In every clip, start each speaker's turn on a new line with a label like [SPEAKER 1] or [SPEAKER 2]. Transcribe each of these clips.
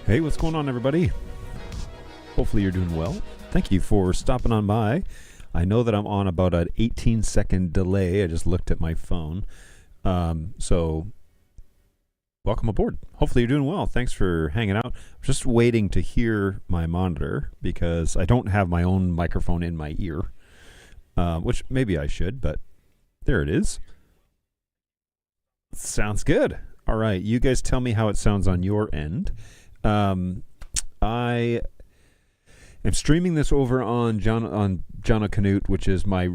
[SPEAKER 1] Hey, what's going on, everybody? Hopefully you're doing well. Thank you for stopping on by. I know that I'm on about an 18-second delay. I just looked at my phone. So welcome aboard. Hopefully you're doing well. Thanks for hanging out. I'm just waiting to hear my monitor because I don't have my own microphone in my ear, which maybe I should, but there it is. Sounds good. All right, you guys tell me how it sounds on your end. I am streaming this over on John Canute, which is my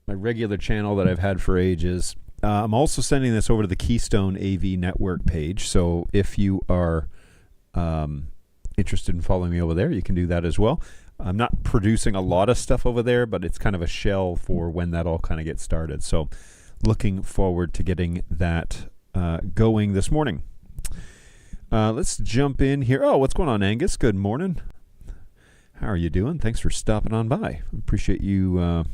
[SPEAKER 1] regular channel that I've had for ages. I'm also sending this over to the Keystone AV Network page, so if you are interested in following me over there, you can do that as well. I'm not producing a lot of stuff over there, but it's kind of a shell for when that all kind of gets started. So looking forward to getting that going this morning. Let's jump in here. Oh, what's going on, Angus? Good morning. How are you doing? Thanks for stopping on by. Appreciate you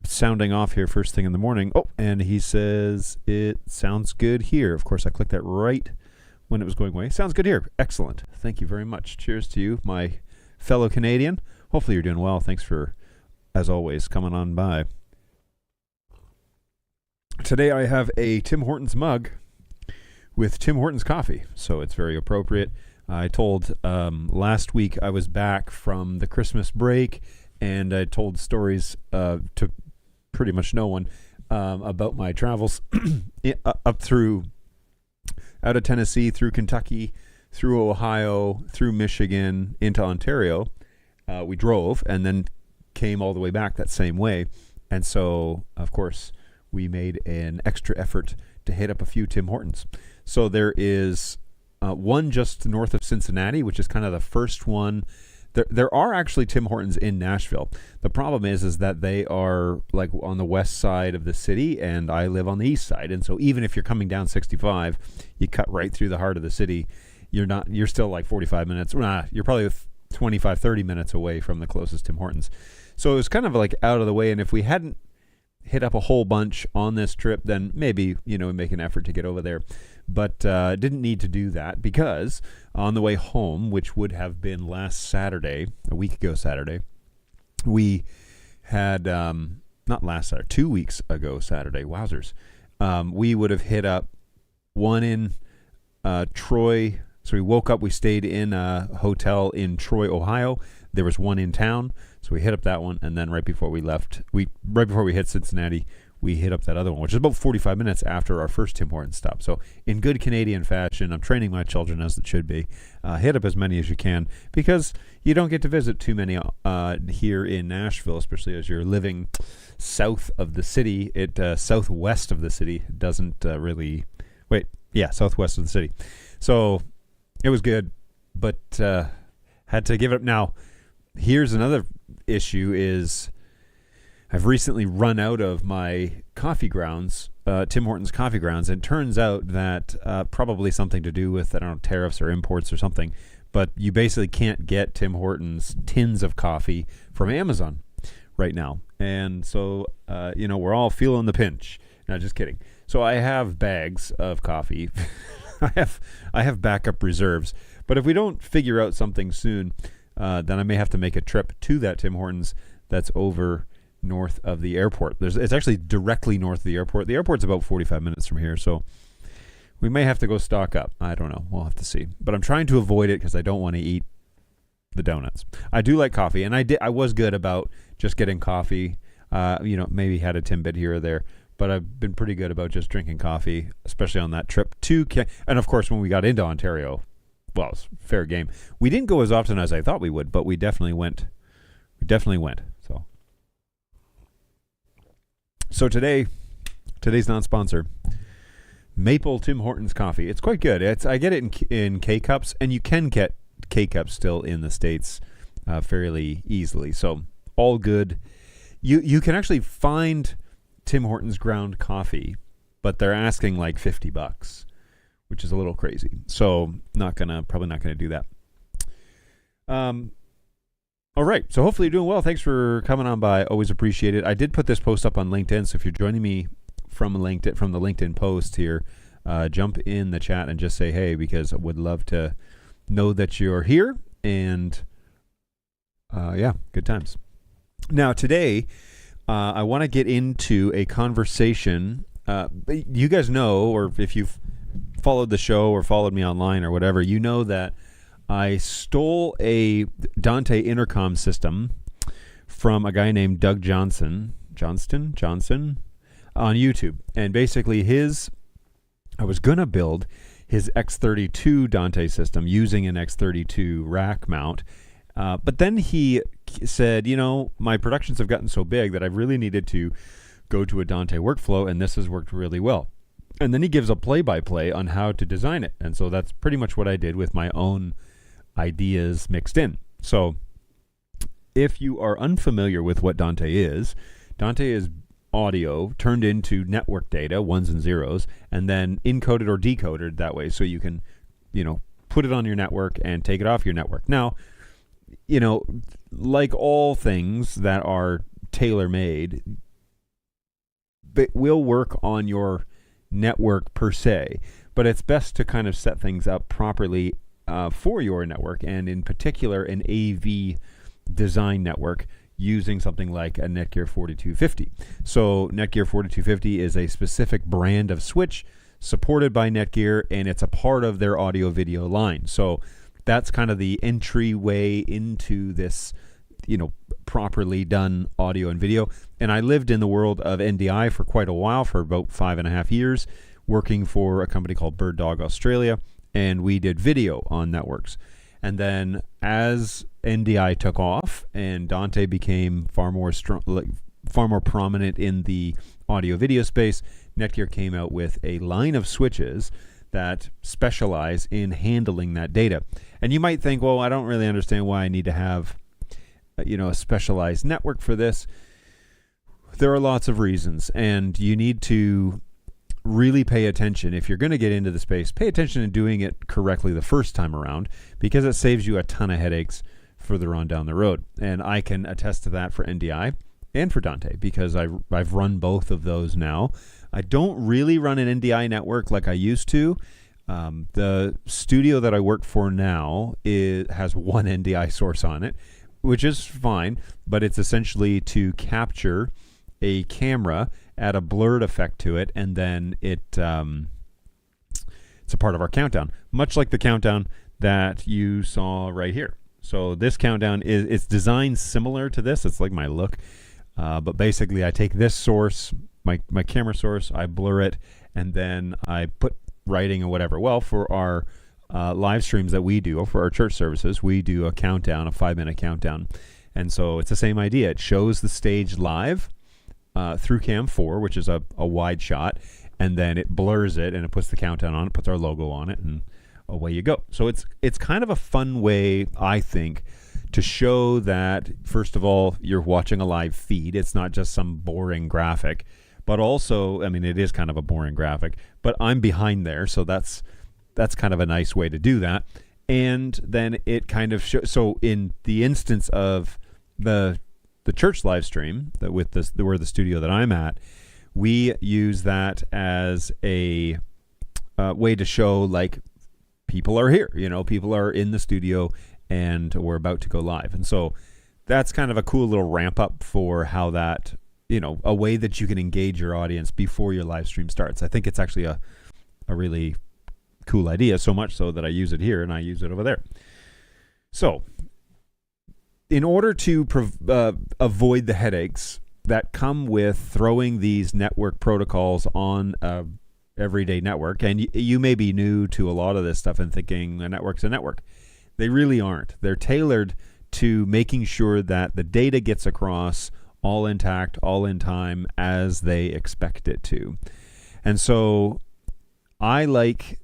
[SPEAKER 1] sounding off here first thing in the morning. Oh, and he says it sounds good here. Of course, I clicked that right when it was going away. Sounds good here. Excellent. Thank you very much. Cheers to you, my fellow Canadian. Hopefully you're doing well. Thanks for, as always, coming on by. Today I have a Tim Hortons mug with Tim Hortons coffee, so it's very appropriate. I told last week I was back from the Christmas break, and I told stories to pretty much no one about my travels up through, out of Tennessee, through Kentucky, through Ohio, through Michigan, into Ontario. We drove and then came all the way back that same way, and so, of course, we made an extra effort to hit up a few Tim Hortons. So there is one just north of Cincinnati, which is kind of the first one. There are actually Tim Hortons in Nashville. The problem is that they are like on the west side of the city, and I live on the east side. And so even if you're coming down 65, you cut right through the heart of the city. You're still like 45 minutes. You're probably 25, 30 minutes away from the closest Tim Hortons. So it was kind of like out of the way. And if we hadn't hit up a whole bunch on this trip, then maybe, make an effort to get over there. But didn't need to do that because on the way home, which would have been last Saturday, a week ago Saturday, we had, not last Saturday, 2 weeks ago Saturday, wowzers, we would have hit up one in Troy. So we woke up, we stayed in a hotel in Troy, Ohio. There was one in town, so we hit up that one, and then right before we hit Cincinnati, we hit up that other one, which is about 45 minutes after our first Tim Hortons stop. So in good Canadian fashion, I'm training my children as it should be. Hit up as many as you can because you don't get to visit too many here in Nashville, especially as you're living south of the city. Southwest of the city doesn't southwest of the city. So it was good, but had to give it up. Now, here's another issue is I've recently run out of my coffee grounds, Tim Hortons coffee grounds, and it turns out that probably something to do with, I don't know, tariffs or imports or something, but you basically can't get Tim Hortons tins of coffee from Amazon right now. And so, we're all feeling the pinch. No, just kidding. So I have bags of coffee. I have backup reserves. But if we don't figure out something soon, then I may have to make a trip to that Tim Hortons that's over north of the airport. It's actually directly north of the airport. The airport's about 45 minutes from here, so we may have to go stock up. I don't know. We'll have to see. But I'm trying to avoid it because I don't want to eat the donuts. I do like coffee, and I was good about just getting coffee. Maybe had a Timbit here or there, but I've been pretty good about just drinking coffee, especially on that trip to and of course when we got into Ontario, well, it's fair game. We didn't go as often as I thought we would, but we definitely went. So today's non-sponsor, Maple Tim Hortons coffee. It's quite good. I get it in K-Cups, and you can get K-Cups still in the States fairly easily. So all good. You can actually find Tim Hortons ground coffee, but they're asking like $50, which is a little crazy. So probably not gonna do that. All right, so hopefully you're doing well. Thanks for coming on by. Always appreciate it. I did put this post up on LinkedIn, so if you're joining me from the LinkedIn post here, jump in the chat and just say hey, because I would love to know that you're here, and yeah, good times. Now, today, I want to get into a conversation. You guys know, or if you've followed the show or followed me online or whatever, you know that I stole a Dante intercom system from a guy named Doug Johnson on YouTube. And basically I was going to build his X32 Dante system using an X32 rack mount. But then he said, my productions have gotten so big that I really needed to go to a Dante workflow, and this has worked really well. And then he gives a play-by-play on how to design it. And so that's pretty much what I did with my own ideas mixed in. So if you are unfamiliar with what Dante is audio turned into network data, ones and zeros, and then encoded or decoded that way so you can, put it on your network and take it off your network. Now, like all things that are tailor-made, it will work on your network per se, but it's best to kind of set things up properly for your network, and in particular an AV design network using something like a Netgear 4250. So Netgear 4250 is a specific brand of switch supported by Netgear, and it's a part of their audio video line. So that's kind of the entryway into this, properly done audio and video. And I lived in the world of NDI for quite a while, for about 5.5 years, working for a company called Bird Dog Australia, and we did video on networks. And then as NDI took off and Dante became far more prominent in the audio video space, Netgear came out with a line of switches that specialize in handling that data. And you might think, well, I don't really understand why I need to have a specialized network for this. There are lots of reasons, and you need to really pay attention. If you're going to get into the space, pay attention to doing it correctly the first time around, because it saves you a ton of headaches further on down the road. And I can attest to that for NDI and for Dante, because I've run both of those now. I don't really run an NDI network like I used to. The studio that I work for now has one NDI source on it, which is fine, but it's essentially to capture a camera, add a blurred effect to it, and then it's a part of our countdown, much like the countdown that you saw right here. So this countdown it's designed similar to this. It's like my look, but basically I take this source, my camera source, I blur it, and then I put writing or whatever. Well, for our live streams that we do, or for our church services, we do a countdown, a 5-minute countdown. And so it's the same idea. It shows the stage live through Cam 4, which is a wide shot, and then it blurs it and it puts the countdown on it, puts our logo on it, and away you go. So it's kind of a fun way, I think, to show that, first of all, you're watching a live feed. It's not just some boring graphic, but also, it is kind of a boring graphic, but I'm behind there, so that's kind of a nice way to do that. And then it kind of shows. So in the instance of the church live stream, that with where the studio that I'm at, we use that as a way to show, like, people are here. People are in the studio and we're about to go live. And so that's kind of a cool little ramp up for how that, a way that you can engage your audience before your live stream starts. I think it's actually a really cool idea, so much so that I use it here and I use it over there. So in order to avoid the headaches that come with throwing these network protocols on a everyday network, and you may be new to a lot of this stuff and thinking a network's a network. They really aren't. They're tailored to making sure that the data gets across all intact, all in time, as they expect it to. And so I like,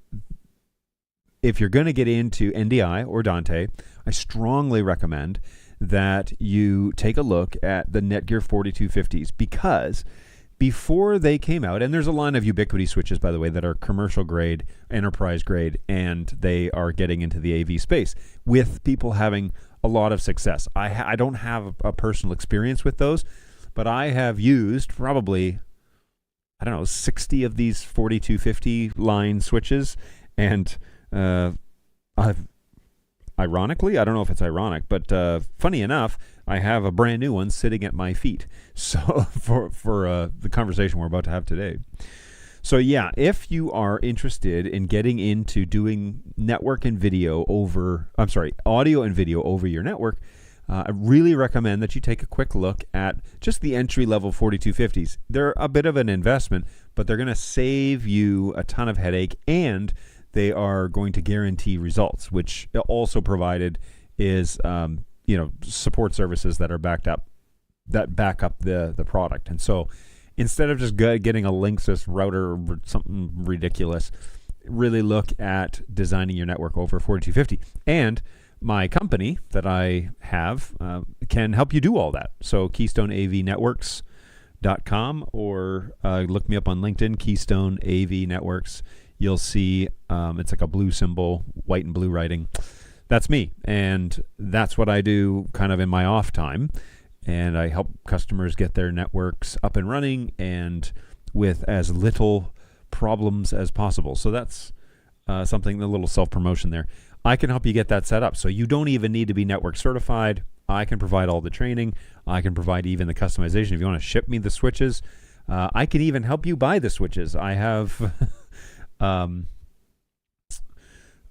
[SPEAKER 1] if you're going to get into NDI or Dante, I strongly recommend that you take a look at the Netgear 4250s, because before they came out, and there's a line of Ubiquity switches, by the way, that are commercial grade, enterprise grade, and they are getting into the AV space with people having a lot of success. I don't have a personal experience with those, but I have used probably, 60 of these 4250 line switches, and I've ironically, I don't know if it's ironic, but funny enough, I have a brand new one sitting at my feet. So for the conversation we're about to have today. So yeah, if you are interested in getting into doing audio and video over your network, I really recommend that you take a quick look at just the entry-level 4250s. They're a bit of an investment, but they're going to save you a ton of headache, and they are going to guarantee results, which also provided is support services that are back up the product. And so instead of just getting a Linksys router or something ridiculous, really look at designing your network over 4250. And my company that I have can help you do all that. So KeystoneAVNetworks.com, or look me up on LinkedIn, Keystone AV Networks. You'll see it's like a blue symbol, white and blue writing. That's me, and that's what I do kind of in my off time. And I help customers get their networks up and running and with as little problems as possible. So that's something, a little self-promotion there. I can help you get that set up. So you don't even need to be network certified. I can provide all the training. I can provide even the customization. If you want to ship me the switches, I can even help you buy the switches. I have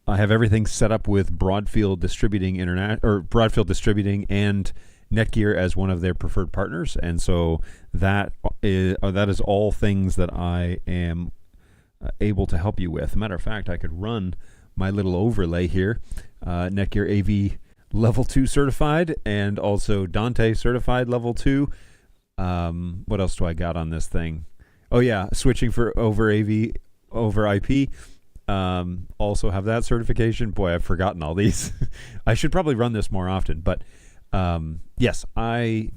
[SPEAKER 1] everything set up with Broadfield Distributing and Netgear as one of their preferred partners, and so that is all things that I am able to help you with. As a matter of fact, I could run my little overlay here, Netgear AV Level 2 certified, and also Dante certified Level 2. What else do I got on this thing? Oh yeah, switching for over AV over IP. Also have that certification. Boy, I've forgotten all these. I should probably run this more often, but yes, I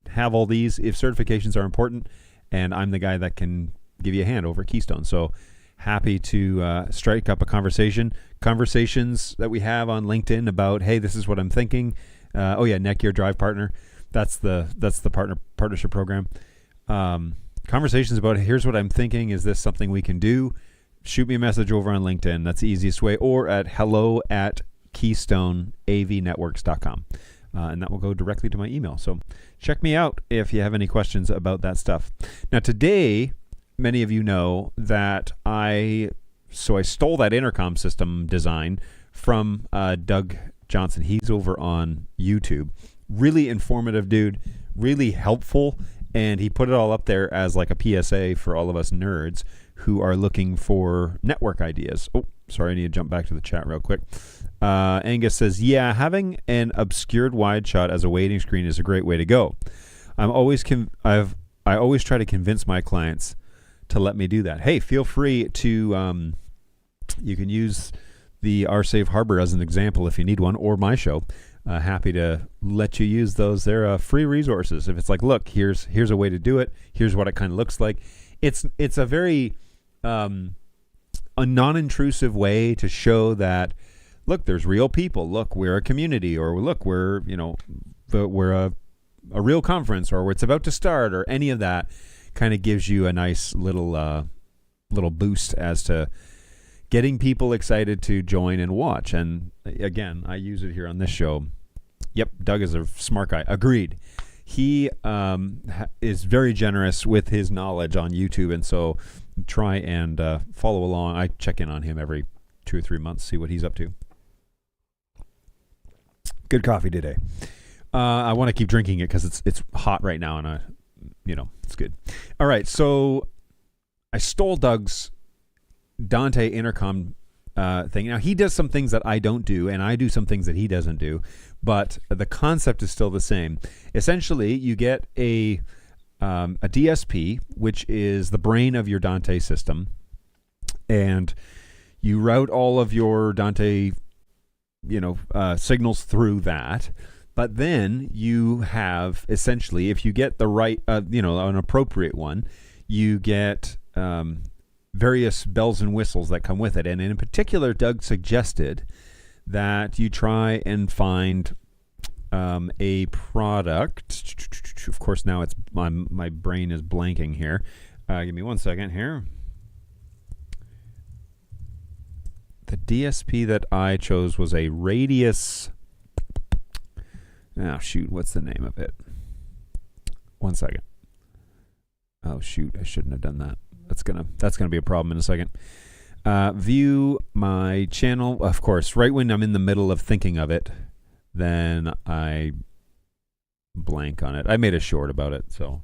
[SPEAKER 1] have all these. If certifications are important, and I'm the guy that can give you a hand over at Keystone. So happy to strike up a conversations that we have on LinkedIn about, hey, this is what I'm thinking. Netgear Drive Partner. That's the partnership program. Conversations about, here's what I'm thinking. Is this something we can do? Shoot me a message over on LinkedIn. That's the easiest way, or at hello@KeystoneAVNetworks.com. And that will go directly to my email. So check me out if you have any questions about that stuff. Now today, many of you know that I stole that intercom system design from Doug Johnson. He's over on YouTube. Really informative dude, really helpful, and he put it all up there as like a PSA for all of us nerds who are looking for network ideas. Oh, sorry, I need to jump back to the chat real quick. Angus says, yeah, having an obscured wide shot as a waiting screen is a great way to go. I always try to convince my clients to let me do that. Hey, feel free to you can use the RSafe Harbor as an example if you need one, or my show. Happy to let you use those. They're free resources. If it's like, look, here's a way to do it. Here's what it kind of looks like. It's a very a non-intrusive way to show that, look, there's real people. Look, we're a community, or look, we're a real conference, or it's about to start, or any of that. Kind of gives you a nice little boost as to getting people excited to join and watch. And again, I use it here on this show. Yep, Doug is a smart guy. Agreed. He is very generous with his knowledge on YouTube, and so try and follow along. I check in on him every 2 or 3 months, see what he's up to. Good coffee today. I want to keep drinking it because it's hot right now, and it's good. All right, so I stole Doug's Dante intercom thing. Now, he does some things that I don't do, and I do some things that he doesn't do, but the concept is still the same. Essentially, you get a DSP, which is the brain of your Dante system, and you route all of your Dante signals through that. But then you have, essentially, if you get the right, an appropriate one, you get various bells and whistles that come with it. And in particular, Doug suggested that you try and find a product. Of course, now it's my brain is blanking here. Give me 1 second here. The DSP that I chose was a Radius. Oh, shoot. What's the name of it? 1 second. Oh, shoot. I shouldn't have done that. That's gonna be a problem in a second. View my channel. Of course, right when I'm in the middle of thinking of it, then I blank on it. I made a short about it, so.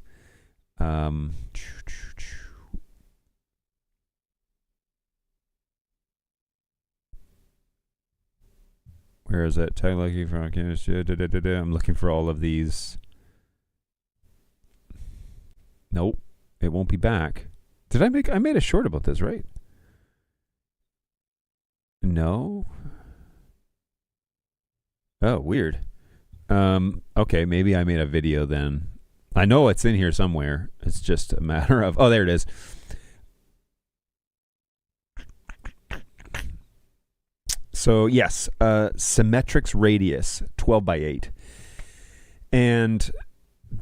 [SPEAKER 1] Where is it? Tag lucky from I'm looking for all of these. Nope, it won't be back. Did I made a short about this, right? No. Oh, weird. Okay, maybe I made a video then. I know it's in here somewhere. It's just a matter of, oh, there it is. So yes, Symmetrix Radius 12x8. And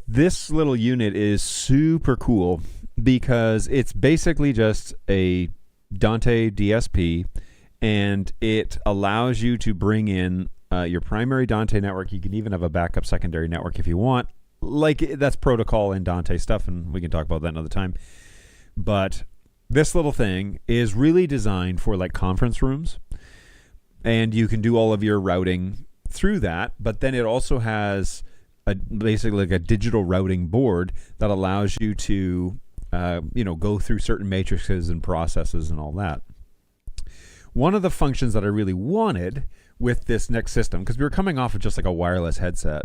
[SPEAKER 1] this little unit is super cool because it's basically just a Dante DSP, and it allows you to bring in your primary Dante network. You can even have a backup secondary network if you want. Like, that's protocol in Dante stuff, and we can talk about that another time. But this little thing is really designed for like conference rooms, and you can do all of your routing through that. But then it also has basically like a digital routing board that allows you to go through certain matrices and processes and all that. One of the functions that I really wanted with this next system, because we were coming off of just like a wireless headset,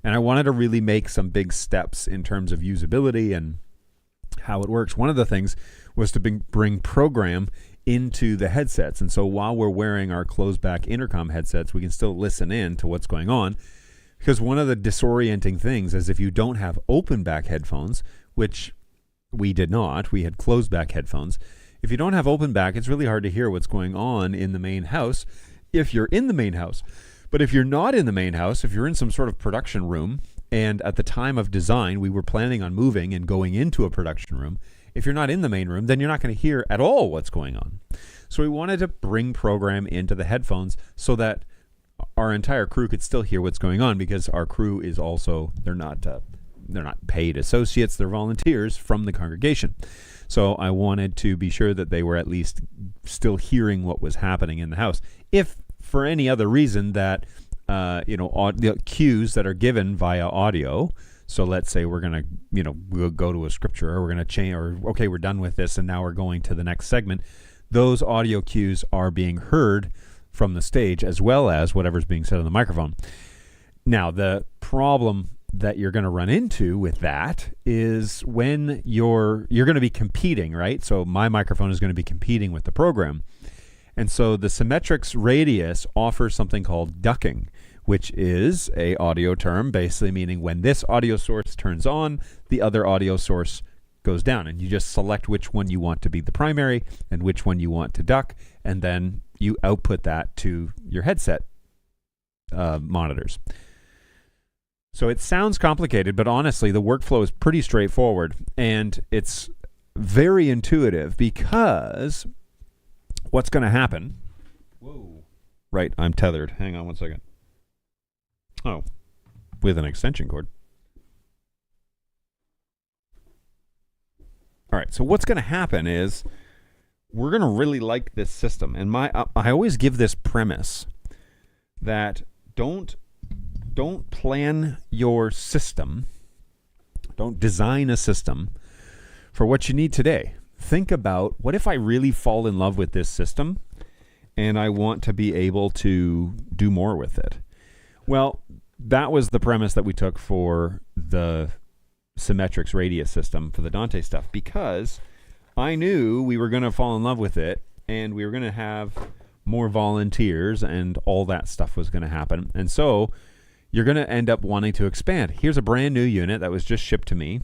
[SPEAKER 1] and I wanted to really make some big steps in terms of usability and how it works. One of the things was to bring program into the headsets. And so while we're wearing our closed back intercom headsets, we can still listen in to what's going on. Because one of the disorienting things is if you don't have open back headphones, which we did not, we had closed back headphones. If you don't have open back, it's really hard to hear what's going on in the main house if you're in the main house. But if you're not in the main house, if you're in some sort of production room, and at the time of design, we were planning on moving and going into a production room, if you're not in the main room, then you're not going to hear at all what's going on. So we wanted to bring program into the headphones so that our entire crew could still hear what's going on, because our crew is also, they're not paid associates, they're volunteers from the congregation. So I wanted to be sure that they were at least still hearing what was happening in the house. If for any other reason that, the cues that are given via audio, so let's say we're going to, go to a scripture, or we're going to change, or okay, we're done with this and now we're going to the next segment. Those audio cues are being heard from the stage as well as whatever's being said on the microphone. Now, the problem that you're going to run into with that is when you're going to be competing, right? So my microphone is going to be competing with the program. And so the Symmetrix Radius offers something called ducking, which is a audio term, basically meaning when this audio source turns on, the other audio source goes down, and you just select which one you want to be the primary and which one you want to duck, and then you output that to your headset monitors. So it sounds complicated, but honestly, the workflow is pretty straightforward, and it's very intuitive, because what's going to happen... Whoa. Right, I'm tethered. Hang on 1 second. Oh, with an extension cord. All right, so what's going to happen is we're going to really like this system. And I always give this premise that don't plan your system, don't design a system for what you need today. Think about, what if I really fall in love with this system and I want to be able to do more with it? Well, that was the premise that we took for the Symmetrix Radius system for the Dante stuff, because I knew we were going to fall in love with it and we were going to have more volunteers and all that stuff was going to happen. And so you're going to end up wanting to expand. Here's a brand new unit that was just shipped to me.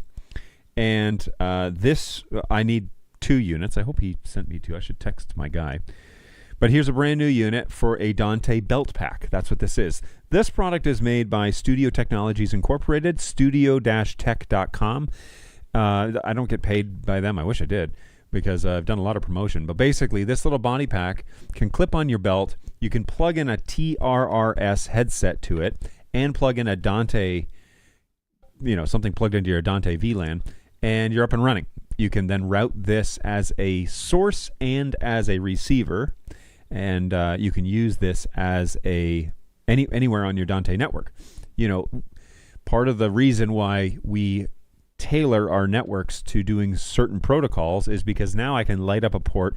[SPEAKER 1] And I need 2 units. I hope he sent me 2. I should text my guy. But here's a brand new unit for a Dante belt pack. That's what this is. This product is made by Studio Technologies Incorporated, studio-tech.com. I don't get paid by them. I wish I did. because I've done a lot of promotion. But basically, this little body pack can clip on your belt. You can plug in a TRRS headset to it and plug in a Dante, something plugged into your Dante VLAN, and you're up and running. You can then route this as a source and as a receiver, and you can use this as anywhere on your Dante network. Part of the reason why we tailor our networks to doing certain protocols is because now I can light up a port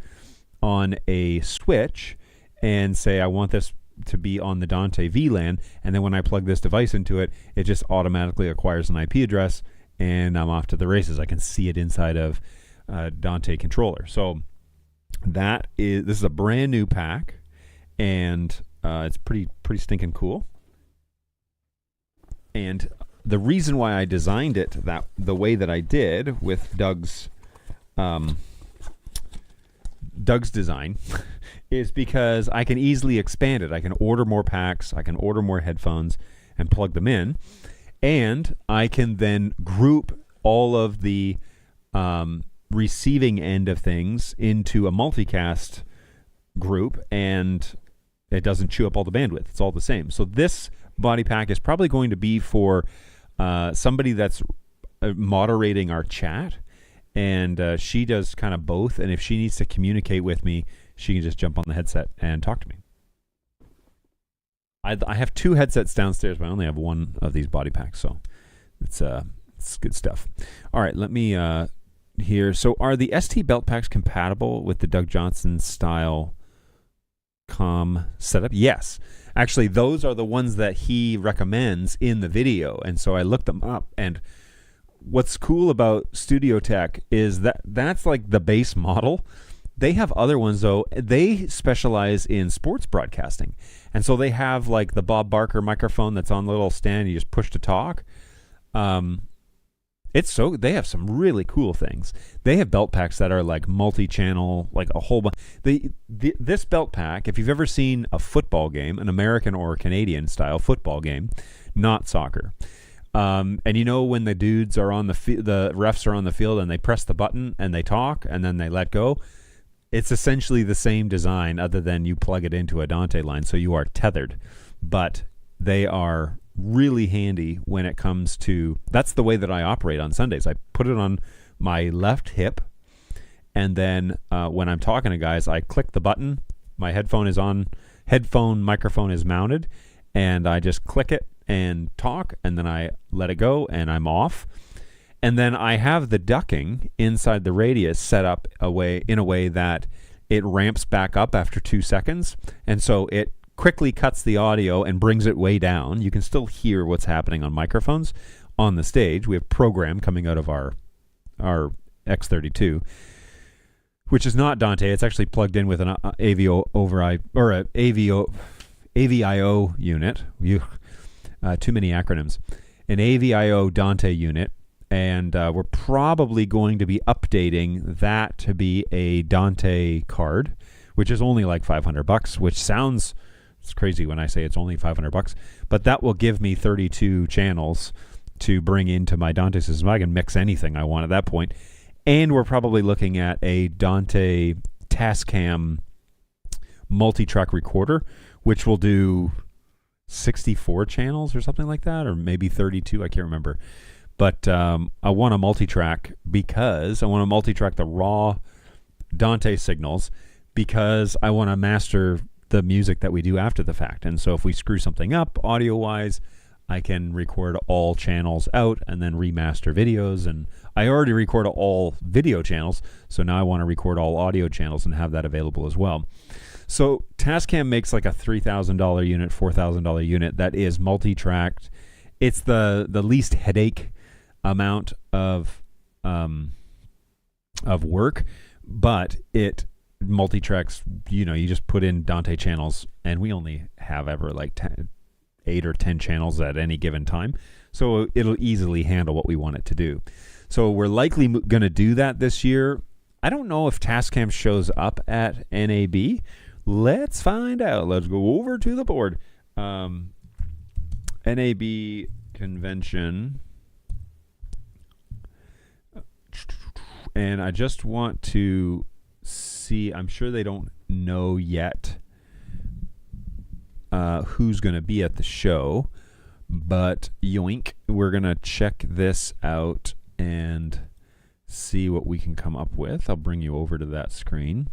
[SPEAKER 1] on a switch and say I want this to be on the Dante VLAN, and then when I plug this device into it, it just automatically acquires an IP address, and I'm off to the races. I can see it inside of Dante controller. So this is a brand new pack, and it's pretty stinking cool. And the reason why I designed it the way that I did with Doug's design is because I can easily expand it. I can order more packs, I can order more headphones and plug them in, and I can then group all of the receiving end of things into a multicast group, and it doesn't chew up all the bandwidth. It's all the same. So this body pack is probably going to be for somebody that's moderating our chat, and she does kind of both, and if she needs to communicate with me, she can just jump on the headset and talk to me. I have 2 headsets downstairs, but I only have 1 of these body packs, so it's good stuff. All right, let me here. So are the ST belt packs compatible with the Doug Johnson style comm setup? Yes. Actually, those are the ones that he recommends in the video, and so I looked them up, and what's cool about Studio Tech is that that's like the base model. They have other ones, though. They specialize in sports broadcasting, and so they have like the Bob Barker microphone that's on the little stand you just push to talk. They have some really cool things. They have belt packs that are like multi-channel, like a whole bunch. This belt pack, if you've ever seen a football game, an American or Canadian style football game, not soccer, and when the dudes are on the refs are on the field and they press the button and they talk and then they let go, it's essentially the same design other than you plug it into a Dante line, so you are tethered. But they are really handy when it comes to, that's the way that I operate on Sundays. I put it on my left hip, and then when I'm talking to guys, I click the button, my headphone microphone is mounted, and I just click it and talk, and then I let it go and I'm off. And then I have the ducking inside the radius set up in a way that it ramps back up after 2 seconds, and so it quickly cuts the audio and brings it way down. You can still hear what's happening on microphones on the stage. We have program coming out of our X32, which is not Dante. It's actually plugged in with an AVIO unit. Too many acronyms. An AVIO Dante unit, and we're probably going to be updating that to be a Dante card, which is only like $500, which sounds... It's crazy when I say it's only $500, but that will give me 32 channels to bring into my Dante system. I can mix anything I want at that point. And we're probably looking at a Dante Tascam multi-track recorder, which will do 64 channels or something like that, or maybe 32. I can't remember. But I want to multi-track because I want to multi-track the raw Dante signals, because I want to master the music that we do after the fact. And so if we screw something up audio wise, I can record all channels out and then remaster videos. And I already record all video channels, so now I want to record all audio channels and have that available as well. So Tascam makes like a $3,000 unit, $4,000 unit that is multi-tracked. It's the least headache amount of work, but it multi-tracks, you just put in Dante channels, and we only have ever like 8 or 10 channels at any given time, so it'll easily handle what we want it to do. So we're likely going to do that this year. I don't know if Tascam shows up at NAB. Let's find out. Let's go over to the board. NAB convention. And I just want to see, I'm sure they don't know yet who's going to be at the show, but yoink, we're going to check this out and see what we can come up with. I'll bring you over to that screen.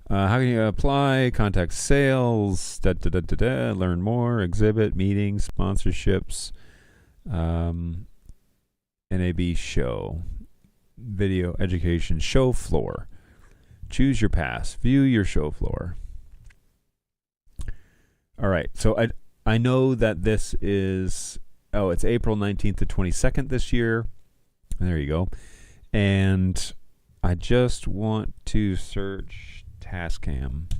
[SPEAKER 1] How can you apply, contact sales, learn more, exhibit, meetings, sponsorships, NAB show, video, education, show floor. Choose your pass, view your show floor. All right, so I know that this is, it's April 19th to 22nd this year. There you go. And I just want to search Tascam.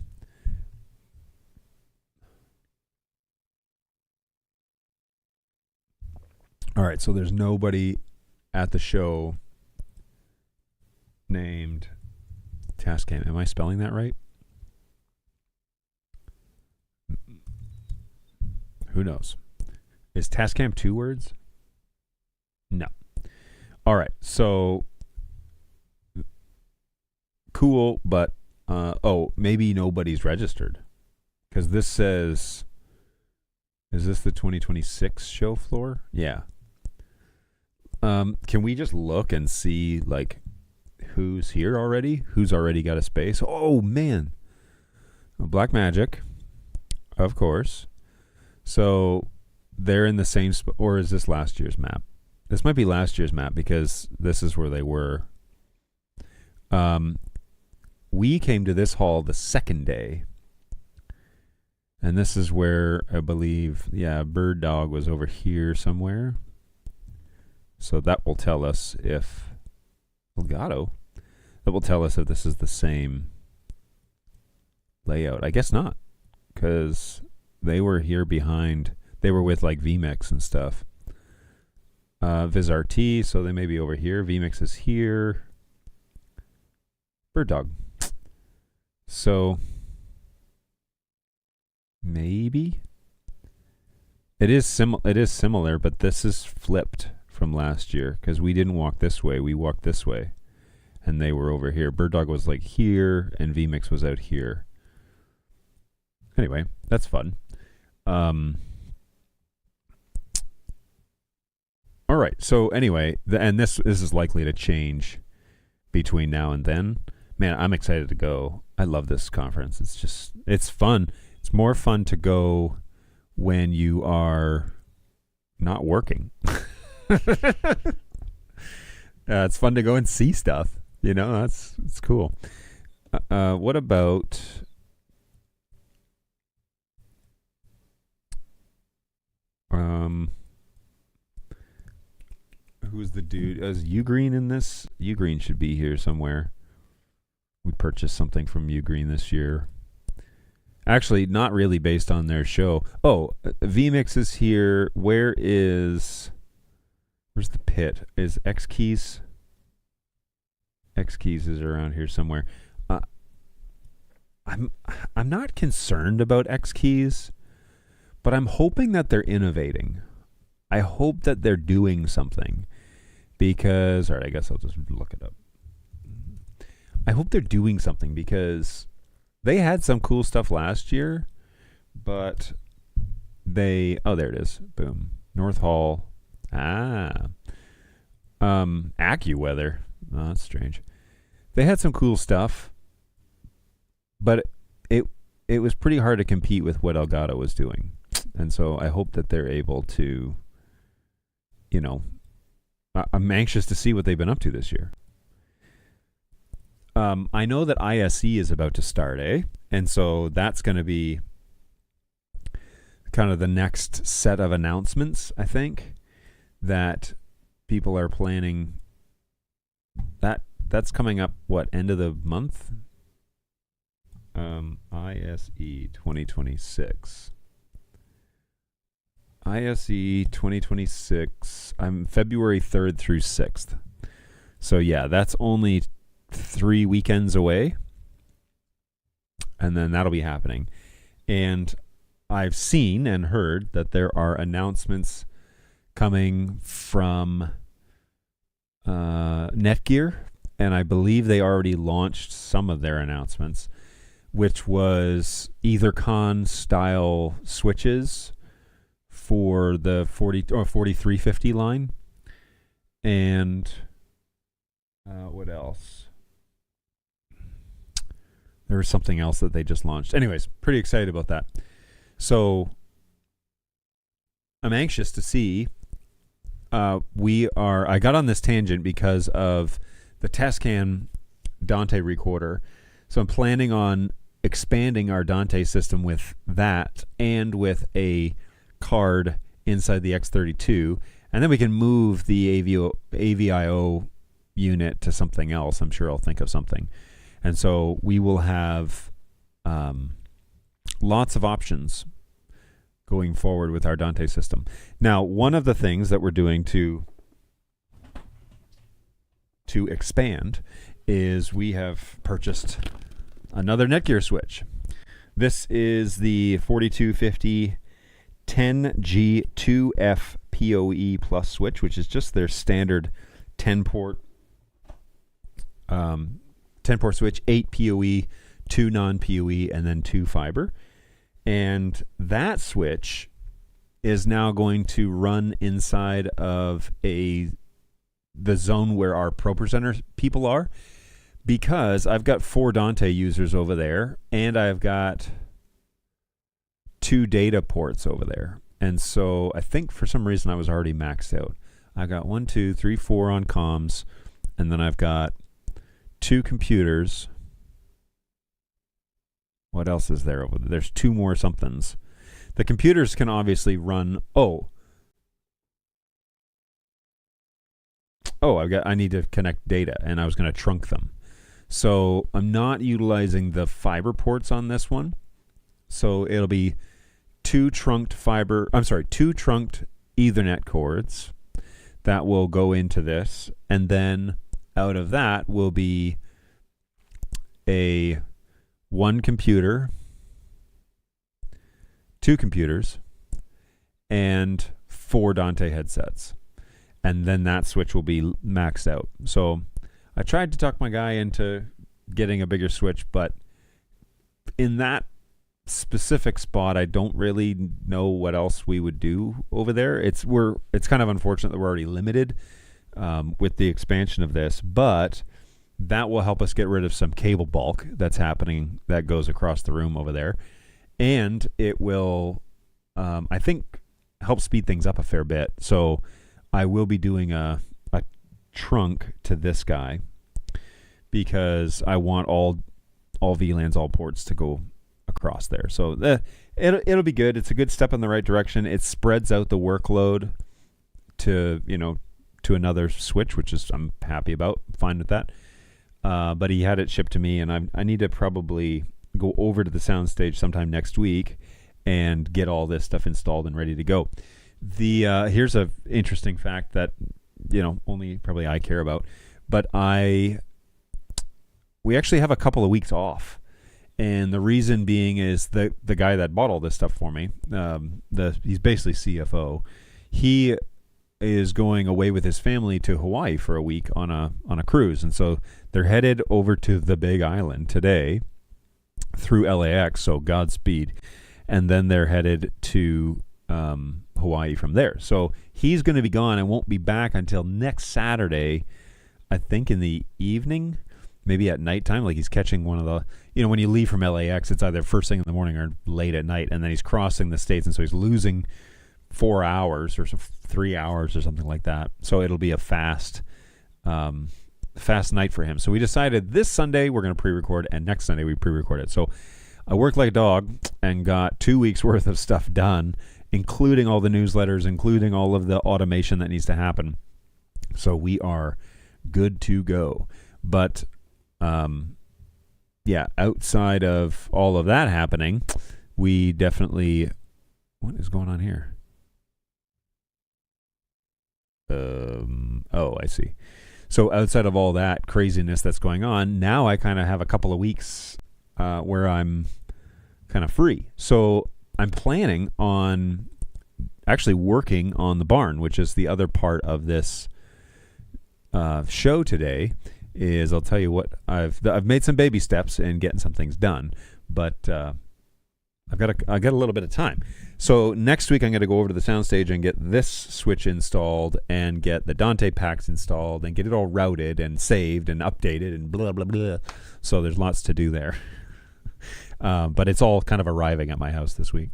[SPEAKER 1] All right, so there's nobody at the show named Tascam. Am I spelling that right? Who knows? Is Tascam 2 words? No. All right, so cool, but maybe nobody's registered, because this says, is this the 2026 show floor? Yeah. Can we just look and see like who's here already? Who's already got a space? Oh man, Black Magic, of course. So they're in the same spot, or is this last year's map? This might be last year's map because this is where they were. We came to this hall the second day, and this is where I believe, Bird Dog was over here somewhere. So that will tell us if Elgato. That will tell us if this is the same layout. I guess not, because they were here behind. They were with like vMix and stuff. VizRT, so they may be over here. vMix is here. Bird Dog. So maybe it is similar, but this is flipped from last year because we didn't walk this way. We walked this way, and they were over here. Bird Dog was like here, and vMix was out here. Anyway, that's fun. All right. So anyway, and this is likely to change between now and then. Man, I'm excited to go. I love this conference. It's fun. It's more fun to go when you are not working. It's fun to go and see stuff. It's cool. What about who's the dude? Is Ugreen in this? Ugreen should be here somewhere. We purchased something from Ugreen this year. Actually, not really based on their show. Oh, vMix is here. Where's the pit? Is X Keys? X Keys is around here somewhere. I'm not concerned about X Keys, but I'm hoping that they're innovating. I hope that they're doing something, because, all right, I guess I'll just look it up. I hope they're doing something, because they had some cool stuff last year, but there it is. Boom. North Hall. AccuWeather. Oh, that's strange. They had some cool stuff, but it was pretty hard to compete with what Elgato was doing. And so I hope that they're able to, I'm anxious to see what they've been up to this year. I know that ISE is about to start, and so that's going to be kind of the next set of announcements, I think, that people are planning. That's coming up, end of the month? ISE 2026. ISE 2026. I'm February 3rd through 6th. So yeah, that's only 3 weekends away, and then that'll be happening. And I've seen and heard that there are announcements coming from Netgear, and I believe they already launched some of their announcements, which was Ethercon style switches for the 4350 line. And what else? There was something else that they just launched. Anyways, pretty excited about that. So I'm anxious to see. I got on this tangent because of the Tascam Dante recorder. So I'm planning on expanding our Dante system with that and with a card inside the X32. And then we can move the AVIO unit to something else. I'm sure I'll think of something. And so we will have lots of options going forward with our Dante system. Now, one of the things that we're doing to expand is we have purchased another Netgear switch. This is the 4250 10G2F PoE Plus switch, which is just their standard 10-port switch, 8 PoE, 2 non-PoE, and then 2 fiber. And that switch is now going to run inside of the zone where our Pro Presenter people are, because I've got 4 Dante users over there, and I've got 2 data ports over there. And so I think for some reason I was already maxed out. I got 1, 2, 3, 4 on comms, and then I've got 2 computers. What else is there over there? There's 2 more somethings. The computers can obviously run. I need to connect data, and I was going to trunk them. So I'm not utilizing the fiber ports on this one. So it'll be 2 trunked Ethernet cords that will go into this, and then out of that will be a 1 computer, 2 computers, and 4 Dante headsets. And then that switch will be maxed out. So I tried to talk my guy into getting a bigger switch, but in that specific spot, I don't really know what else we would do over there. It's kind of unfortunate that we're already limited with the expansion of this, but that will help us get rid of some cable bulk that's happening that goes across the room over there. And it will, I think, help speed things up a fair bit. So I will be doing a trunk to this guy because I want all VLANs, all ports to go across there. So it'll be good. It's a good step in the right direction. It spreads out the workload to another switch, which is I'm happy about. Fine with that. But he had it shipped to me, and I need to probably go over to the soundstage sometime next week and get all this stuff installed and ready to go. Here's a interesting fact that only probably I care about, but we actually have a couple of weeks off, and the reason being is the guy that bought all this stuff for me, he's basically CFO. He is going away with his family to Hawaii for a week on a cruise, and so they're headed over to the Big Island today through LAX. So Godspeed, and then they're headed to Hawaii from there. So he's going to be gone and won't be back until next Saturday, I think in the evening, maybe at nighttime. Like he's catching one of the, when you leave from LAX, it's either first thing in the morning or late at night, and then he's crossing the states, and so he's losing 4 hours or 3 hours or something like that. So it'll be a fast night for him. So we decided this Sunday we're going to pre-record, and next Sunday we pre-record it. So I worked like a dog and got 2 weeks worth of stuff done, including all the newsletters, including all of the automation that needs to happen. So we are good to go. But outside of all of that happening, we definitely, what is going on here? I see. So outside of all that craziness that's going on, now I kind of have a couple of weeks where I'm kind of free. So I'm planning on actually working on the barn, which is the other part of this show today is I'll tell you what I've made some baby steps in getting some things done, but I got a little bit of time. So next week I'm going to go over to the soundstage and get this switch installed and get the Dante packs installed and get it all routed and saved and updated and blah blah blah. So there's lots to do there, but it's all kind of arriving at my house this week.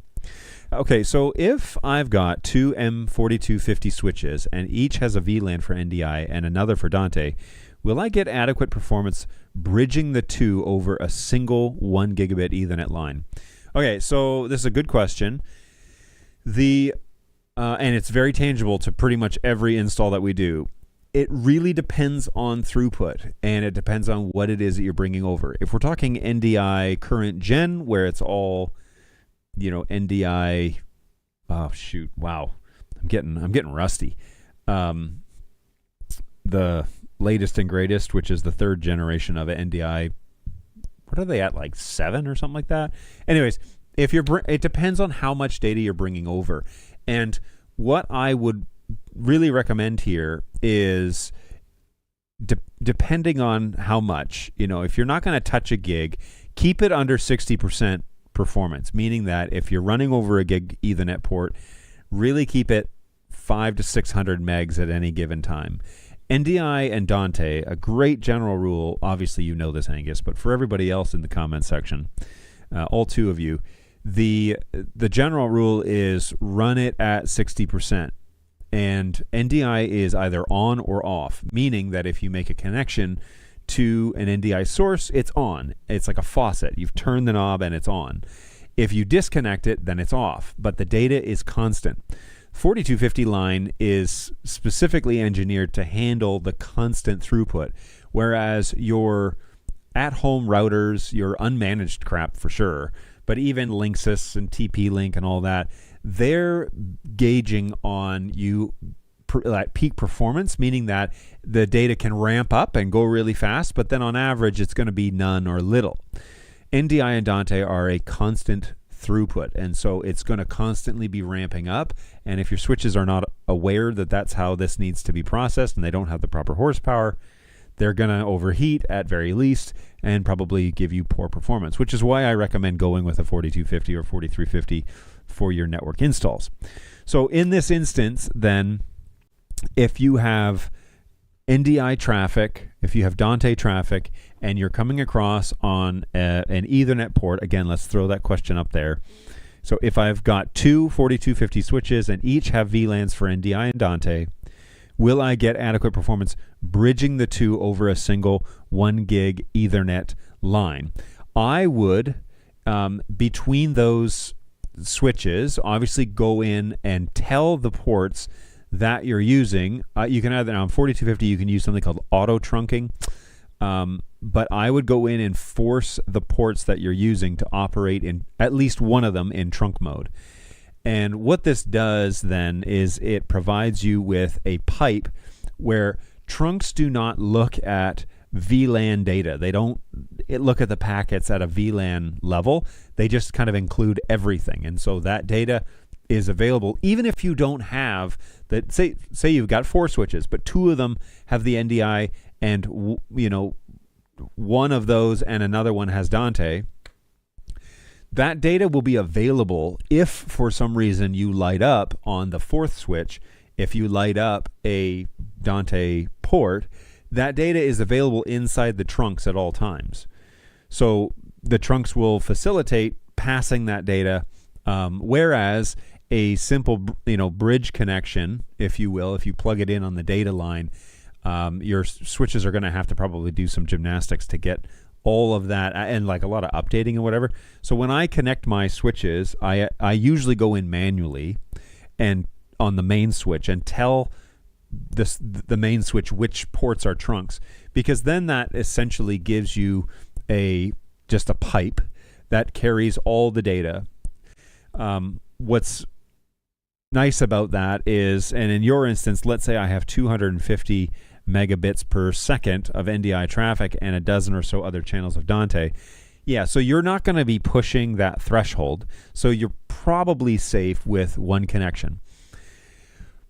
[SPEAKER 1] Okay, so if I've got two M4250 switches and each has a VLAN for NDI and another for Dante, will I get adequate performance bridging the two over a single 1 gigabit Ethernet line? Okay, so this is a good question. And it's very tangible to pretty much every install that we do. It really depends on throughput, and it depends on what it is that you're bringing over. If we're talking NDI current gen, where it's all, NDI. Oh shoot! Wow, I'm getting rusty. The latest and greatest, which is the third generation of it, NDI. What are they at, like 7 or something like that? Anyways, it depends on how much data you're bringing over. And what I would really recommend here is depending on how much, if you're not going to touch a gig, keep it under 60% performance, meaning that if you're running over a gig Ethernet port, really keep it 500 to 600 megs at any given time. NDI and Dante, a great general rule, obviously you know this, Angus, but for everybody else in the comments section, all two of you, the general rule is run it at 60%. And NDI is either on or off, meaning that if you make a connection to an NDI source, it's on. It's like a faucet. You've turned the knob and it's on. If you disconnect it, then it's off, but the data is constant. 4250 line is specifically engineered to handle the constant throughput, whereas your at-home routers, your unmanaged crap for sure, but even Linksys and TP-Link and all that, they're gauging on you at peak performance, meaning that the data can ramp up and go really fast, but then on average it's going to be none or little. NDI and Dante are a constant throughput, and so it's going to constantly be ramping up, and if your switches are not aware that that's how this needs to be processed and they don't have the proper horsepower, they're going to overheat at very least and probably give you poor performance, which is why I recommend going with a 4250 or 4350 for your network installs. So in this instance, then, if you have NDI traffic, if you have Dante traffic, and you're coming across on an Ethernet port, again, let's throw that question up there. So if I've got two 4250 switches and each have VLANs for NDI and Dante, will I get adequate performance bridging the two over a single 1 gig Ethernet line? I would, between those switches, obviously go in and tell the ports that you're using. You can either, on 4250, you can use something called auto trunking, but I would go in and force the ports that you're using to operate in at least one of them in trunk mode. And what this does then is it provides you with a pipe where trunks do not look at VLAN data. They don't look at the packets at a VLAN level. They just kind of include everything. And so that data is available even if you don't have that. Say you've got 4 switches, but 2 of them have the NDI and one of those and another one has Dante. That data will be available if for some reason you light up on the 4th switch. If you light up a Dante port, that data is available inside the trunks at all times. So the trunks will facilitate passing that data, whereas a simple bridge connection, if you will, if you plug it in on the data line, your switches are going to have to probably do some gymnastics to get all of that and like a lot of updating and whatever. So when I connect my switches, I usually go in manually and on the main switch and tell the main switch which ports are trunks, because then that essentially gives you just a pipe that carries all the data. What's nice about that is, and in your instance, let's say I have 250 megabits per second of NDI traffic and a dozen or so other channels of Dante. Yeah, so you're not going to be pushing that threshold. So you're probably safe with one connection.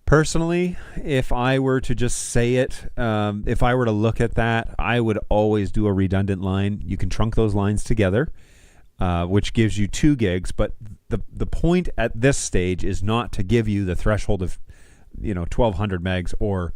[SPEAKER 1] Personally, if I were to just say it, if I were to look at that, I would always do a redundant line. You can trunk those lines together, which gives you 2 gigs. But the point at this stage is not to give you the threshold of 1,200 megs or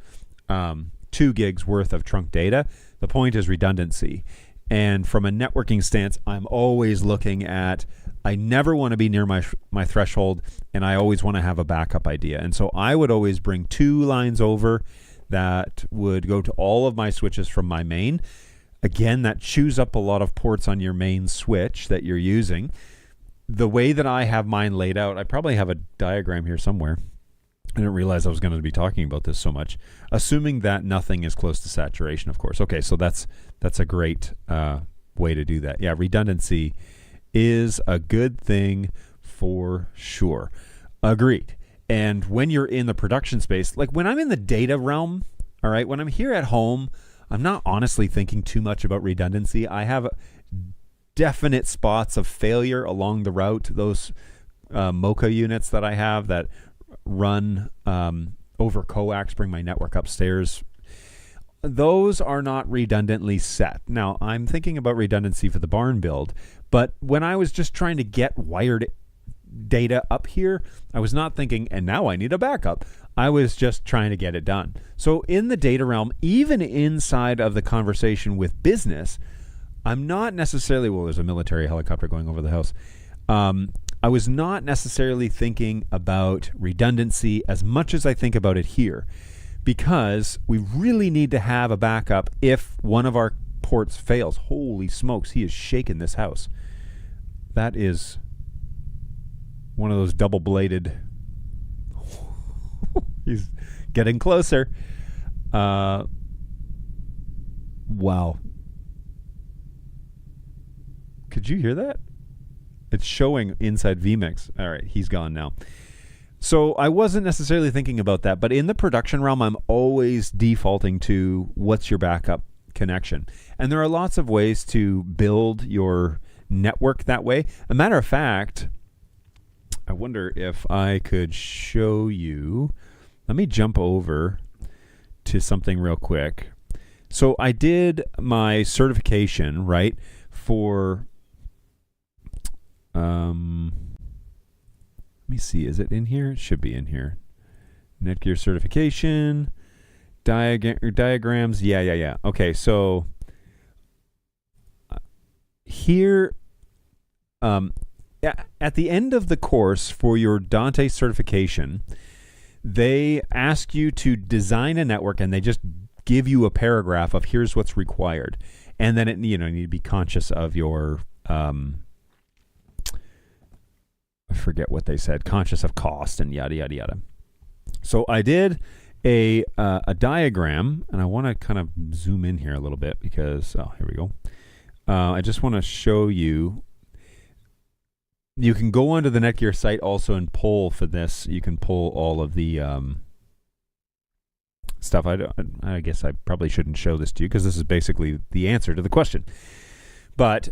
[SPEAKER 1] 2 gigs worth of trunk data. The point is redundancy. And from a networking stance, I'm always looking at, I never want to be near my threshold, and I always want to have a backup idea. And so I would always bring 2 lines over that would go to all of my switches from my main. Again, that chews up a lot of ports on your main switch that you're using. The way that I have mine laid out, I probably have a diagram here somewhere. I didn't realize I was going to be talking about this so much. Assuming that nothing is close to saturation, of course. Okay, so that's a great way to do that. Yeah, redundancy is a good thing for sure. Agreed. And when you're in the production space, like when I'm in the data realm, all right, when I'm here at home, I'm not honestly thinking too much about redundancy. I have definite spots of failure along the route. Those Mocha units that I have that run over coax, bring my network upstairs, those are not redundantly set. Now, I'm thinking about redundancy for the barn build, but when I was just trying to get wired data up here, I was not thinking, and now I need a backup. I was just trying to get it done. So in the data realm, even inside of the conversation with business, I'm not necessarily, well, there's a military helicopter going over the house. I was not necessarily thinking about redundancy as much as I think about it here, because we really need to have a backup if one of our ports fails. Holy smokes, he is shaking this house. That is one of those double-bladed. He's getting closer. Wow. Could you hear that? It's showing inside vMix. All right, he's gone now. So I wasn't necessarily thinking about that, but in the production realm, I'm always defaulting to what's your backup connection. And there are lots of ways to build your network that way. A matter of fact, I wonder if I could show you. Let me jump over to something real quick. So I did my certification, right, for... let me see, is it in here? It should be in here. Netgear certification, diagrams. Yeah. Okay, so here, at the end of the course for your Dante certification, they ask you to design a network, and they just give you a paragraph of here's what's required, and then you need to be conscious of your I forget what they said, conscious of cost and yada, yada, yada. So I did a diagram, and I want to kind of zoom in here a little bit because, here we go. I just want to show you. You can go onto the Netgear site also and pull for this. You can pull all of the stuff. I guess I probably shouldn't show this to you because this is basically the answer to the question. But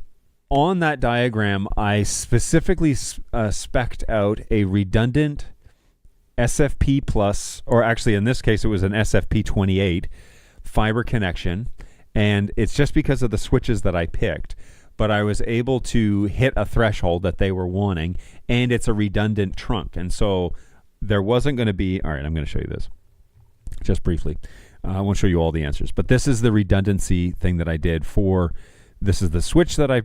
[SPEAKER 1] on that diagram, I specifically spec'd out a redundant SFP plus, or actually in this case it was an SFP 28 fiber connection, and it's just because of the switches that I picked, but I was able to hit a threshold that they were wanting, and it's a redundant trunk, and so there wasn't going to be, all right, I'm going to show you this just briefly. I won't show you all the answers, but this is the redundancy thing that I did for, this is the switch that I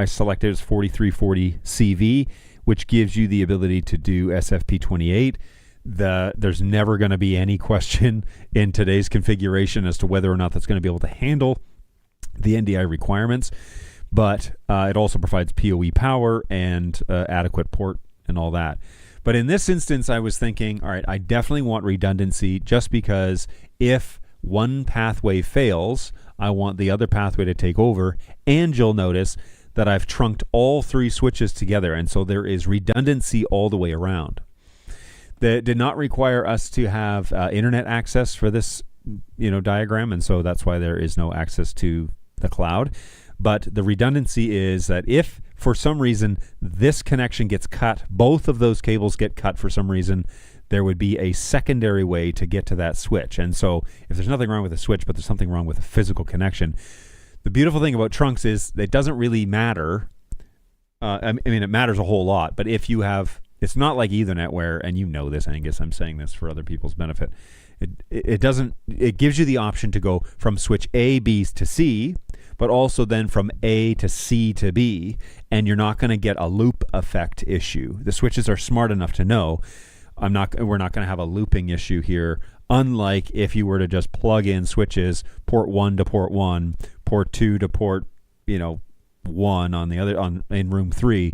[SPEAKER 1] selected as 4340 CV, which gives you the ability to do SFP 28. There's never going to be any question in today's configuration as to whether or not that's going to be able to handle the NDI requirements, but it also provides PoE power and adequate port and all that. But in this instance, I was thinking, all right, I definitely want redundancy just because if one pathway fails, I want the other pathway to take over, and you'll notice that I've trunked all 3 switches together, and so there is redundancy all the way around. That did not require us to have internet access for this, diagram, and so that's why there is no access to the cloud. But the redundancy is that if, for some reason, this connection gets cut, both of those cables get cut for some reason, there would be a secondary way to get to that switch. And so if there's nothing wrong with the switch, but there's something wrong with the physical connection, the beautiful thing about trunks is it doesn't really matter. I mean, it matters a whole lot, but if you have, it's not like Ethernet where, and you know this, Angus, I'm saying this for other people's benefit. It doesn't, it gives you the option to go from switch A, B to C, but also then from A to C to B, and you're not going to get a loop effect issue. The switches are smart enough to know we're not going to have a looping issue here, unlike if you were to just plug in switches, port 1 to port 1, port 2 to port, 1 on the other in room 3.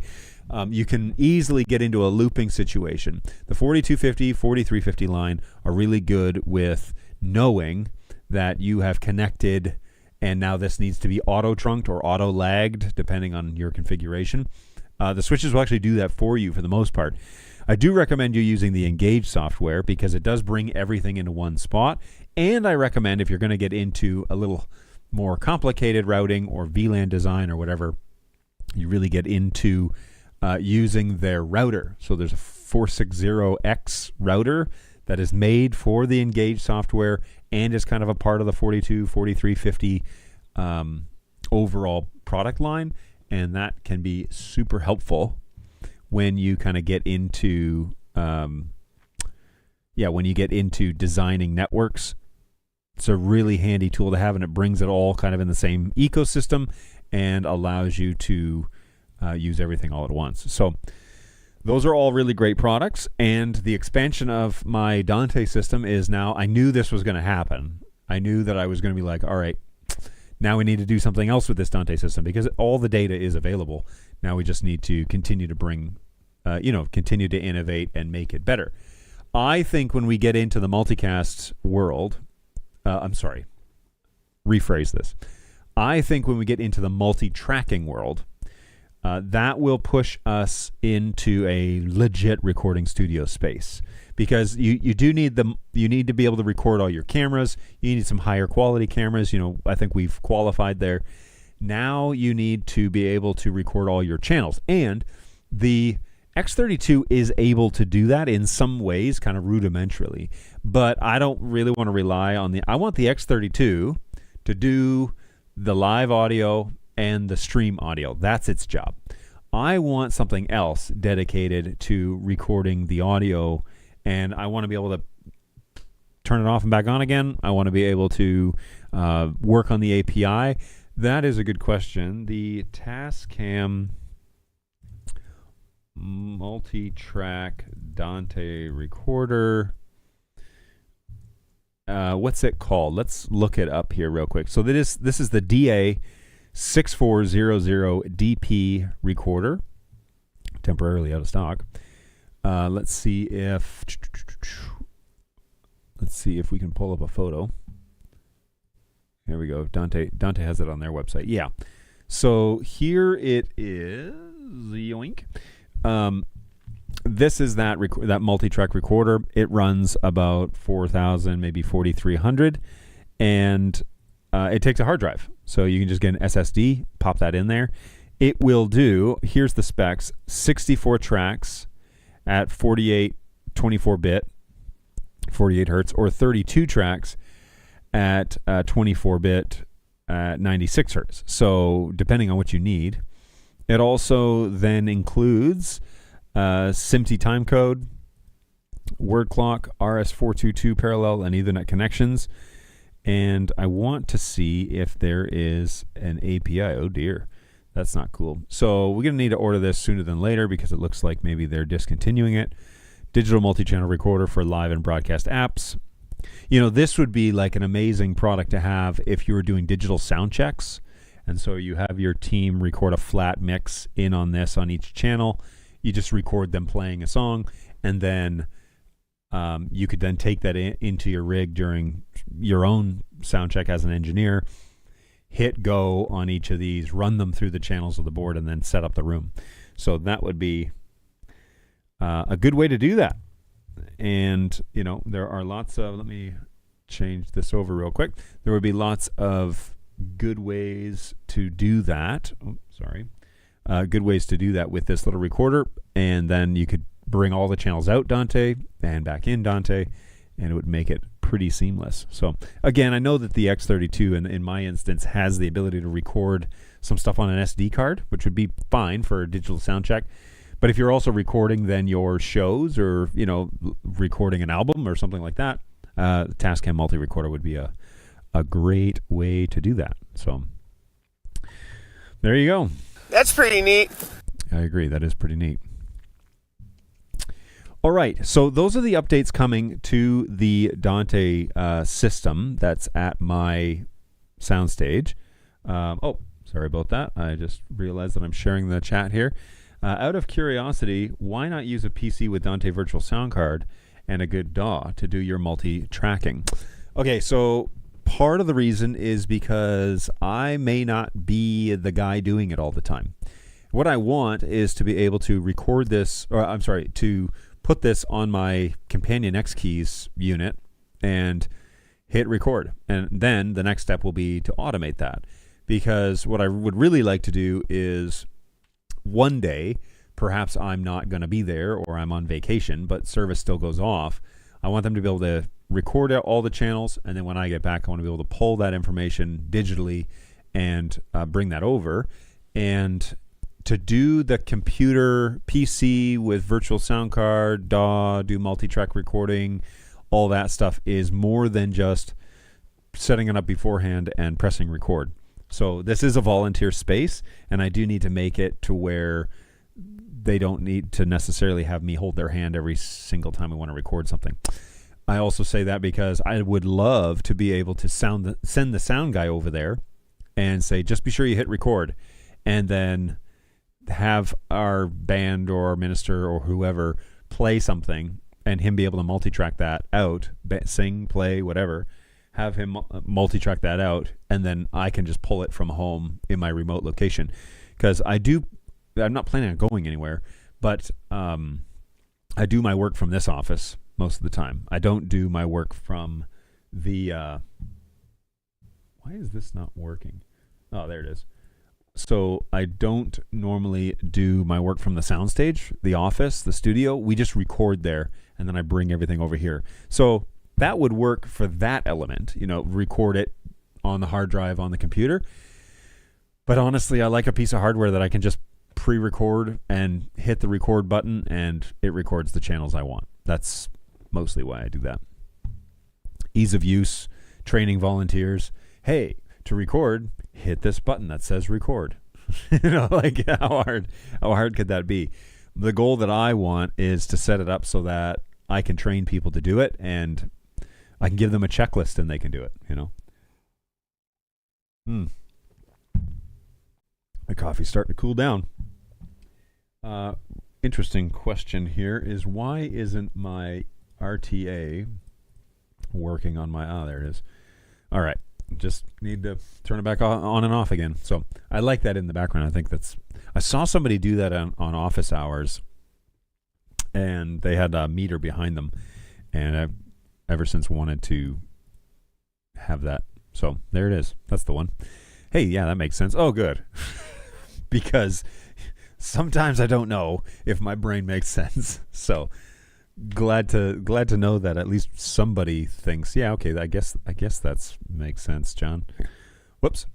[SPEAKER 1] You can easily get into a looping situation. The 4250, 4350 line are really good with knowing that you have connected, and now this needs to be auto-trunked or auto-lagged, depending on your configuration. The switches will actually do that for you for the most part. I do recommend you using the Engage software because it does bring everything into one spot. And I recommend if you're going to get into a little more complicated routing or VLAN design or whatever, you really get into using their router. So there's a 460X router that is made for the Engage software and is kind of a part of the 4350 overall product line. And that can be super helpful when you kind of get into, when you get into designing networks. It's a really handy tool to have, and it brings it all kind of in the same ecosystem and allows you to use everything all at once. So those are all really great products, and the expansion of my Dante system is now, I knew this was going to happen. I knew that I was going to be like, all right, now we need to do something else with this Dante system because all the data is available. Now we just need to continue to bring, continue to innovate and make it better. I think when we get into the multicast world, rephrase this. I think when we get into the multi-tracking world, that will push us into a legit recording studio space because you need to be able to record all your cameras. You need some higher quality cameras. I think we've qualified there. Now you need to be able to record all your channels, and the X32 is able to do that in some ways, kind of rudimentarily, but I don't really want to rely on I want the X32 to do the live audio and the stream audio. That's its job. I want something else dedicated to recording the audio, and I want to be able to turn it off and back on again. I want to be able to work on the API. That is a good question. The Tascam multi-track Dante recorder. What's it called? Let's look it up here real quick. So this is the DA6400DP recorder, temporarily out of stock. Let's see if we can pull up a photo. Here we go. Dante has it on their website. Yeah. So here it is. Yoink. This is that multi-track recorder. It runs about 4,000, maybe 4,300, and it takes a hard drive. So you can just get an SSD, pop that in there. It will do, here's the specs, 64 tracks at 48, 24-bit, 48 hertz, or 32 tracks at 24-bit, 96 hertz. So depending on what you need. It also then includes SMPTE timecode, word clock, RS-422 parallel and Ethernet connections. And I want to see if there is an API. Oh dear, that's not cool. So we're going to need to order this sooner than later because it looks like maybe they're discontinuing it. Digital multi-channel recorder for live and broadcast apps. This would be like an amazing product to have if you were doing digital sound checks. And so you have your team record a flat mix in on this on each channel. You just record them playing a song, and then you could then take that into your rig during your own sound check as an engineer, hit go on each of these, run them through the channels of the board, and then set up the room. So that would be a good way to do that. And, there are lots of, let me change this over real quick. There would be lots of good ways to do that. Good ways to do that with this little recorder, and then you could bring all the channels out Dante and back in Dante, and it would make it pretty seamless. So again, I know that the X32 in my instance has the ability to record some stuff on an SD card, which would be fine for a digital sound check. But if you're also recording then your shows, or recording an album or something like that, Tascam multi-recorder would be a great way to do that. So there you go.
[SPEAKER 2] That's pretty neat.
[SPEAKER 1] I agree. That is pretty neat. All right, so those are the updates coming to the Dante system that's at my soundstage. Oh, sorry about that. I just realized that I'm sharing the chat here. Out of curiosity, why not use a PC with Dante Virtual Sound Card and a good DAW to do your multi-tracking? Okay, so part of the reason is because I may not be the guy doing it all the time. What I want is to be able to record this, or I'm sorry, to put this on my Companion X Keys unit and hit record. And then the next step will be to automate that. Because what I would really like to do is one day, perhaps I'm not going to be there or I'm on vacation, but service still goes off. I want them to be able to record out all the channels, and then when I get back, I want to be able to pull that information digitally and bring that over. And to do the computer PC with virtual sound card, DAW, do multi-track recording, all that stuff is more than just setting it up beforehand and pressing record. So this is a volunteer space, and I do need to make it to where they don't need to necessarily have me hold their hand every single time we want to record something. I also say that because I would love to be able to send the sound guy over there and say, just be sure you hit record, and then have our band or our minister or whoever play something and him be able to multi-track that out, sing, play, whatever, have him multi-track that out, and then I can just pull it from home in my remote location. Because I'm not planning on going anywhere, but I do my work from this office most of the time. I don't do my work from the why is this not working? Oh, there it is. So I don't normally do my work from the soundstage, the office, the studio. We just record there, and then I bring everything over here. So that would work for that element, record it on the hard drive on the computer. But honestly, I like a piece of hardware that I can just pre-record and hit the record button, and it records the channels I want. That's mostly why I do that. Ease of use, training volunteers. Hey, to record, hit this button that says record. Like how hard could that be? The goal that I want is to set it up so that I can train people to do it, and I can give them a checklist and they can do it, The coffee's starting to cool down. Interesting question here is, why isn't my RTA working on my... there it is. All right. Just need to turn it back on and off again. So I like that in the background. I think I saw somebody do that on office hours, and they had a meter behind them, and I've ever since wanted to have that. So there it is. That's the one. Hey, yeah, that makes sense. Oh, good. Because sometimes I don't know if my brain makes sense. So glad to know that at least somebody thinks, yeah, okay, I guess that's makes sense, John. Whoops.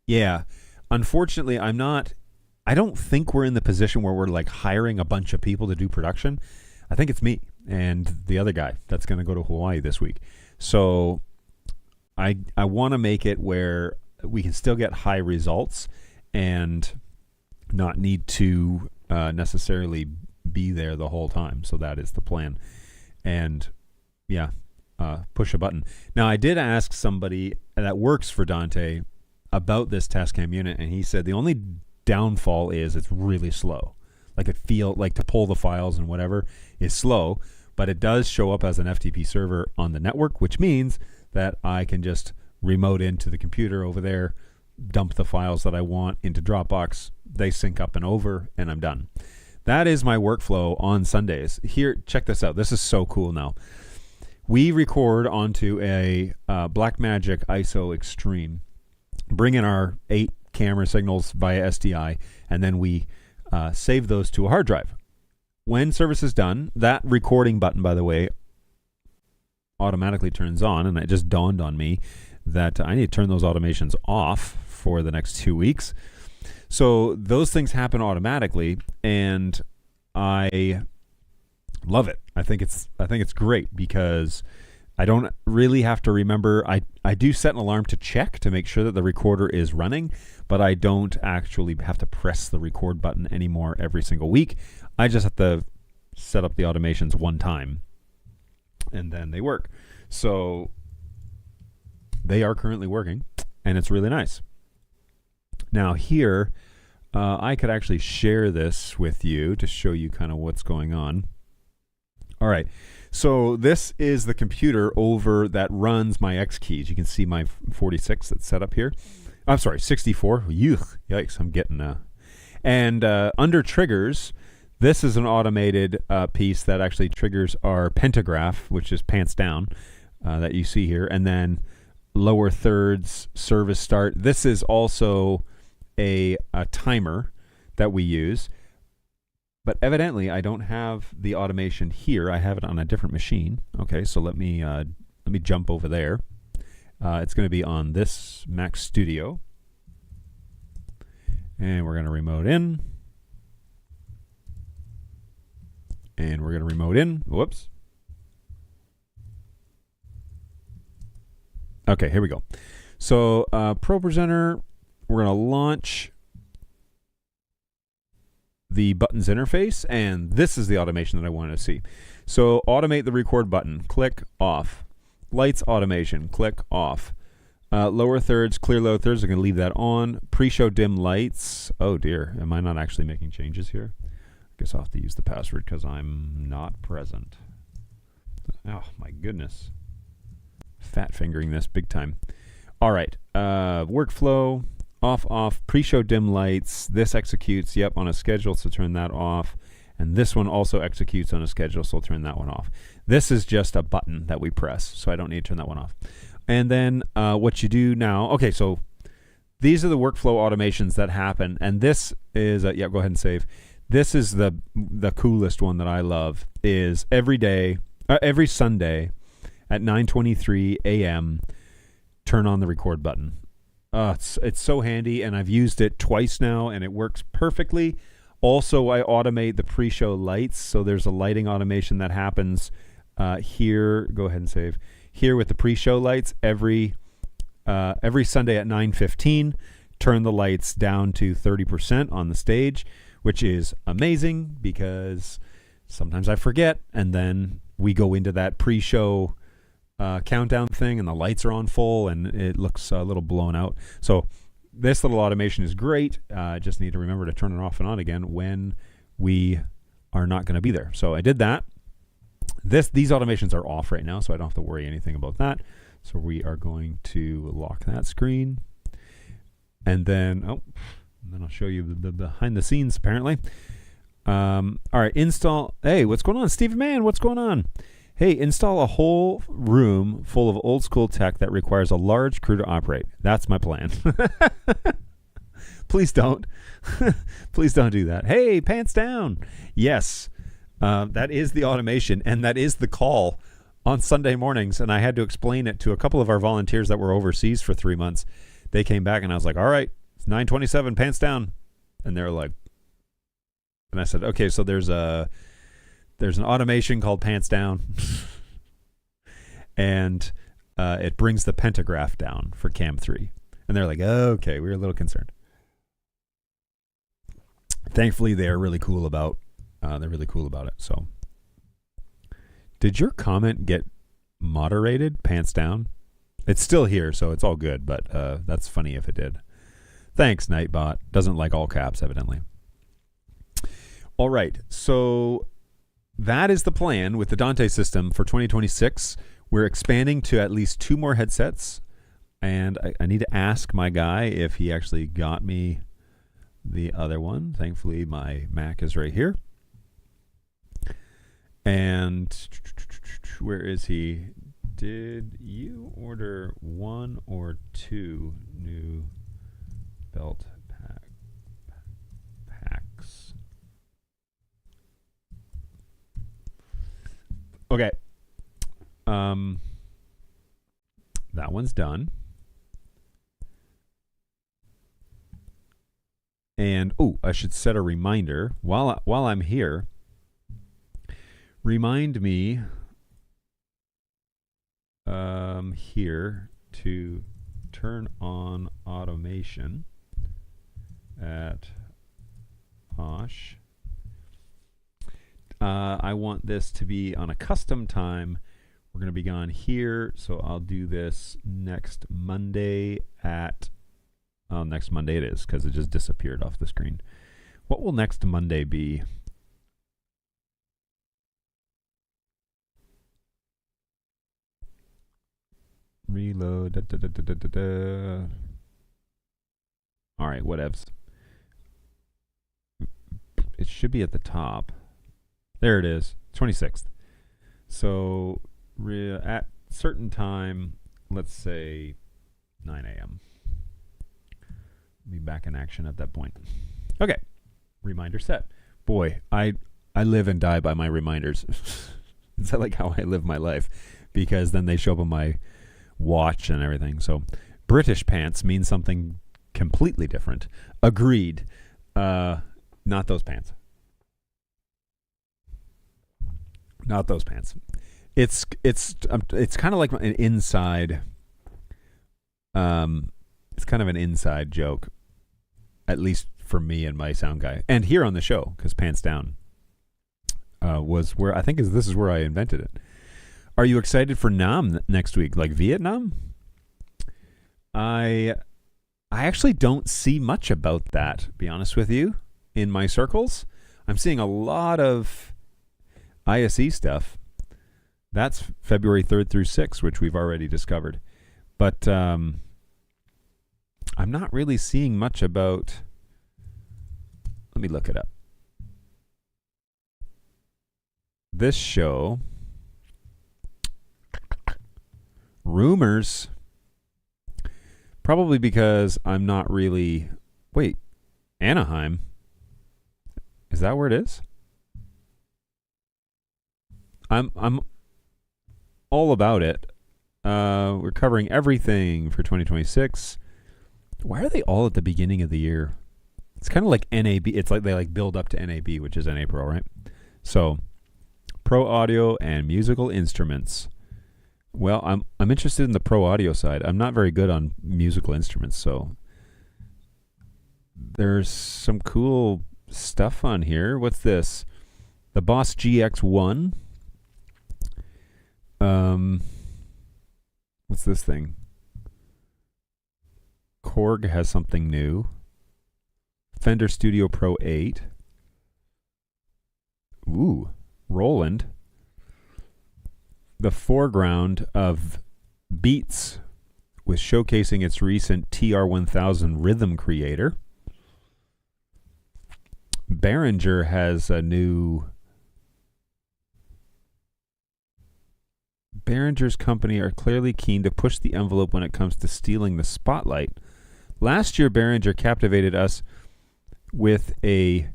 [SPEAKER 1] Yeah. Unfortunately, I don't think we're in the position where we're like hiring a bunch of people to do production. I think it's me and the other guy that's going to go to Hawaii this week. So I want to make it where we can still get high results and not need to necessarily be there the whole time. So that is the plan. And yeah, push a button. Now, I did ask somebody that works for Dante about this Tascam unit, and he said the only downfall is it's really slow. Like to pull the files and whatever is slow, but it does show up as an FTP server on the network, which means that I can just remote into the computer over there, dump the files that I want into Dropbox, they sync up and over, and I'm done. That is my workflow on Sundays. Here, check this out. This is so cool now. We record onto a Blackmagic ISO Extreme, bring in our 8 camera signals via SDI, and then we save those to a hard drive. when service is done, that recording button, by the way, automatically turns on, and it just dawned on me that I need to turn those automations off for the next 2 weeks. So those things happen automatically, and I love it. I think it's great because I don't really have to remember. I do set an alarm to check to make sure that the recorder is running, but I don't actually have to press the record button anymore every single week. I just have to set up the automations one time, and then they work. So they are currently working, and it's really nice. Now here, I could actually share this with you to show you kind of what's going on. All right. So this is the computer over that runs my X keys. You can see my 46 that's set up here. I'm sorry, 64. Yikes, I'm getting And under triggers, this is an automated piece that actually triggers our pentagraph, which is pants down, that you see here. And then lower thirds, service start. This is also a timer that we use. But evidently, I don't have the automation here. I have it on a different machine. Okay, so let me jump over there. It's going to be on this Mac Studio. And we're going to remote in. And we're going to remote in. Whoops. Okay, here we go. So Pro Presenter, we're going to launch the buttons interface, and this is the automation that I want to see. So automate the record button, click off. Lights automation, click off. Lower thirds, clear lower thirds, I'm going to leave that on. Pre-show dim lights. Oh dear, am I not actually making changes here? I guess I'll have to use the password because I'm not present. Oh my goodness. Fat fingering this big time. All right, workflow. Off, pre-show dim lights. This executes, on a schedule, so turn that off. And this one also executes on a schedule, so I'll turn that one off. This is just a button that we press, so I don't need to turn that one off. And then what you do now, okay, so these are the workflow automations that happen. And this is, go ahead and save. This is the coolest one that I love, is every Sunday at 9:23 a.m., turn on the record button. It's so handy, and I've used it twice now, and it works perfectly. Also, I automate the pre-show lights, so there's a lighting automation that happens here. Go ahead and save. Here with the pre-show lights, every Sunday at 9:15, turn the lights down to 30% on the stage, which is amazing because sometimes I forget, and then we go into that pre-show countdown thing, and the lights are on full, and it looks a little blown out. So this little automation is great. Just need to remember to turn it off and on again when we are not going to be there. So I did that. These automations are off right now, so I don't have to worry anything about that. So we are going to lock that screen, and then I'll show you the behind the scenes. Apparently, all right. Install. Hey, what's going on, Steve Mann? What's going on? Hey, install a whole room full of old school tech that requires a large crew to operate. That's my plan. Please don't. Please don't do that. Hey, pants down. Yes, that is the automation, and that is the call on Sunday mornings. And I had to explain it to a couple of our volunteers that were overseas for 3 months. They came back, and I was like, all right, it's 9:27, pants down. And they were like, and I said, okay, so there's an automation called pants down, and it brings the pentagraph down for cam 3. And they're like, oh, okay, we were a little concerned. Thankfully, they're really cool about it. So, did your comment get moderated? Pants down? It's still here, so it's all good. But that's funny if it did. Thanks, Nightbot. Doesn't like all caps, evidently. All right, so that is the plan with the Dante system for 2026. We're expanding to at least 2 more headsets, and I need to ask my guy if he actually got me the other one. Thankfully, my Mac is right here. And where is he? Did you order 1 or 2 new belt packs? Okay. That one's done. And I should set a reminder while I'm here. Remind me here to turn on automation at Osh. I want this to be on a custom time. We're going to be gone here, so I'll do this next Monday at... next Monday it is, because it just disappeared off the screen. What will next Monday be? Reload. All right, whatevs. It should be at the top. There it is, 26th. So at certain time, let's say 9 a.m. Be back in action at that point. Okay, reminder set. Boy, I live and die by my reminders. Is that like how I live my life? Because then they show up on my watch and everything. So British pants mean something completely different. Agreed. Not those pants. Not those pants. It's kind of like an inside. It's kind of an inside joke, at least for me and my sound guy, and here on the show, because Pants Down was where I think this is where I invented it. Are you excited for Nam next week? Like Vietnam? I actually don't see much about that, to be honest with you, in my circles. I'm seeing a lot of ISE stuff. That's February 3rd through 6th, which we've already discovered. But I'm not really seeing much about... Let me look it up. This show... Rumors. Probably because I'm not really... Wait, Anaheim? Is that where it is? I'm all about it. We're covering everything for 2026. Why are they all at the beginning of the year? It's kind of like NAB. It's like they build up to NAB, which is in April, right? So, pro audio and musical instruments. Well, I'm interested in the pro audio side. I'm not very good on musical instruments, so there's some cool stuff on here. What's this? The Boss GX1. What's this thing? Korg has something new. Fender Studio Pro 8. Ooh, Roland. The foreground of Beats was showcasing its recent TR-1000 rhythm creator. Behringer has a new... Behringer's company are clearly keen to push the envelope when it comes to stealing the spotlight. Last year, Behringer captivated us with a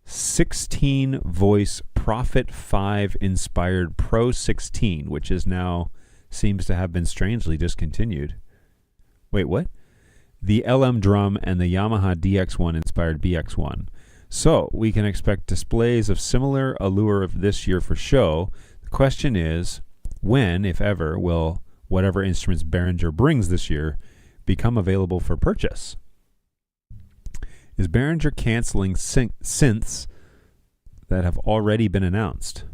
[SPEAKER 1] 16-voice Prophet 5 inspired Pro 16, which is now seems to have been strangely discontinued. Wait, what? The LM drum and the Yamaha DX1 inspired BX1. So we can expect displays of similar allure of this year for show. The question is, when, if ever, will whatever instruments Behringer brings this year become available for purchase? Is Behringer canceling synths that have already been announced?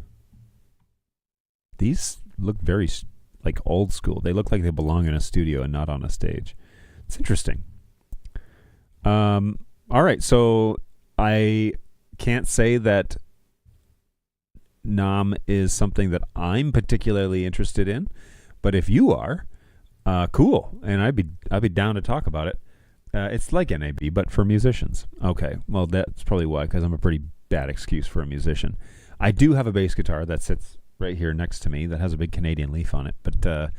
[SPEAKER 1] These look very like old school. They look like they belong in a studio and not on a stage. It's interesting. All right, so I can't say that Nam is something that I'm particularly interested in, but if you are, cool, and I'd be down to talk about it. It's like NAB, but for musicians. Okay, well that's probably why, because I'm a pretty bad excuse for a musician. I do have a bass guitar that sits right here next to me that has a big Canadian leaf on it, but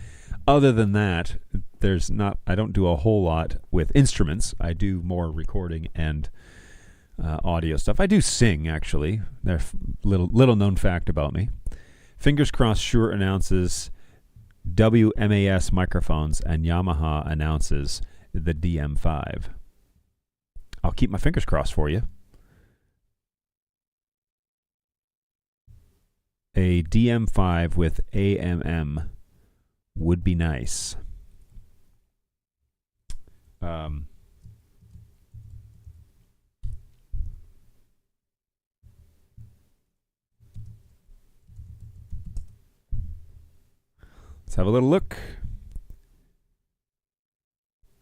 [SPEAKER 1] other than that, I don't do a whole lot with instruments. I do more recording and audio stuff. I do sing, actually. There's little known fact about me. Fingers Crossed Shure announces WMAS microphones, and Yamaha announces the DM5. I'll keep my fingers crossed for you. A DM5 with AMM would be nice. Let's have a little look.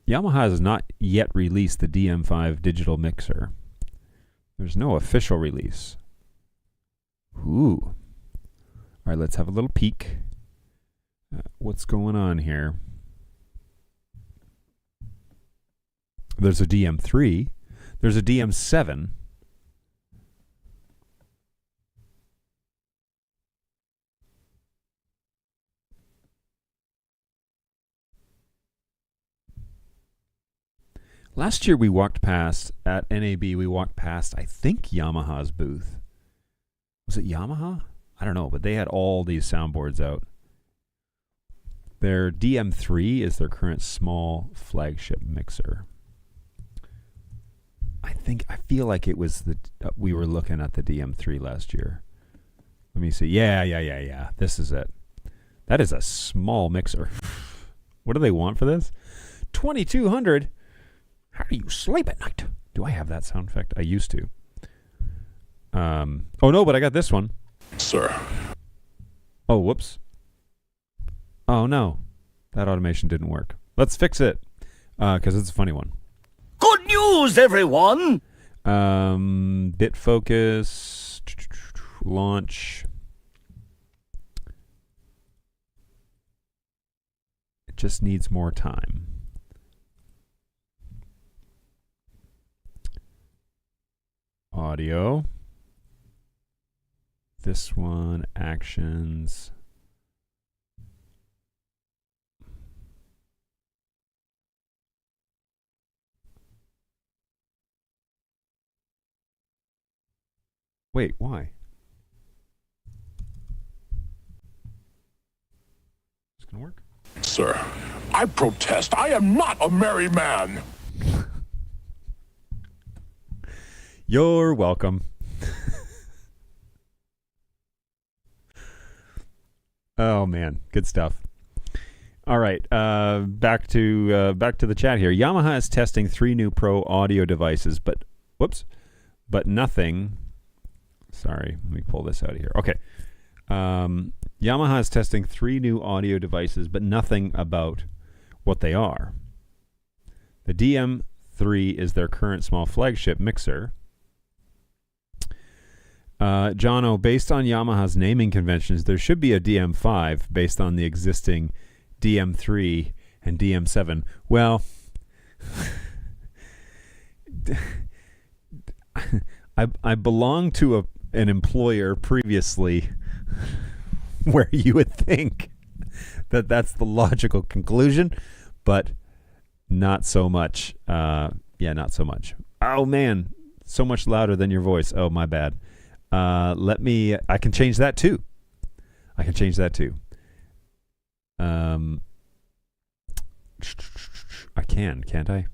[SPEAKER 1] Yamaha has not yet released the DM5 digital mixer. There's no official release. Ooh. All right, let's have a little peek. What's going on here? There's a DM3. There's a DM7. Last year we walked past, at NAB, we walked past, I think, Yamaha's booth. Was it Yamaha? I don't know, but they had all these soundboards out. Their DM3 is their current small flagship mixer. I feel like it was we were looking at the DM3 last year. Let me see. Yeah. This is it. That is a small mixer. What do they want for this? $2,200. How do you sleep at night? Do I have that sound effect? I used to. Oh no, but I got this one.
[SPEAKER 2] Sir.
[SPEAKER 1] Oh, whoops. Oh no. That automation didn't work. Let's fix it. Because it's a funny one.
[SPEAKER 2] Good news, everyone!
[SPEAKER 1] Bit focus. Launch. It just needs more time. Audio. This one, actions. Wait, why? It's gonna work?
[SPEAKER 2] Sir, I protest. I am not a merry man.
[SPEAKER 1] You're welcome. Oh man, good stuff. All right, back to the chat here. Yamaha is testing 3 new Pro audio devices, but nothing. Sorry, let me pull this out of here. Okay, Yamaha is testing 3 new audio devices, but nothing about what they are. The DM3 is their current small flagship mixer. Jono, based on Yamaha's naming conventions, there should be a DM5 based on the existing DM3 and DM7. Well, I belong to an employer previously where you would think that that's the logical conclusion, but not so much. Not so much. Oh man, so much louder than your voice. Oh, my bad. I can change that too. I can't I?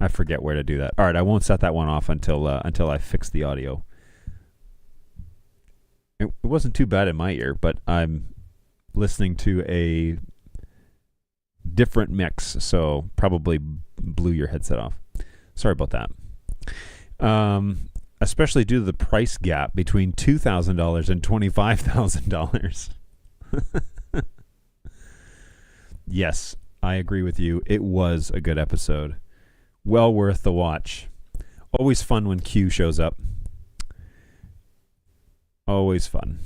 [SPEAKER 1] I forget where to do that. All right, I won't set that one off until I fix the audio. It wasn't too bad in my ear, but I'm listening to a different mix, so probably blew your headset off. Sorry about that. Especially due to the price gap between $2,000 and $25,000. Yes, I agree with you. It was a good episode. Well worth the watch. Always fun when Q shows up. Always fun.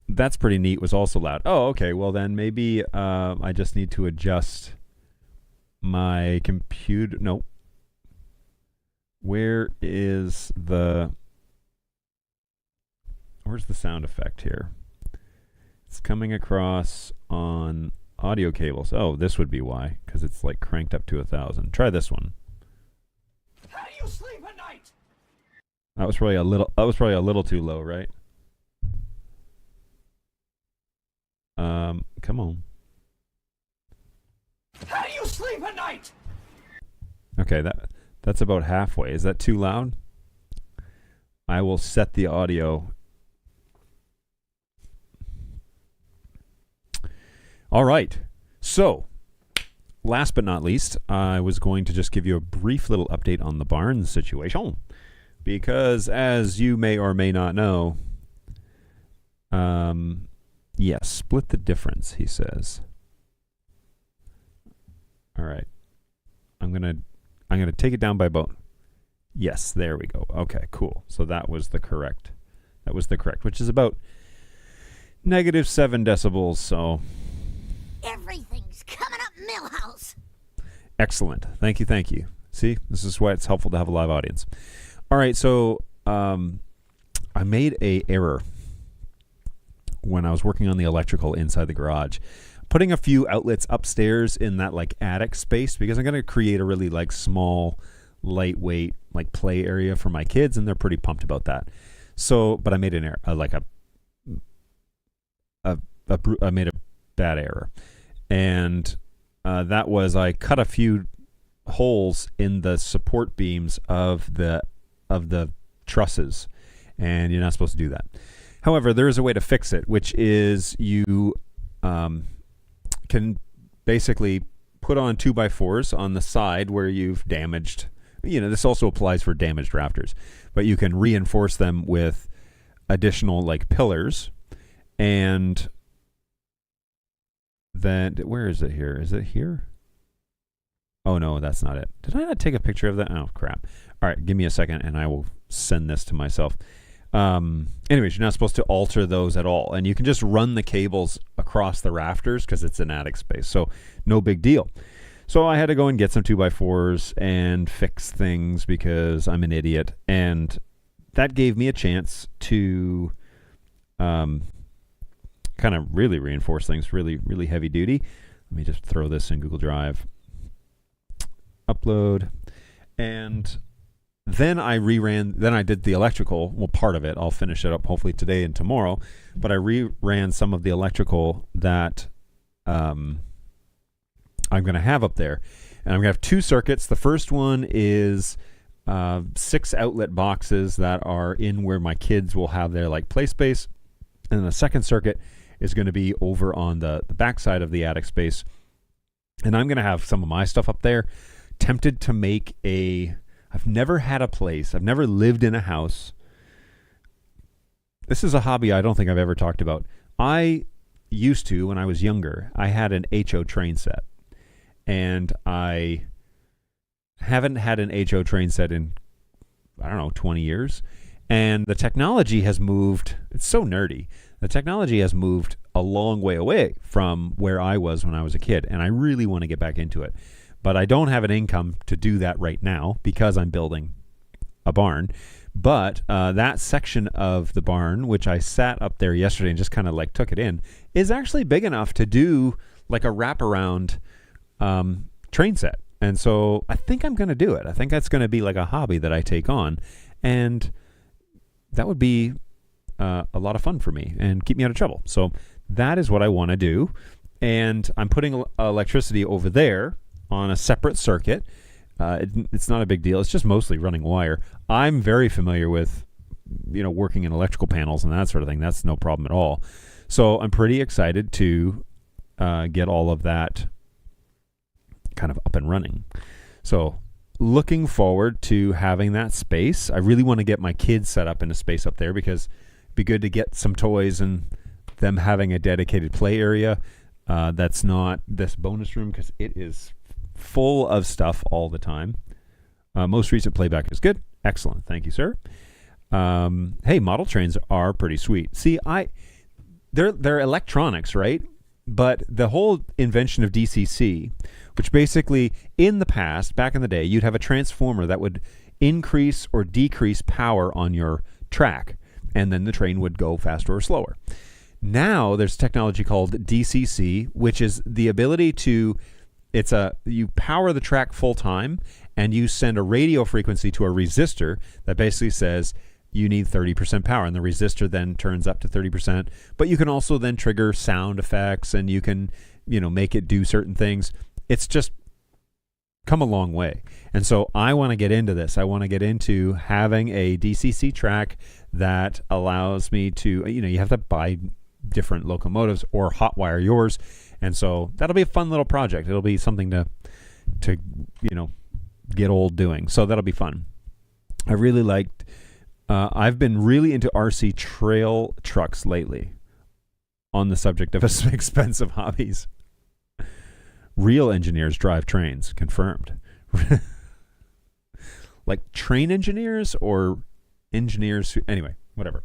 [SPEAKER 1] That's pretty neat. Was also loud. Oh, okay. Well, then maybe I just need to adjust my computer. Nope. Where's the sound effect here? It's coming across on audio cables. Oh, this would be why, because it's like cranked up to 1,000. Try this one.
[SPEAKER 2] How do you sleep at night?
[SPEAKER 1] That was probably a little. That was probably a little too low, right? Come on.
[SPEAKER 2] How do you sleep at night?
[SPEAKER 1] Okay, that's about halfway. Is that too loud? I will set the audio. All right. So, last but not least, I was going to just give you a brief little update on the barn situation. Because, as you may or may not know, yes, split the difference, he says. All right. I'm gonna take it down by about. Yes, there we go. Okay, cool. So that was the correct, which is about -7 decibels. So
[SPEAKER 3] Everything's coming up, Millhouse.
[SPEAKER 1] excellent. Thank you. See, this is why it's helpful to have a live audience. All right, so I made a error when I was working on the electrical inside the garage, putting a few outlets upstairs in that like attic space because I'm going to create a really like small, lightweight like play area for my kids, and they're pretty pumped about that. So, but I made an error, I made a bad error, and that was I cut a few holes in the support beams of the trusses, and you're not supposed to do that. However, there is a way to fix it, which is you can basically put on 2x4s on the side where you've damaged. This also applies for damaged rafters, but you can reinforce them with additional like pillars. And then, where is it here? Is it here? Oh no, that's not it. Did I not take a picture of that? Oh crap. All right, give me a second and I will send this to myself. Anyways, you're not supposed to alter those at all. And you can just run the cables across the rafters because it's an attic space. So no big deal. So I had to go and get some 2x4s and fix things because I'm an idiot. And that gave me a chance to kind of really reinforce things, really, really heavy duty. Let me just throw this in Google Drive. Upload. And then I did the electrical, well, part of it. I'll finish it up hopefully today and tomorrow. But I reran some of the electrical that I'm going to have up there. And I'm going to have two circuits. The first one is 6 outlet boxes that are in where my kids will have their like play space. And then the second circuit is going to be over on the backside of the attic space. And I'm going to have some of my stuff up there. Tempted to make I've never had a place. I've never lived in a house. This is a hobby I don't think I've ever talked about. I used to, when I was younger, I had an HO train set. And I haven't had an HO train set in, 20 years. And the technology has moved. It's so nerdy. The technology has moved a long way away from where I was when I was a kid. And I really want to get back into it. But I don't have an income to do that right now because I'm building a barn. But that section of the barn, which I sat up there yesterday and just kind of like took it in, is actually big enough to do like a wraparound train set. And so I think I'm going to do it. I think that's going to be like a hobby that I take on. And that would be a lot of fun for me and keep me out of trouble. So that is what I want to do. And I'm putting electricity over there on a separate circuit. It's not a big deal. It's just mostly running wire. I'm very familiar with, working in electrical panels and that sort of thing. That's no problem at all. So I'm pretty excited to get all of that kind of up and running. So looking forward to having that space. I really want to get my kids set up in a space up there because it'd be good to get some toys and them having a dedicated play area. That's not this bonus room because it is full of stuff all the time. Most recent playback is good. Excellent. Thank you, sir. Hey, model trains are pretty sweet. See, they're electronics, right? But the whole invention of DCC, which basically in the past, back in the day, you'd have a transformer that would increase or decrease power on your track, and then the train would go faster or slower. Now there's technology called DCC, which is the ability to you power the track full time, and you send a radio frequency to a resistor that basically says you need 30% power, and the resistor then turns up to 30%. But you can also then trigger sound effects, and you can, make it do certain things. It's just come a long way. And so I want to get into this. I want to get into having a DCC track that allows me to, you have to buy different locomotives or hotwire yours. And so that'll be a fun little project. It'll be something to get old doing. So that'll be fun. I really liked, I've been really into RC trail trucks lately, on the subject of expensive hobbies. Real engineers drive trains, confirmed. Like train engineers or engineers who, anyway, whatever.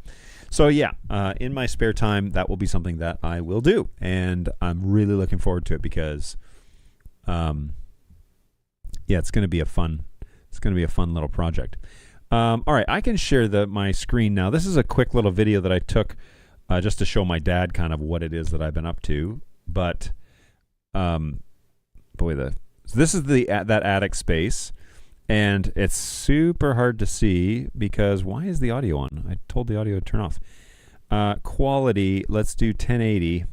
[SPEAKER 1] So yeah, in my spare time, that will be something that I will do, and I'm really looking forward to it because, it's going to be a fun little project. All right, I can share my screen now. This is a quick little video that I took just to show my dad kind of what it is that I've been up to. But so this is that attic space. And it's super hard to see because why is the audio on? I told the audio to turn off. Quality, let's do 1080.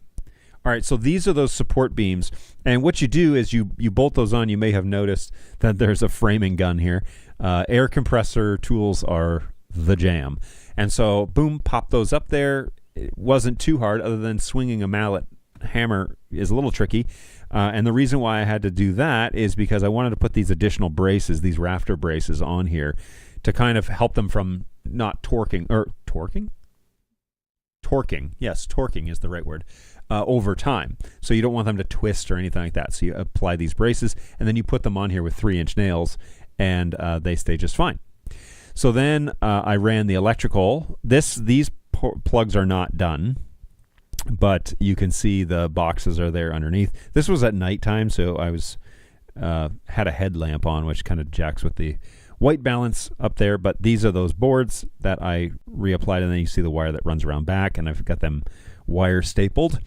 [SPEAKER 1] All right, so these are those support beams. And what you do is you bolt those on. You may have noticed that there's a framing gun here. Air compressor tools are the jam. And so, boom, pop those up there. It wasn't too hard other than swinging a mallet hammer is a little tricky. And the reason why I had to do that is because I wanted to put these additional braces, these rafter braces on here to kind of help them from not torquing. Yes, torquing is the right word, over time. So you don't want them to twist or anything like that. So you apply these braces and then you put them on here with 3-inch nails and they stay just fine. So then I ran the electrical. These plugs are not done, but you can see the boxes are there underneath. This was at nighttime, so I was had a headlamp on, which kind of jacks with the white balance up there. But these are those boards that I reapplied, and then you see the wire that runs around back, and I've got them wire stapled.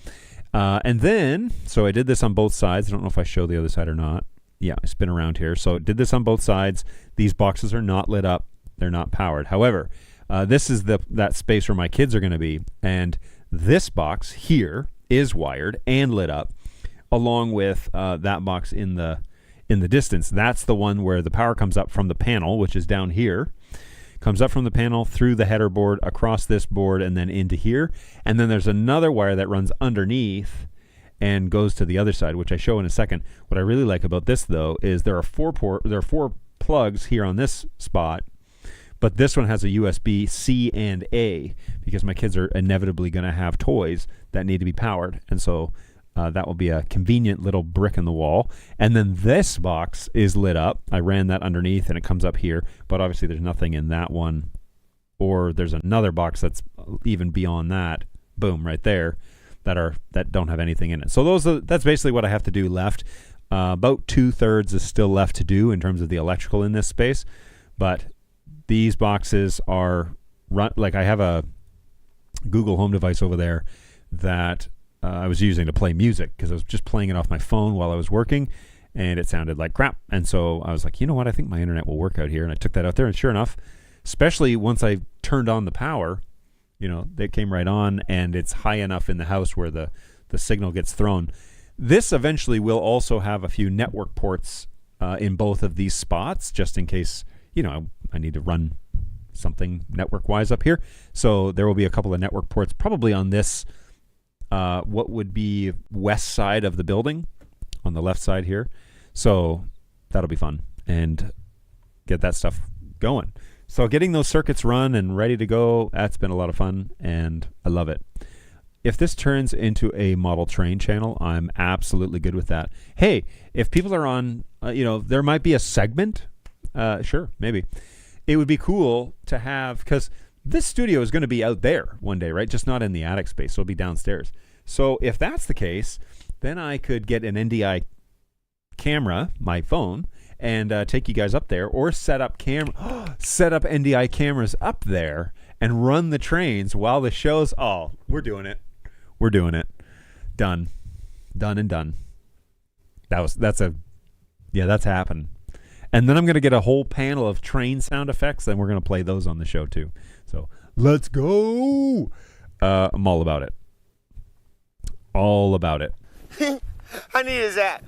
[SPEAKER 1] And then, so I did this on both sides. I don't know if I show the other side or not. Yeah, I spin around here. So I did this on both sides. These boxes are not lit up. They're not powered. However, this is that space where my kids are going to be, and this box here is wired and lit up, along with that box in the distance. That's the one where the power comes up from the panel, which is down here, comes up from the panel through the header board, across this board, and then into here. And then there's another wire that runs underneath and goes to the other side, which I show in a second. What I really like about this, though, is there are four plugs here on this spot. But this one has a USB-C and A because my kids are inevitably going to have toys that need to be powered. And so that will be a convenient little brick in the wall. And then this box is lit up. I ran that underneath and it comes up here. But obviously there's nothing in that one. Or there's another box that's even beyond that. Boom, right there. That don't have anything in it. So that's basically what I have to do left. About 2/3 is still left to do in terms of the electrical in this space. But these boxes are like I have a Google Home device over there that I was using to play music because I was just playing it off my phone while I was working, and it sounded like crap. And so I was like, you know what? I think my internet will work out here. And I took that out there, and sure enough, especially once I turned on the power, they came right on, and it's high enough in the house where the signal gets thrown. This eventually will also have a few network ports in both of these spots, just in case I need to run something network-wise up here. So there will be a couple of network ports probably on this, what would be west side of the building, on the left side here. So that'll be fun and get that stuff going. So getting those circuits run and ready to go, that's been a lot of fun, and I love it. If this turns into a model train channel, I'm absolutely good with that. Hey, if people are on, there might be a segment. Sure, maybe. It would be cool to have, because this studio is going to be out there one day, right? Just not in the attic space. So it'll be downstairs. So if that's the case, then I could get an NDI camera, my phone, and take you guys up there, or set up NDI cameras up there and run the trains while the show's. Oh, we're doing it. We're doing it. Done and done. That's happened. And then I'm going to get a whole panel of train sound effects, and we're going to play those on the show too. So let's go. I'm all about it. All about it.
[SPEAKER 4] How neat is that?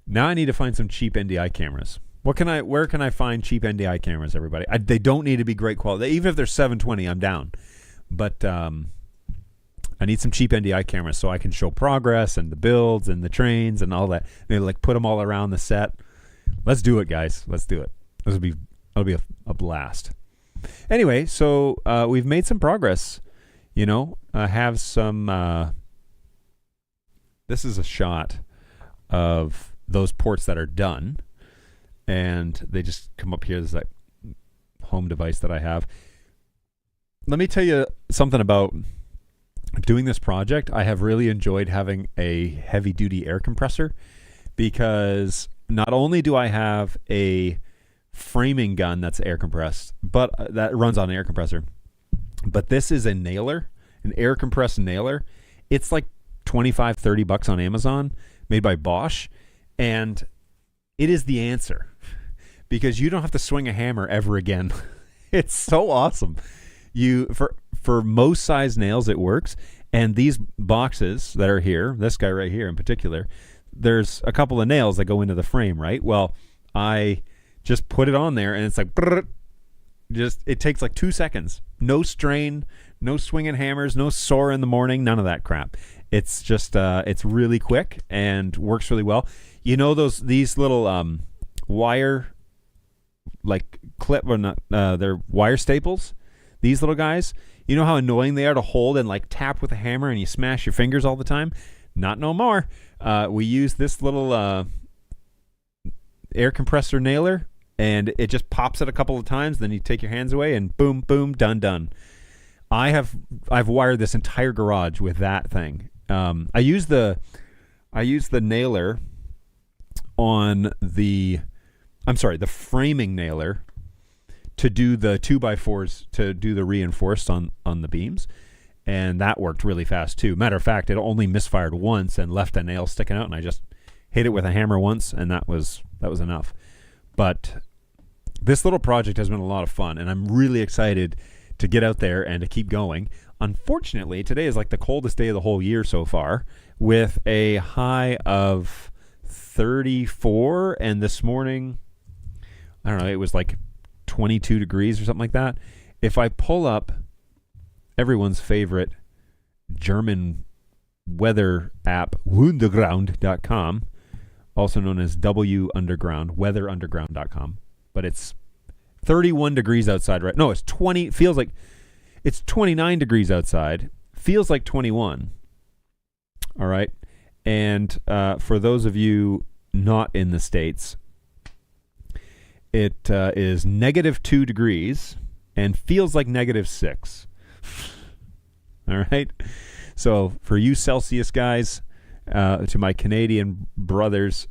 [SPEAKER 1] Now I need to find some cheap NDI cameras. Where can I find cheap NDI cameras, everybody? They don't need to be great quality. Even if they're 720, I'm down. But I need some cheap NDI cameras so I can show progress and the builds and the trains and all that. Maybe like put them all around the set. Let's do it, guys. Let's do it. That'll be a blast. Anyway, so we've made some progress. You know, I have some. This is a shot of those ports that are done, and they just come up here. There's that home device that I have. Let me tell you something about doing this project. I have really enjoyed having a heavy-duty air compressor because not only do I have a framing gun that's air compressed, but that runs on an air compressor, but this is a nailer, an air compressed nailer. It's like $25-$30 on Amazon, made by Bosch, and it is the answer because you don't have to swing a hammer ever again. It's so awesome. For most size nails it works, and these boxes that are here, this guy right here in particular, there's a couple of nails that go into the frame, right? Well, I just put it on there and it's like it takes like 2 seconds. No strain, no swinging hammers, no sore in the morning, none of that crap. It's just it's really quick and works really well. You know these little wire like clip or not they're wire staples. These little guys, you know how annoying they are to hold and like tap with a hammer and you smash your fingers all the time? Not no more. We use this little air compressor nailer, and it just pops it a couple of times. Then you take your hands away, and boom, boom, done. I've wired this entire garage with that thing. I use the nailer on the framing nailer to do the 2x4s, to do the reinforced on the beams, and that worked really fast too. Matter of fact, it only misfired once and left a nail sticking out, and I just hit it with a hammer once, and that was enough. But this little project has been a lot of fun, and I'm really excited to get out there and to keep going. Unfortunately, today is like the coldest day of the whole year so far, with a high of 34, and this morning, I don't know, it was like 22 degrees or something like that. If I pull up everyone's favorite German weather app, Wunderground.com, also known as W Underground, weatherunderground.com, but it's 31 degrees outside right. No, it's 20, feels like it's 29 degrees outside, feels like 21. All right. And for those of you not in the States, it is -2 degrees and feels like -6. All right. So for you Celsius guys, to my Canadian brothers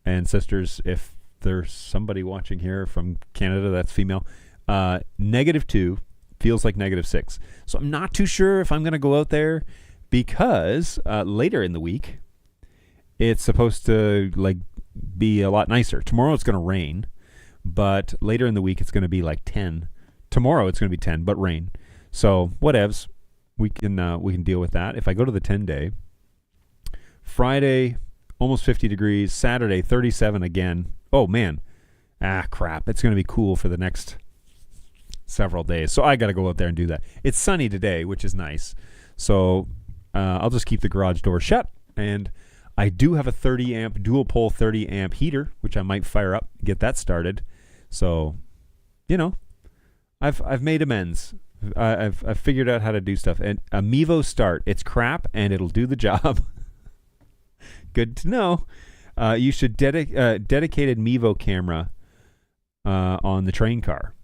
[SPEAKER 1] and sisters, if there's somebody watching here from Canada that's female, -2 feels like -6. So I'm not too sure if I'm going to go out there because later in the week, it's supposed to like be a lot nicer. Tomorrow it's going to rain, but later in the week it's going to be like 10. Tomorrow it's going to be 10, but rain. So whatevs, we can deal with that. If I go to the 10-day, Friday almost 50 degrees, Saturday 37 again. Oh man, crap! It's going to be cool for the next several days. So I got to go out there and do that. It's sunny today, which is nice. So I'll just keep the garage door shut, and I do have a 30 amp dual pole 30 amp heater, which I might fire up, get that started. So, you know, I've made amends. I've figured out how to do stuff. And a Mevo Start, it's crap and it'll do the job. Good to know. You should dedicated Mevo camera on the train car.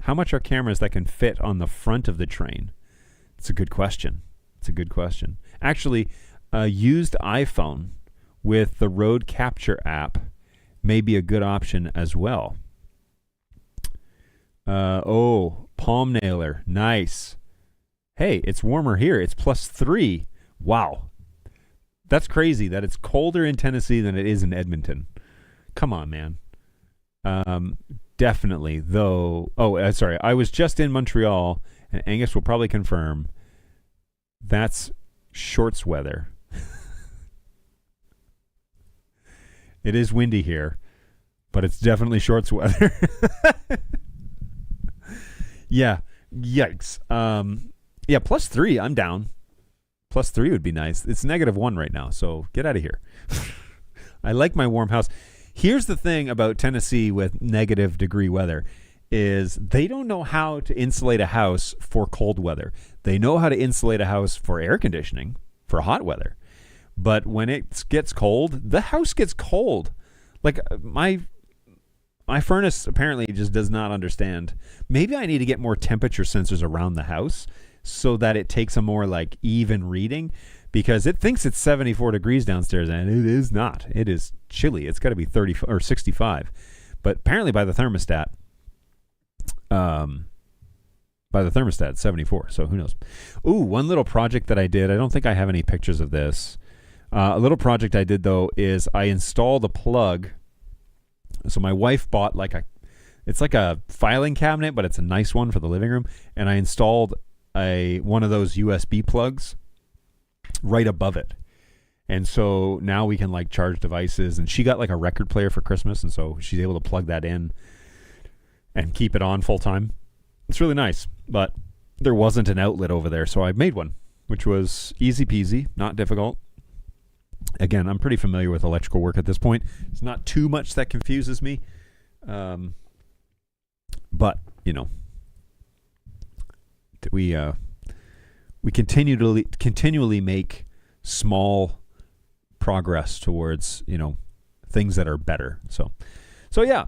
[SPEAKER 1] How much are cameras that can fit on the front of the train? It's a good question. Actually, a used iPhone with the Road Capture app may be a good option as well. Palm nailer. Nice. Hey, it's warmer here. It's +3. Wow. That's crazy that it's colder in Tennessee than it is in Edmonton. Come on, man. Definitely, though. Oh, sorry. I was just in Montreal, and Angus will probably confirm that's shorts weather. It is windy here, but it's definitely shorts weather. Yeah. Yikes. Yeah, +3. I'm down. +3 would be nice. It's -1 right now, so get out of here. I like my warm house. Here's the thing about Tennessee with negative degree weather is they don't know how to insulate a house for cold weather. They know how to insulate a house for air conditioning, for hot weather. But when it gets cold, the house gets cold. Like my furnace apparently just does not understand. Maybe I need to get more temperature sensors around the house so that it takes a more like even reading, because it thinks it's 74 degrees downstairs and it is not. It is chilly. It's got to be 30 or 65. But apparently by the thermostat, it's 74. So who knows? Ooh, one little project that I did. I don't think I have any pictures of this. A little project I did though is I installed a plug. So my wife bought it's like a filing cabinet, but it's a nice one for the living room. And I installed one of those USB plugs right above it. And so now we can like charge devices, and she got like a record player for Christmas. And so she's able to plug that in and keep it on full time. It's really nice, but there wasn't an outlet over there. So I made one, which was easy peasy, not difficult. Again, I'm pretty familiar with electrical work at this point. It's not too much that confuses me. But, you know, we continually make small progress towards, you know, things that are better. So yeah,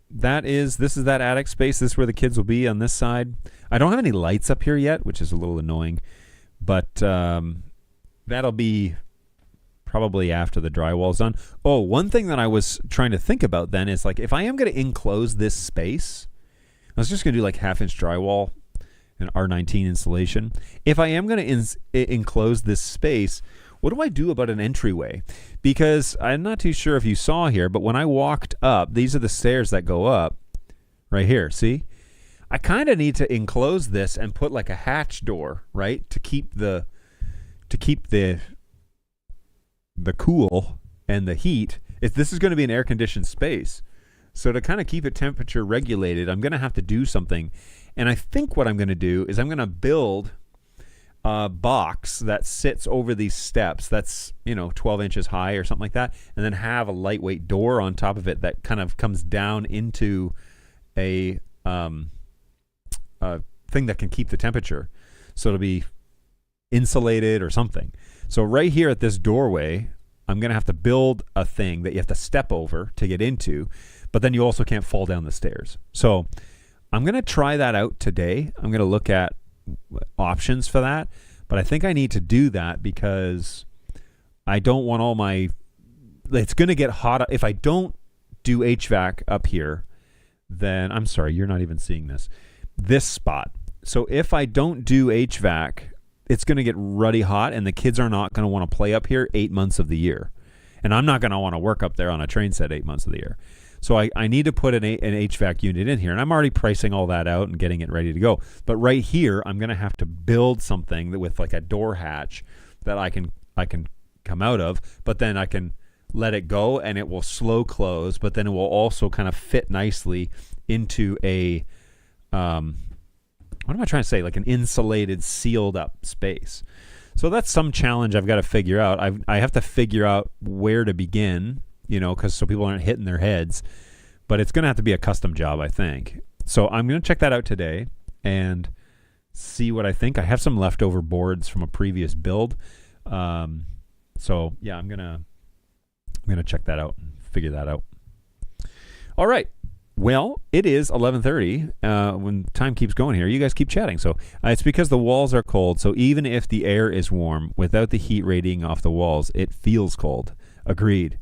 [SPEAKER 1] this is that attic space. This is where the kids will be on this side. I don't have any lights up here yet, which is a little annoying, but that'll be probably after the drywall's done. Oh, one thing that I was trying to think about then is like, if I am going to enclose this space, I was just going to do like 1/2-inch drywall and R19 insulation. If I am going to enclose this space, what do I do about an entryway? Because I'm not too sure if you saw here, but when I walked up, these are the stairs that go up right here. See? I kind of need to enclose this and put like a hatch door, right? To keep the cool and the heat. If this is going to be an air conditioned space, so to kind of keep it temperature regulated, I'm going to have to do something. And I think what I'm going to do is I'm going to build a box that sits over these steps that's, 12 inches high or something like that, and then have a lightweight door on top of it that kind of comes down into a thing that can keep the temperature. So it'll be insulated or something. So right here at this doorway, I'm going to have to build a thing that you have to step over to get into, but then you also can't fall down the stairs. So I'm going to try that out today. I'm going to look at options for that, but I think I need to do that because I don't want it's going to get hot. If I don't do HVAC up here, then I'm sorry, you're not even seeing this spot. So if I don't do HVAC, it's going to get ruddy hot, and the kids are not going to want to play up here 8 months of the year. And I'm not going to want to work up there on a train set 8 months of the year. So I need to put an HVAC unit in here, and I'm already pricing all that out and getting it ready to go. But right here, I'm going to have to build something with like a door hatch that I can come out of, but then I can let it go, and it will slow close, but then it will also kind of fit nicely into a what am I trying to say? Like an insulated, sealed up space. So that's some challenge I've got to figure out. I have to figure out where to begin, because so people aren't hitting their heads. But it's going to have to be a custom job, I think. So I'm going to check that out today and see what I think. I have some leftover boards from a previous build. So yeah, I'm gonna check that out and figure that out. All right. Well, it is 11:30. When time keeps going here, you guys keep chatting. So it's because the walls are cold. So even if the air is warm, without the heat radiating off the walls, it feels cold. Agreed.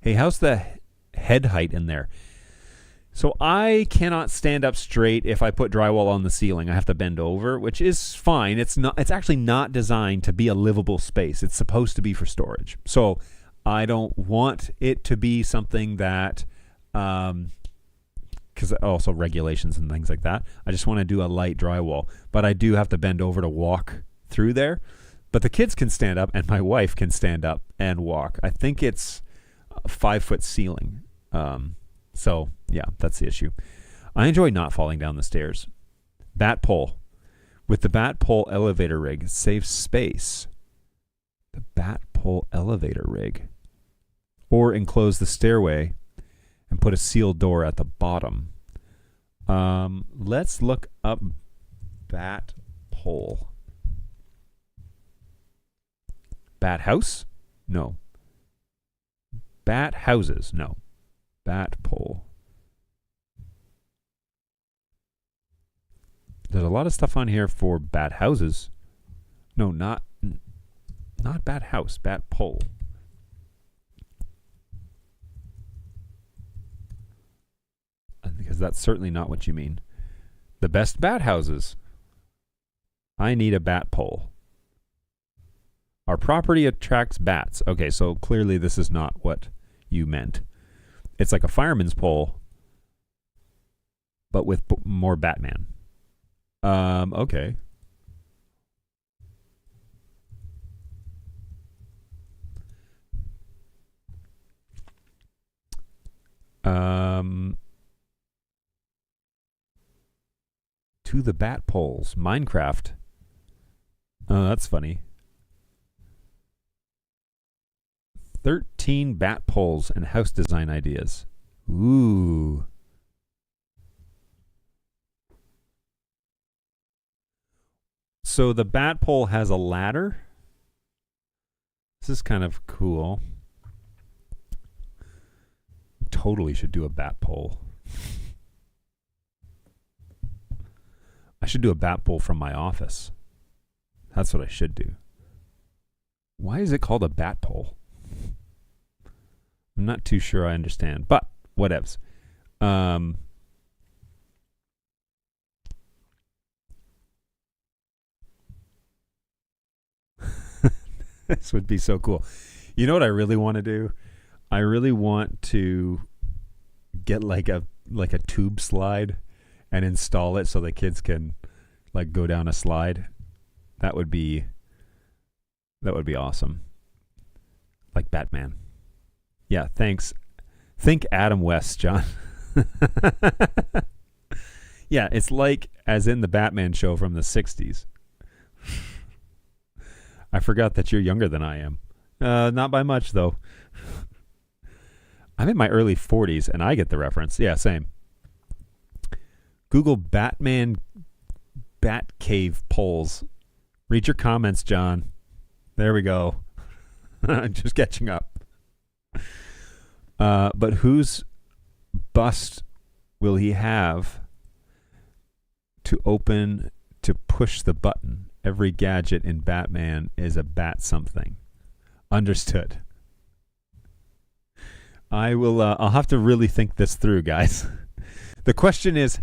[SPEAKER 1] Hey, how's the head height in there? So I cannot stand up straight if I put drywall on the ceiling. I have to bend over, which is fine. It's actually not designed to be a livable space. It's supposed to be for storage. So I don't want it to be something that, because also regulations and things like that. I just want to do a light drywall, but I do have to bend over to walk through there. But the kids can stand up, and my wife can stand up and walk. I think it's a 5-foot ceiling. So, yeah, that's the issue. I enjoy not falling down the stairs. Bat pole. With the bat pole elevator rig, saves space. The bat pole elevator rig. Or enclose the stairway and put a sealed door at the bottom. Let's look up bat pole. Bat house? No. Bat houses? No. Bat pole. There's a lot of stuff on here for bat houses. No, not bat house, bat pole. Because that's certainly not what you mean. The best bat houses. I need a bat pole. Our property attracts bats. Okay, so clearly this is not what you meant. It's like a fireman's pole, but with more Batman. Okay. To the bat poles. Minecraft. Oh, that's funny. 13 bat poles and house design ideas. Ooh. So the bat pole has a ladder. This is kind of cool. Totally should do a bat pole. I should do a bat pole from my office. That's what I should do. Why is it called a bat pole? I'm not too sure I understand, but whatevs. This would be so cool. You know what I really want to do? I really want to get like a tube slide and install it so the kids can like go down a slide. That would be awesome. Like Batman. Yeah, thanks. Think Adam West, John. Yeah, it's like as in the Batman show from the 60s. I forgot that you're younger than I am. Not by much, though. I'm in my early 40s, and I get the reference. Yeah, same. Google Batman Bat Cave polls. Read your comments, John. There we go. Just catching up. But whose bust will he have to open to push the button? Every gadget in Batman is a bat something. Understood. I'll have to really think this through, guys. The question is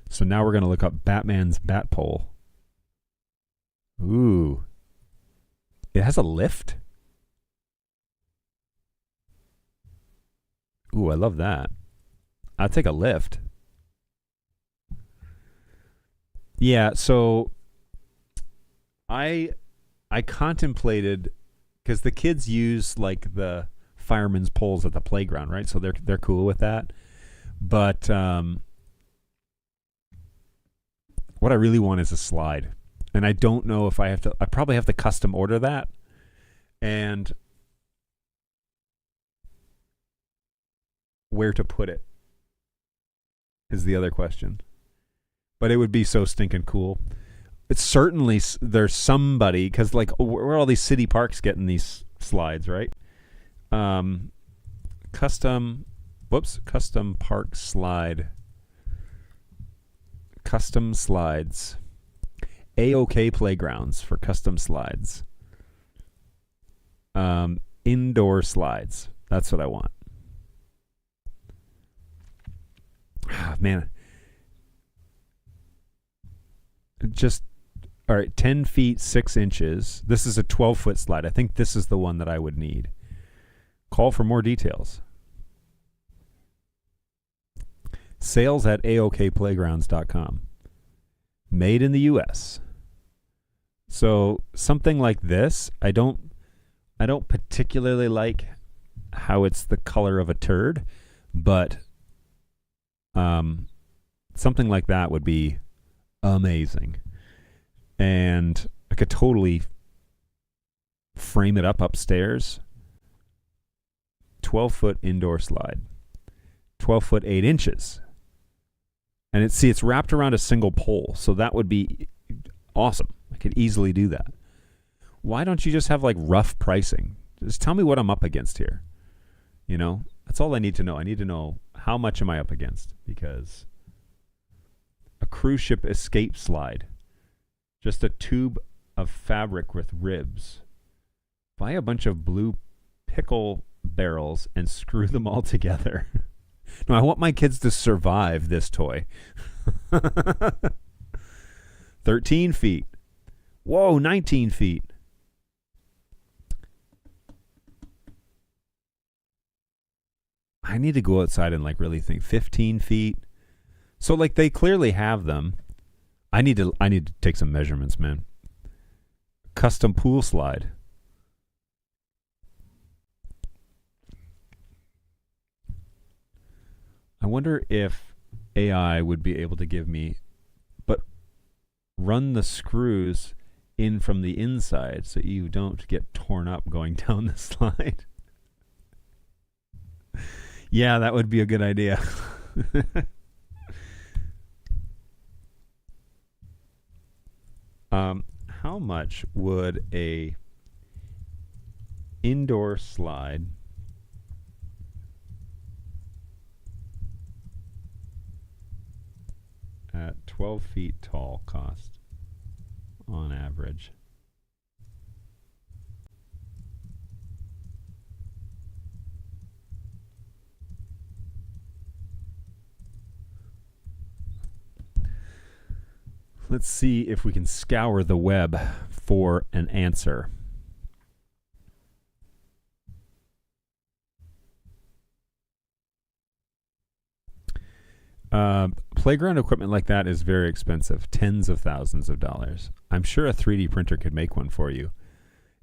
[SPEAKER 1] so now we're going to look up Batman's bat pole. Ooh. It has a lift? Ooh, I love that. I'll take a lift. Yeah, so I contemplated, because the kids use like the fireman's poles at the playground, right? So they're cool with that. But what I really want is a slide. And I don't know if I probably have to custom order that. And where to put it is the other question. But it would be so stinking cool. It's certainly, there's somebody, because like, where are all these city parks getting these slides, right? Custom park slide. Custom slides. A-OK Playgrounds for custom slides. Indoor slides. That's what I want. Man. Just, all right, 10 feet, 6 inches. This is a 12-foot slide. I think this is the one that I would need. Call for more details. Sales at aokplaygrounds.com. Made in the U.S. So something like this, I don't particularly like how it's the color of a turd, but something like that would be amazing. And I could totally frame it up upstairs. 12-foot indoor slide. 12 foot 8 inches. And it's wrapped around a single pole, so that would be awesome. I could easily do that. Why don't you just have like rough pricing? Just tell me what I'm up against here. You know, that's all I need to know. I need to know how much am I up against, because a cruise ship escape slide, just a tube of fabric with ribs. Buy a bunch of blue pickle barrels and screw them all together. No, I want my kids to survive this toy. 13 feet. Whoa, 19 feet. I need to go outside and like really think. 15 feet. So like they clearly have them. I need to take some measurements, man. Custom pool slide. I wonder if AI would be able to give me, but run the screws in from the inside so you don't get torn up going down the slide. Yeah, that would be a good idea. How much would a indoor slide at 12 feet tall cost on average? Let's see if we can scour the web for an answer. Playground equipment like that is very expensive, tens of thousands of dollars. I'm sure a 3D printer could make one for you.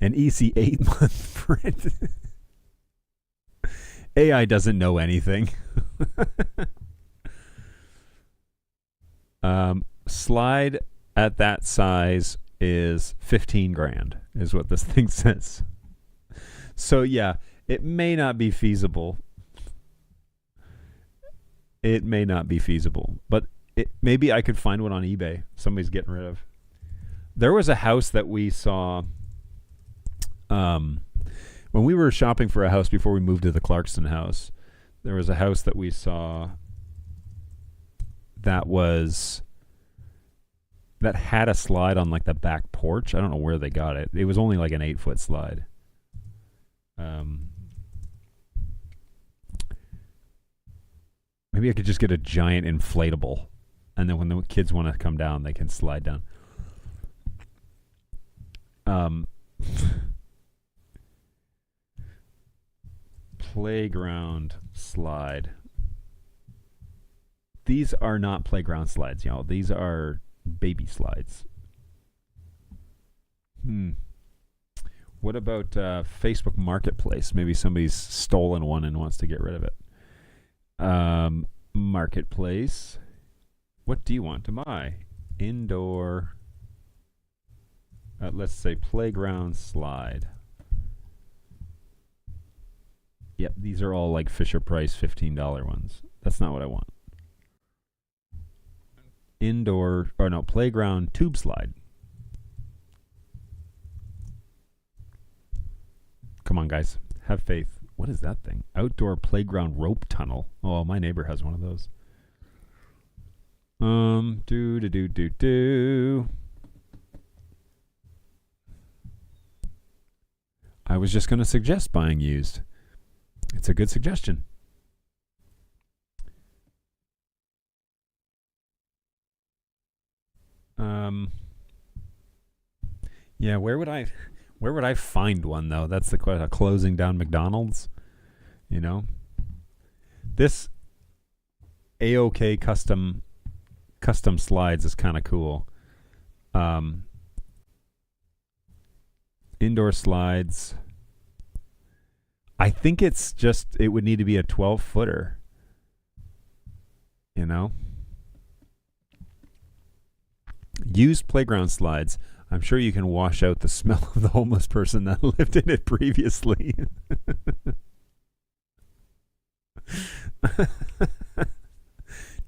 [SPEAKER 1] An easy 8-month print. AI doesn't know anything. Slide at that size is 15 grand, is what this thing says. So yeah, it may not be feasible. It may not be feasible, but maybe I could find one on eBay. Somebody's getting rid of. There was a house that we saw when we were shopping for a house before we moved to the Clarkston house. There was a house that we saw that had a slide on like the back porch. I don't know where they got it. It was only like an 8-foot slide. Maybe I could just get a giant inflatable, and then when the kids want to come down, they can slide down. Playground slide. These are not playground slides, y'all. These are baby slides. What about Facebook Marketplace? Maybe somebody's stolen one and wants to get rid of it. Marketplace. What do you want to buy? Indoor. Let's say playground slide. Yep, these are all like Fisher Price $15 ones. That's not what I want. Indoor, or no, playground tube slide. Come on, guys. Have faith. What is that thing? Outdoor playground rope tunnel. Oh, my neighbor has one of those. I was just going to suggest buying used. It's a good suggestion. Yeah, where would I find one though? That's the question. Closing down McDonald's, you know. This AOK custom slides is kind of cool. Indoor slides. I think it would need to be a 12-footer. You know? Used playground slides. I'm sure you can wash out the smell of the homeless person that lived in it previously.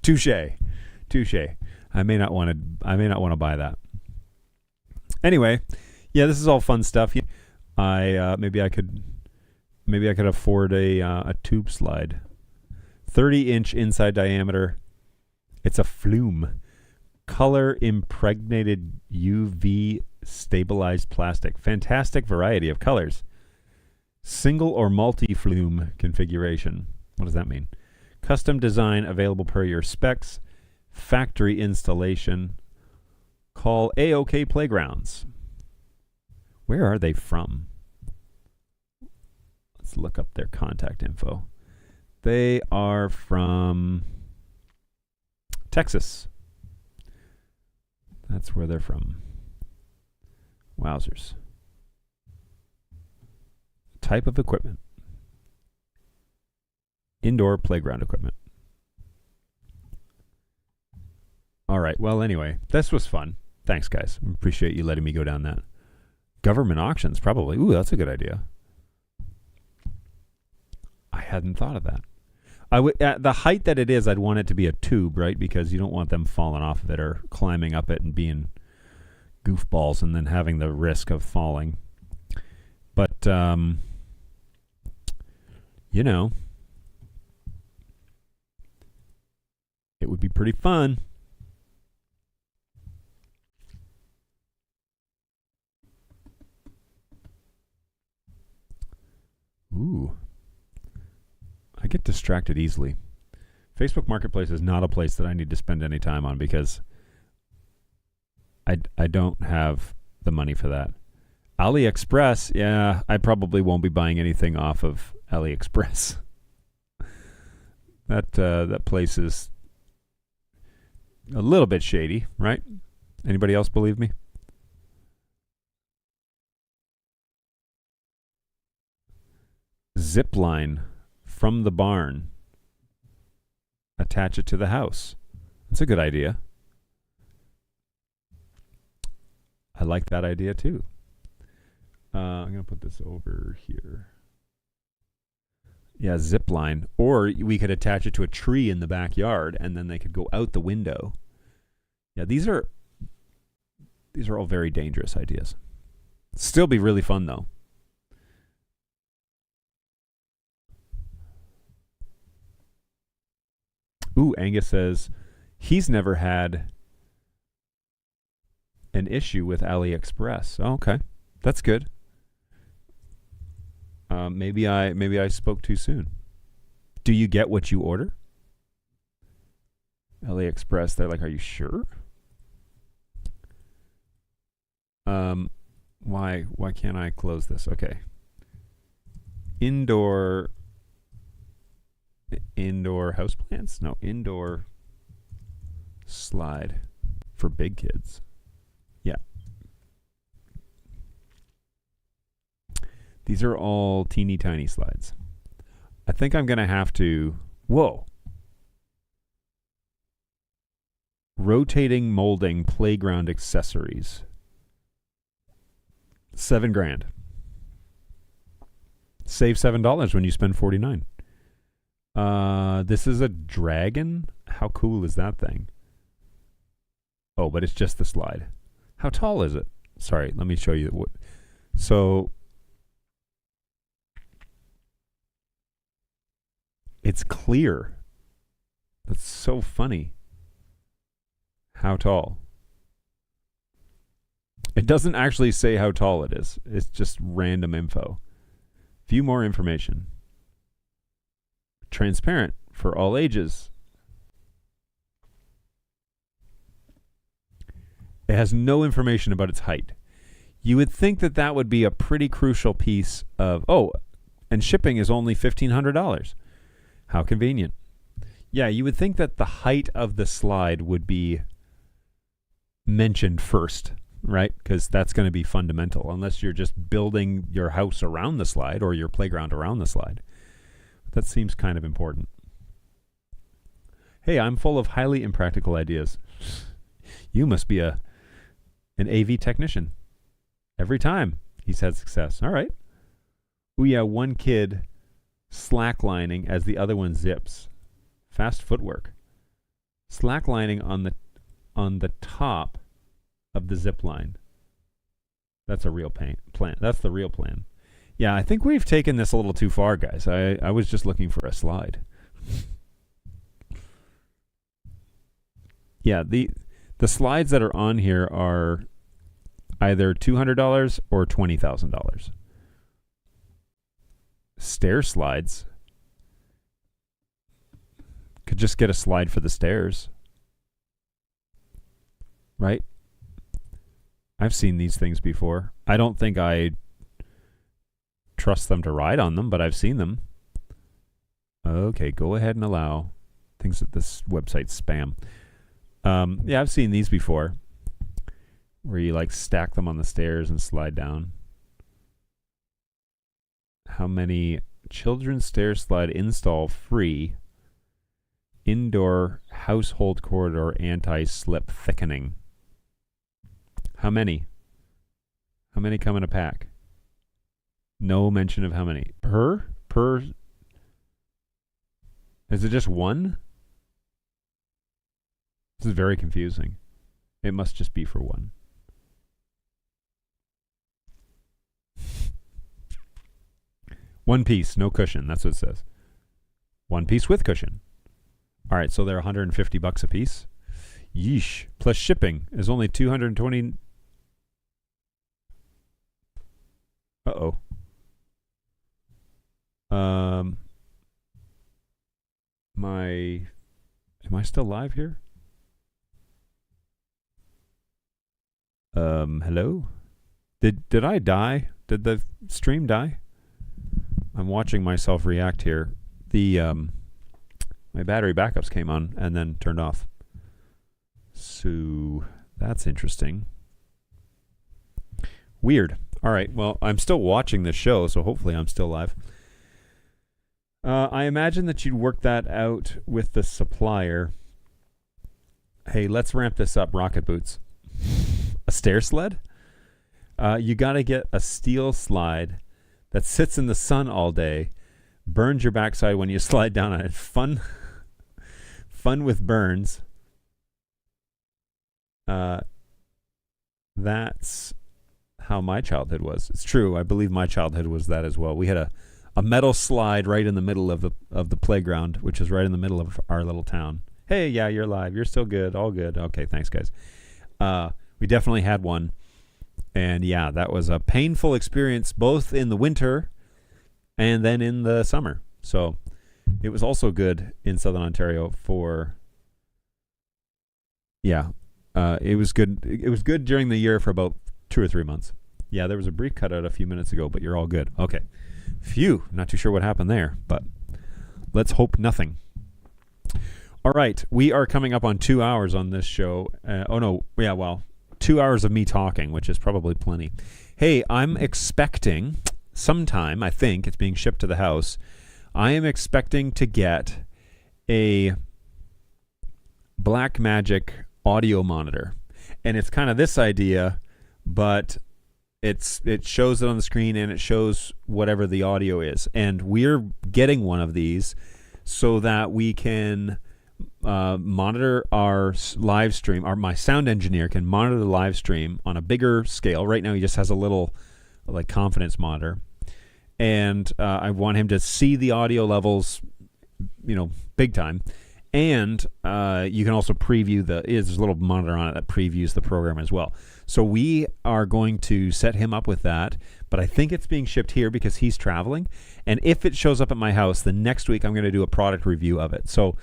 [SPEAKER 1] Touche. I may not want to buy that. Anyway, yeah, this is all fun stuff. Maybe I could afford a tube slide. 30-inch inside diameter. It's a flume. Color impregnated UV stabilized plastic. Fantastic variety of colors. Single or multi-flume configuration. What does that mean? Custom design available per your specs. Factory installation. Call AOK Playgrounds. Where are they from? Let's look up their contact info. They are from Texas. That's where they're from. Wowzers. Type of equipment. Indoor playground equipment. All right. Well, anyway, this was fun. Thanks, guys. Appreciate you letting me go down that. Government auctions, probably. Ooh, that's a good idea. I hadn't thought of that. At the height that it is, I'd want it to be a tube, right? Because you don't want them falling off of it or climbing up it and being goofballs and then having the risk of falling. But, you know, it would be pretty fun. Ooh. I get distracted easily. Facebook Marketplace is not a place that I need to spend any time on because I don't have the money for that. AliExpress, yeah, I probably won't be buying anything off of AliExpress. That place is a little bit shady, right? Anybody else believe me? Zip line from the barn. Attach it to the house. That's a good idea. I like that idea too. I'm going to put this over here. Yeah, zip line. Or we could attach it to a tree in the backyard and then they could go out the window. Yeah, these are all very dangerous ideas. Still be really fun though. Ooh, Angus says he's never had an issue with AliExpress. Oh, okay, that's good. Maybe I spoke too soon. Do you get what you order? AliExpress, they're like, are you sure? Why can't I close this? Okay. Indoor houseplants? No, indoor slide for big kids. Yeah. These are all teeny tiny slides. I think I'm going to have to... Whoa. Rotating molding playground accessories. $7,000. Save $7 when you spend $49. This is a dragon? How cool is that thing? Oh, but it's just the slide. How tall is it? Sorry, let me show you what. So it's clear. That's so funny. How tall? It doesn't actually say how tall it is. It's just random info. View more information. Transparent for all ages. It has no information about its height. You would think that that would be a pretty crucial piece of... Oh, and shipping is only $1,500. How convenient. Yeah, you would think that the height of the slide would be mentioned first, right? Because that's going to be fundamental, unless you're just building your house around the slide or your playground around the slide. That seems kind of important. Hey, I'm full of highly impractical ideas. You must be an AV technician. Every time he's had success. All right. Oh yeah, one kid slacklining as the other one zips. Fast footwork. Slacklining on the top of the zip line. That's a real plan. That's the real plan. Yeah, I think we've taken this a little too far, guys. I was just looking for a slide. Yeah, the slides that are on here are either $200 or $20,000. Stair slides. Could just get a slide for the stairs. Right? I've seen these things before. I don't think I trust them to ride on them, but I've seen them. Okay, go ahead and allow things that this website's spam. Yeah, I've seen these before, where you like stack them on the stairs and slide down. How many children's stair slide install free indoor household corridor anti-slip thickening? How many? How many come in a pack? No mention of how many. Per? Is it just one? This is very confusing. It must just be for one. One piece, no cushion. That's what it says. One piece with cushion. All right, so they're $150 a piece. Yeesh. Plus shipping is only $220. Uh-oh. Am I still live here? Hello? Did I die? Did the stream die? I'm watching myself react here. My battery backups came on and then turned off. So that's interesting. Weird. All right. Well, I'm still watching this show, so hopefully I'm still live. I imagine that you'd work that out with the supplier. Hey, let's ramp this up, rocket boots. A stair sled? You got to get a steel slide that sits in the sun all day, burns your backside when you slide down on it. Fun with burns. That's how my childhood was. It's true. I believe my childhood was that as well. We had a metal slide right in the middle of the playground, which is right in the middle of our little town. Hey, yeah, you're live. You're still good. All good. Okay, thanks, guys. We definitely had one. And yeah, that was a painful experience both in the winter and then in the summer. So it was also good in Southern Ontario for... Yeah, it was good. It was good during the year for about 2 or 3 months. Yeah, there was a brief cutout a few minutes ago, but you're all good. Okay. Phew, not too sure what happened there, but let's hope nothing. All right, we are coming up on 2 hours on this show. 2 hours of me talking, which is probably plenty. Hey, I'm expecting sometime, I think, it's being shipped to the house, I am expecting to get a Blackmagic audio monitor. And it's kind of this idea, but it shows it on the screen and it shows whatever the audio is. And we're getting one of these so that we can monitor our live stream. My sound engineer can monitor the live stream on a bigger scale. Right now he just has a little like confidence monitor. And I want him to see the audio levels, big time. And you can also preview there's a little monitor on it that previews the program as well. So we are going to set him up with that, but I think it's being shipped here because he's traveling. And if it shows up at my house, the next week I'm going to do a product review of it. So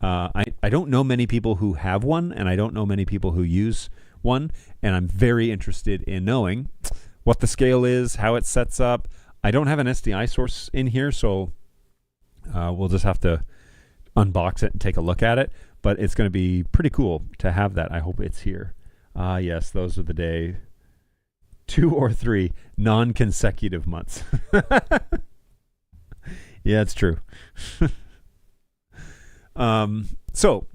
[SPEAKER 1] I don't know many people who have one, and I don't know many people who use one, and I'm very interested in knowing what the scale is, how it sets up. I don't have an SDI source in here, so we'll just have to unbox it and take a look at it, but it's going to be pretty cool to have that. I hope it's here. Yes, those are the day 2 or 3 non-consecutive months. Yeah, it's true. So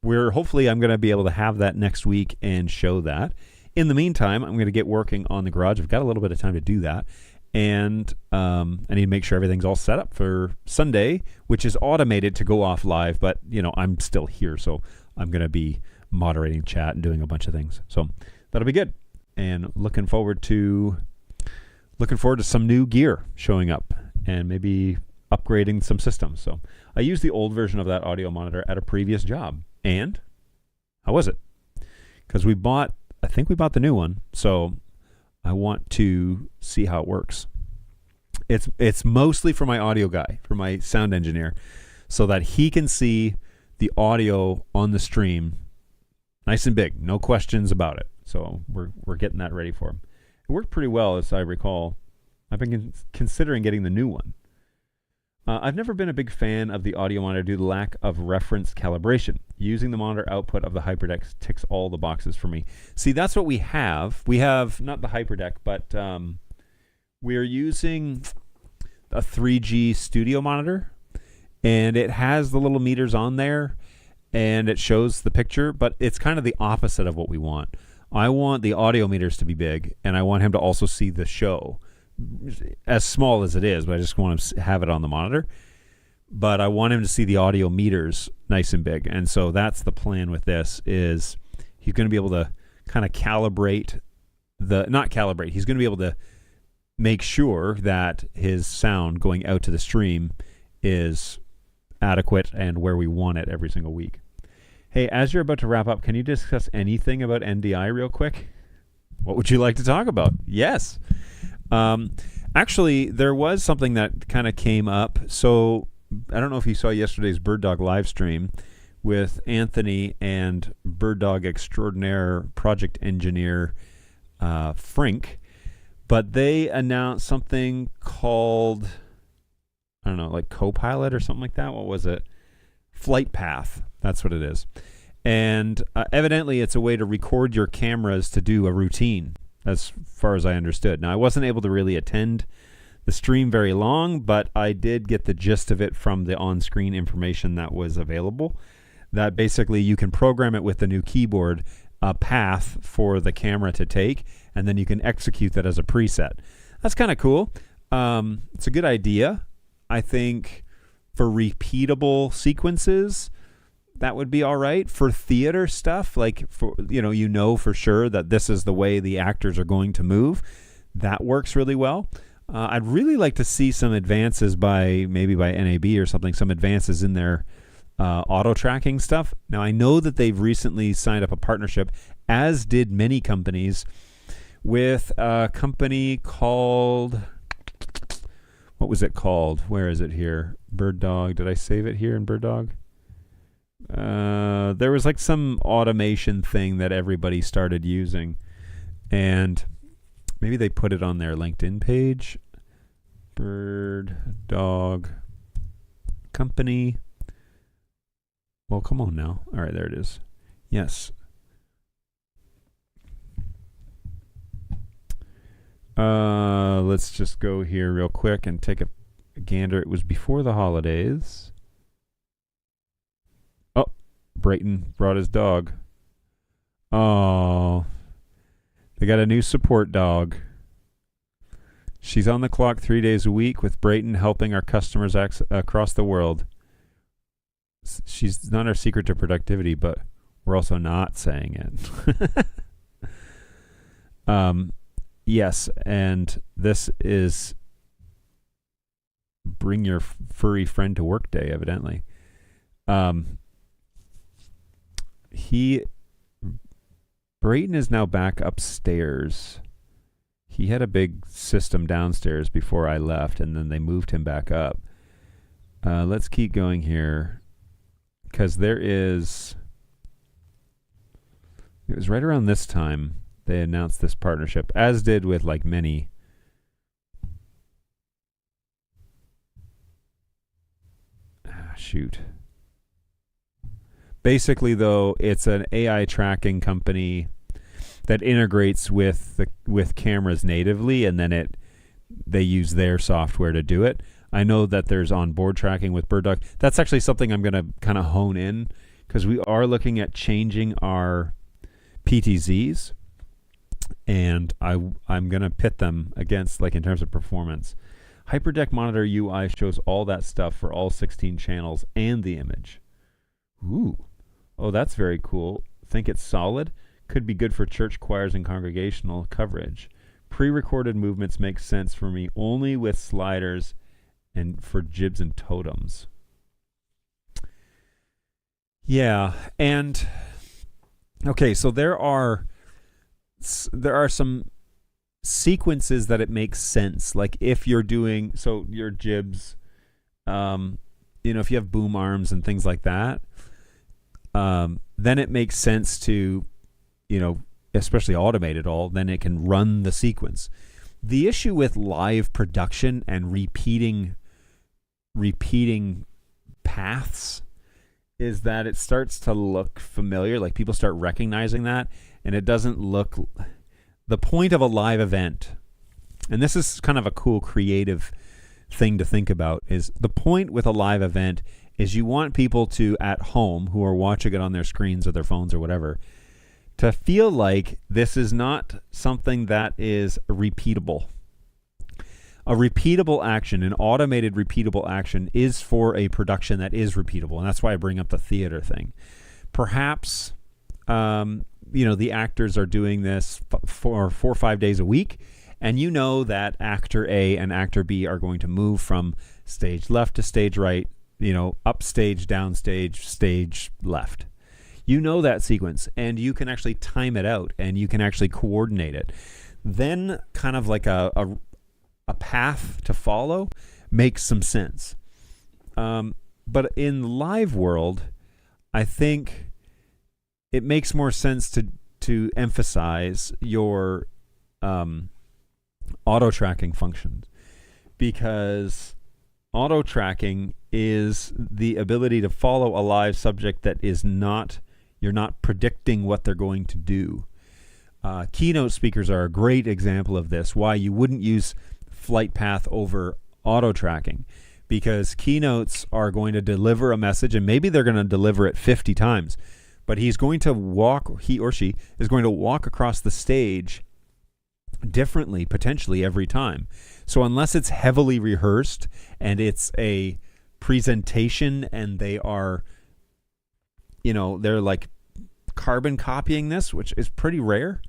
[SPEAKER 1] hopefully I'm going to be able to have that next week and show that. In the meantime, I'm going to get working on the garage. I've got a little bit of time to do that. And I need to make sure everything's all set up for Sunday, which is automated to go off live. But, I'm still here, so I'm going to be moderating chat and doing a bunch of things. So that'll be good. And looking forward to some new gear showing up and maybe upgrading some systems. So I used the old version of that audio monitor at a previous job. And how was it? Because I think we bought the new one. So I want to see how it works. It's mostly for my audio guy, for my sound engineer, so that he can see the audio on the stream nice and big, no questions about it. So we're getting that ready for him. It worked pretty well, as I recall. I've been considering getting the new one. I've never been a big fan of the audio monitor due to the lack of reference calibration. Using the monitor output of the HyperDeck ticks all the boxes for me. See, that's what we have. We have not the HyperDeck, but we're using a 3G studio monitor, and it has the little meters on there, and it shows the picture, but it's kind of the opposite of what we want. I want the audio meters to be big, and I want him to also see the show. As small as it is, but I just want to have it on the monitor. But I want him to see the audio meters nice and big. And so that's the plan with this, is he's going to be able to kind of he's going to be able to make sure that his sound going out to the stream is adequate and where we want it every single week. Hey, as you're about to wrap up, can you discuss anything about NDI real quick? What would you like to talk about? Yes. Actually, there was something that kind of came up. So I don't know if you saw yesterday's Bird Dog live stream with Anthony and Bird Dog extraordinaire project engineer Frink, but they announced something called, I don't know, like Copilot or something like that. What was it? Flight Path. That's what it is. And evidently it's a way to record your cameras to do a routine, as far as I understood. Now, I wasn't able to really attend the stream very long, but I did get the gist of it from the on-screen information that was available, that basically you can program it with the new keyboard, a path for the camera to take, and then you can execute that as a preset. That's kind of cool. It's a good idea. I think for repeatable sequences, that would be all right. For theater stuff, like for for sure that this is the way the actors are going to move, that works really well. I'd really like to see some advances by NAB or something, some advances in their auto tracking stuff. Now, I know that they've recently signed up a partnership, as did many companies, with a company called, what was it called? Where is it here? Bird Dog. Did I save it here in Bird Dog? There was like some automation thing that everybody started using, and maybe they put it on their LinkedIn page. Bird Dog Company. Well, come on now. All right, there it is. Yes. Let's just go here real quick and take a gander. It was before the holidays. Oh, Brayton brought his dog. Oh, they got a new support dog. She's on the clock 3 days a week with Brayton helping our customers across the world. She's not our secret to productivity, but we're also not saying it. Yes, and this is Bring Your Furry Friend to Work Day, evidently. Brayton is now back upstairs. He had a big system downstairs before I left, and then they moved him back up. Let's keep going here, because it was right around this time they announced this partnership, as did with like many. Shoot. Basically, though, it's an AI tracking company that integrates with cameras natively, and then they use their software to do it. I know that there's onboard tracking with BirdDog. That's actually something I'm going to kind of hone in, because we are looking at changing our PTZs, and I'm going to pit them against, like, in terms of performance. HyperDeck Monitor UI shows all that stuff for all 16 channels and the image. Ooh. Oh, that's very cool. Think it's solid? Could be good for church choirs and congregational coverage. Pre-recorded movements make sense for me only with sliders and for jibs and totems. Yeah, and okay, so there are some sequences that it makes sense. Like if you're doing, so your jibs, if you have boom arms and things like that, then it makes sense to, especially automate it all, then it can run the sequence. The issue with live production and repeating paths is that it starts to look familiar, like people start recognizing that, and it doesn't look... The point of a live event, and this is kind of a cool creative thing to think about, is the point with a live event is you want people to, at home, who are watching it on their screens or their phones or whatever, to feel like this is not something that is repeatable. A repeatable action, an automated repeatable action, is for a production that is repeatable, and that's why I bring up the theater thing. Perhaps... the actors are doing this for 4 or 5 days a week, and that actor A and actor B are going to move from stage left to stage right, up stage, down stage, stage left. That sequence, and you can actually time it out, and you can actually coordinate it. Then kind of like a path to follow makes some sense. But in the live world, I think it makes more sense to emphasize your auto tracking functions, because auto tracking is the ability to follow a live subject that is not, you're not predicting what they're going to do. Keynote speakers are a great example of this, why you wouldn't use flight path over auto tracking, because keynotes are going to deliver a message, and maybe they're going to deliver it 50 times. But he or she is going to walk across the stage differently, potentially, every time. So unless it's heavily rehearsed and it's a presentation and they are, they're like carbon copying this, which is pretty rare.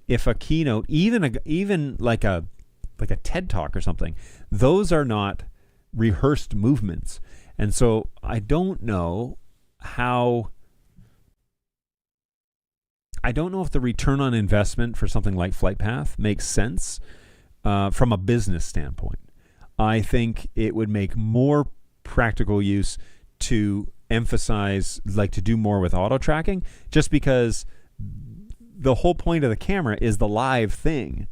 [SPEAKER 1] If a keynote, even like a TED Talk or something, those are not rehearsed movements. And so I don't know if the return on investment for something like Flight Path makes sense from a business standpoint. I think it would make more practical use to emphasize, like to do more with auto tracking, just because the whole point of the camera is the live thing.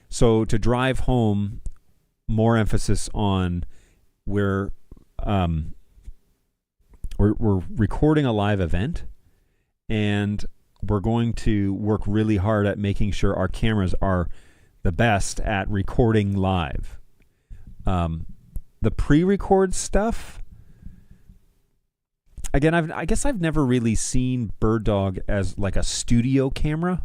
[SPEAKER 1] So to drive home more emphasis on we're recording a live event, and we're going to work really hard at making sure our cameras are the best at recording live. The pre-record stuff, again, I guess I've never really seen BirdDog as like a studio camera.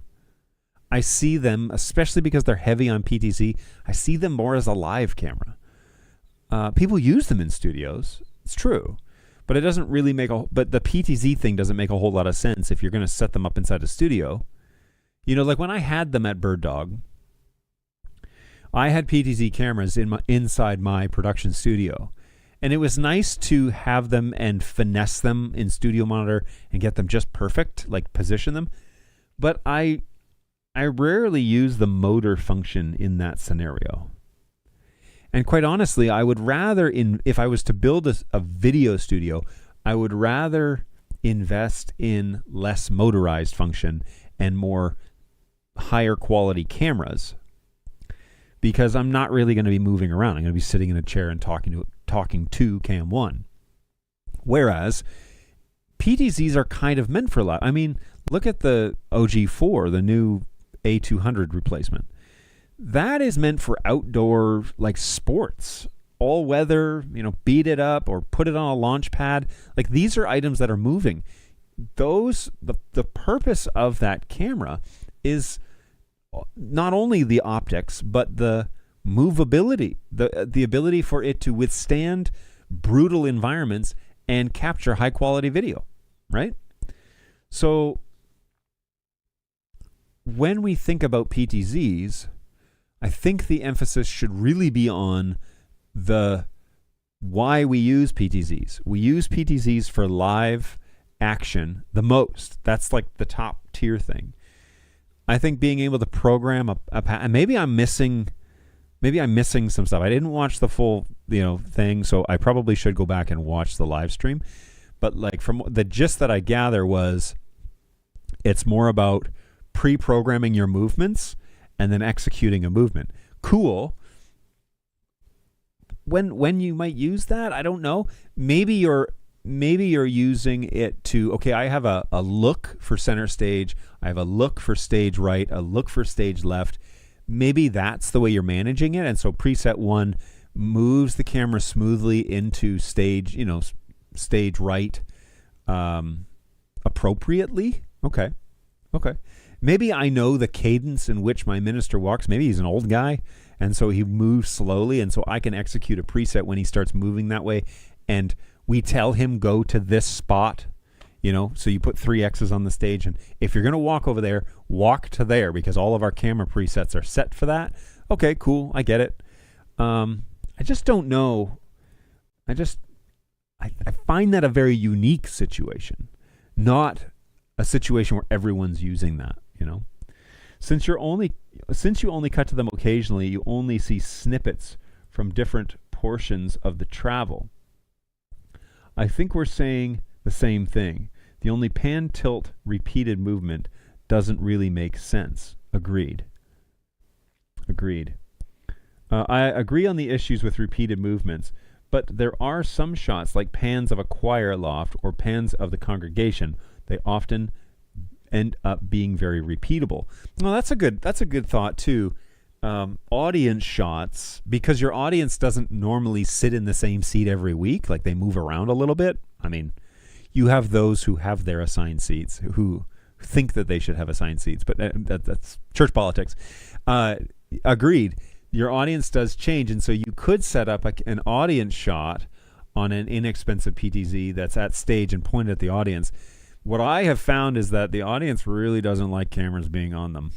[SPEAKER 1] I see them, especially because they're heavy on PTZ, I see them more as a live camera. People use them in studios. It's true. But it doesn't really but the PTZ thing doesn't make a whole lot of sense if you're going to set them up inside a studio. Like when I had them at BirdDog, I had PTZ cameras inside my production studio, And it was nice to have them and finesse them in Studio Monitor and get them just perfect, like position them. But I rarely use the motor function in that scenario. And quite honestly, I would rather, if I was to build a video studio, I would rather invest in less motorized function and more higher quality cameras, because I'm not really going to be moving around. I'm going to be sitting in a chair and talking to Cam 1. Whereas PTZs are kind of meant for live. I mean, look at the OG4, the new A200 replacement. That is meant for outdoor, like, sports, all weather, beat it up or put it on a launch pad. Like, these are items that are moving. The purpose of that camera is not only the optics, but the movability, the ability for it to withstand brutal environments and capture high quality video, right? So when we think about PTZs, I think the emphasis should really be on the why we use PTZs. We use PTZs for live action the most. That's like the top tier thing. I think being able to program and maybe I'm missing some stuff. I didn't watch the full, thing, so I probably should go back and watch the live stream. But like from the gist that I gather was it's more about pre-programming your movements and then executing a movement. Cool. When you might use that, I don't know. Maybe you're using it to, okay, I have a look for center stage, I have a look for stage right, a look for stage left. Maybe that's the way you're managing it. And so preset 1 moves the camera smoothly into stage right appropriately. Okay. Maybe I know the cadence in which my minister walks. Maybe he's an old guy, and so he moves slowly, and so I can execute a preset when he starts moving that way. And we tell him go to this spot, so you put 3 X's on the stage, and if you're going to walk over there, walk to there, because all of our camera presets are set for that. Okay, cool. I get it. I just don't know. I find that a very unique situation, not a situation where everyone's using that, Since you only cut to them occasionally, you only see snippets from different portions of the travel. I think we're saying the same thing. The only pan tilt repeated movement doesn't really make sense. Agreed. I agree on the issues with repeated movements, but there are some shots like pans of a choir loft or pans of the congregation. They often end up being very repeatable. Well, that's a good thought too. Audience shots, because your audience doesn't normally sit in the same seat every week, like they move around a little bit. I mean, you have those who have their assigned seats, who think that they should have assigned seats, but that's church politics. Agreed. Your audience does change, and so you could set up an audience shot on an inexpensive PTZ that's at stage and point at the audience. What I have found is that the audience really doesn't like cameras being on them.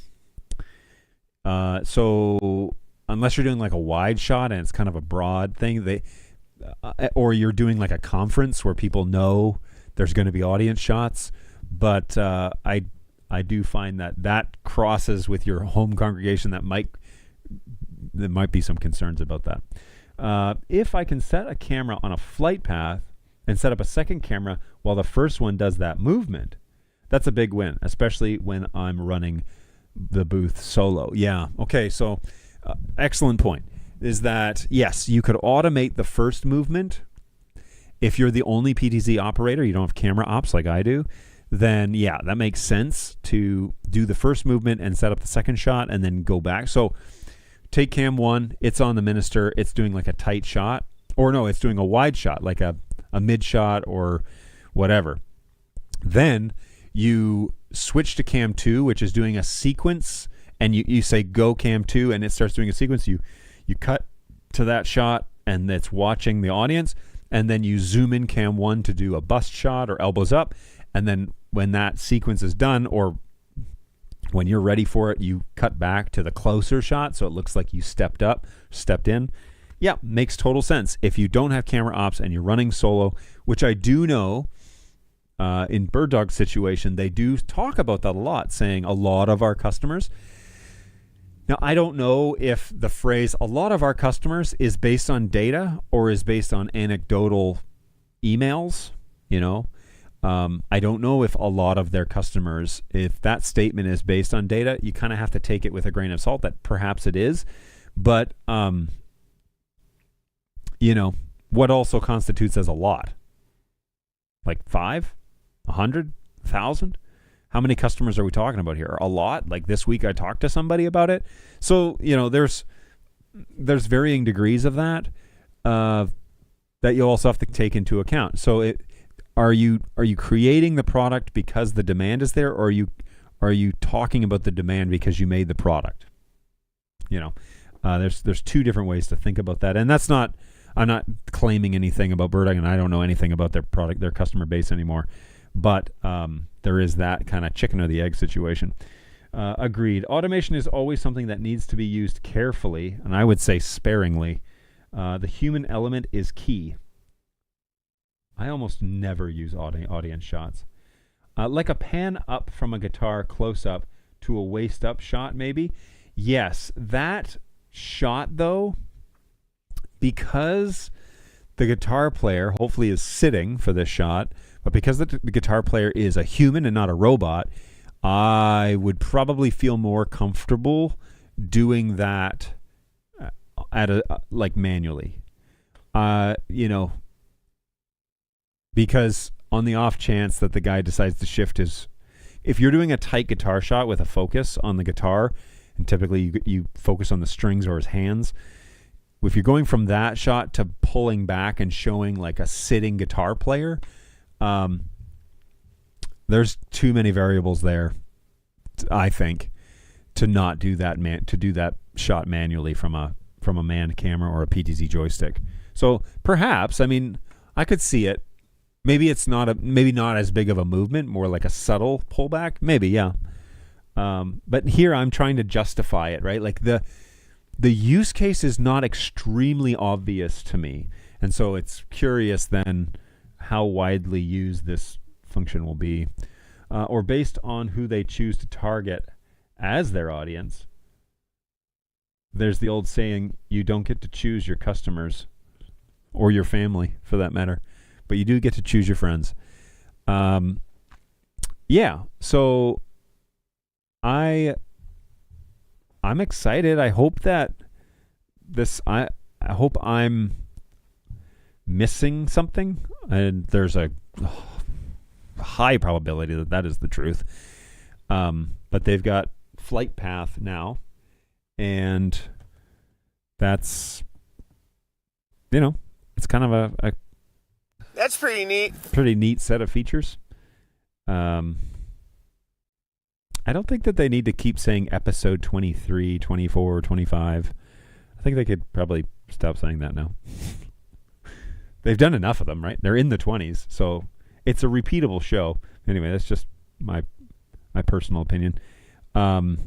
[SPEAKER 1] So unless you're doing like a wide shot and it's kind of a broad thing, or you're doing like a conference where people know there's going to be audience shots. But I do find that crosses with your home congregation. There might be some concerns about that. If I can set a camera on a flight path and set up a second camera while the first one does that movement, that's a big win, especially when I'm running the booth solo. Yeah. Okay. So excellent point is that, yes, you could automate the first movement. If you're the only PTZ operator, you don't have camera ops like I do, then yeah, that makes sense to do the first movement and set up the second shot and then go back. So take cam 1, it's on the minister, it's doing like a tight shot, or no, it's doing a wide shot, like a mid shot or whatever. Then you switch to cam 2, which is doing a sequence, and you say go cam 2 and it starts doing a sequence. You cut to that shot and it's watching the audience, and then you zoom in cam 1 to do a bust shot or elbows up, and then when that sequence is done, or when you're ready for it, you cut back to the closer shot so it looks like you stepped in. Yeah, makes total sense. If you don't have camera ops and you're running solo, which I do know in Bird Dog's situation, they do talk about that a lot, saying a lot of our customers. Now, I don't know if the phrase "a lot of our customers" is based on data or is based on anecdotal emails. I don't know if a lot of their customers, if that statement is based on data, you kind of have to take it with a grain of salt that perhaps it is. But, what also constitutes as a lot? Like 5, 100, 1,000? How many customers are we talking about here? A lot? Like this week I talked to somebody about it. So, there's varying degrees of that that you'll also have to take into account. So are you creating the product because the demand is there, or are you talking about the demand because you made the product? There's two different ways to think about that. And I'm not claiming anything about Bird Dog, and I don't know anything about their product, their customer base anymore. But there is that kind of chicken or the egg situation. Agreed. Automation is always something that needs to be used carefully, and I would say sparingly. The human element is key. I almost never use audience shots. Like a pan up from a guitar close up to a waist up shot, maybe. Yes, that shot though, because the guitar player hopefully is sitting for this shot, but because the guitar player is a human and not a robot, I would probably feel more comfortable doing that manually. Because on the off chance that the guy decides to shift if you're doing a tight guitar shot with a focus on the guitar, and typically you focus on the strings or his hands, if you're going from that shot to pulling back and showing like a sitting guitar player, there's too many variables there, I think, to not do that to do that shot manually from a manned camera or a PTZ joystick. So perhaps, I could see it. Maybe it's not as big of a movement, more like a subtle pullback. Maybe, yeah. But here I'm trying to justify it, right? Like the use case is not extremely obvious to me. And so it's curious then how widely used this function will be. Or based on who they choose to target as their audience. There's the old saying, you don't get to choose your customers or your family for that matter, but you do get to choose your friends. So I'm excited. I hope that I hope I'm missing something, and there's a high probability that is the truth. But they've got flight path now, and that's, it's kind of a
[SPEAKER 4] That's pretty neat.
[SPEAKER 1] Pretty neat set of features. I don't think that they need to keep saying episode 23, 24, 25. I think they could probably stop saying that now. They've done enough of them, right? They're in the 20s, so it's a repeatable show. Anyway, that's just my personal opinion. I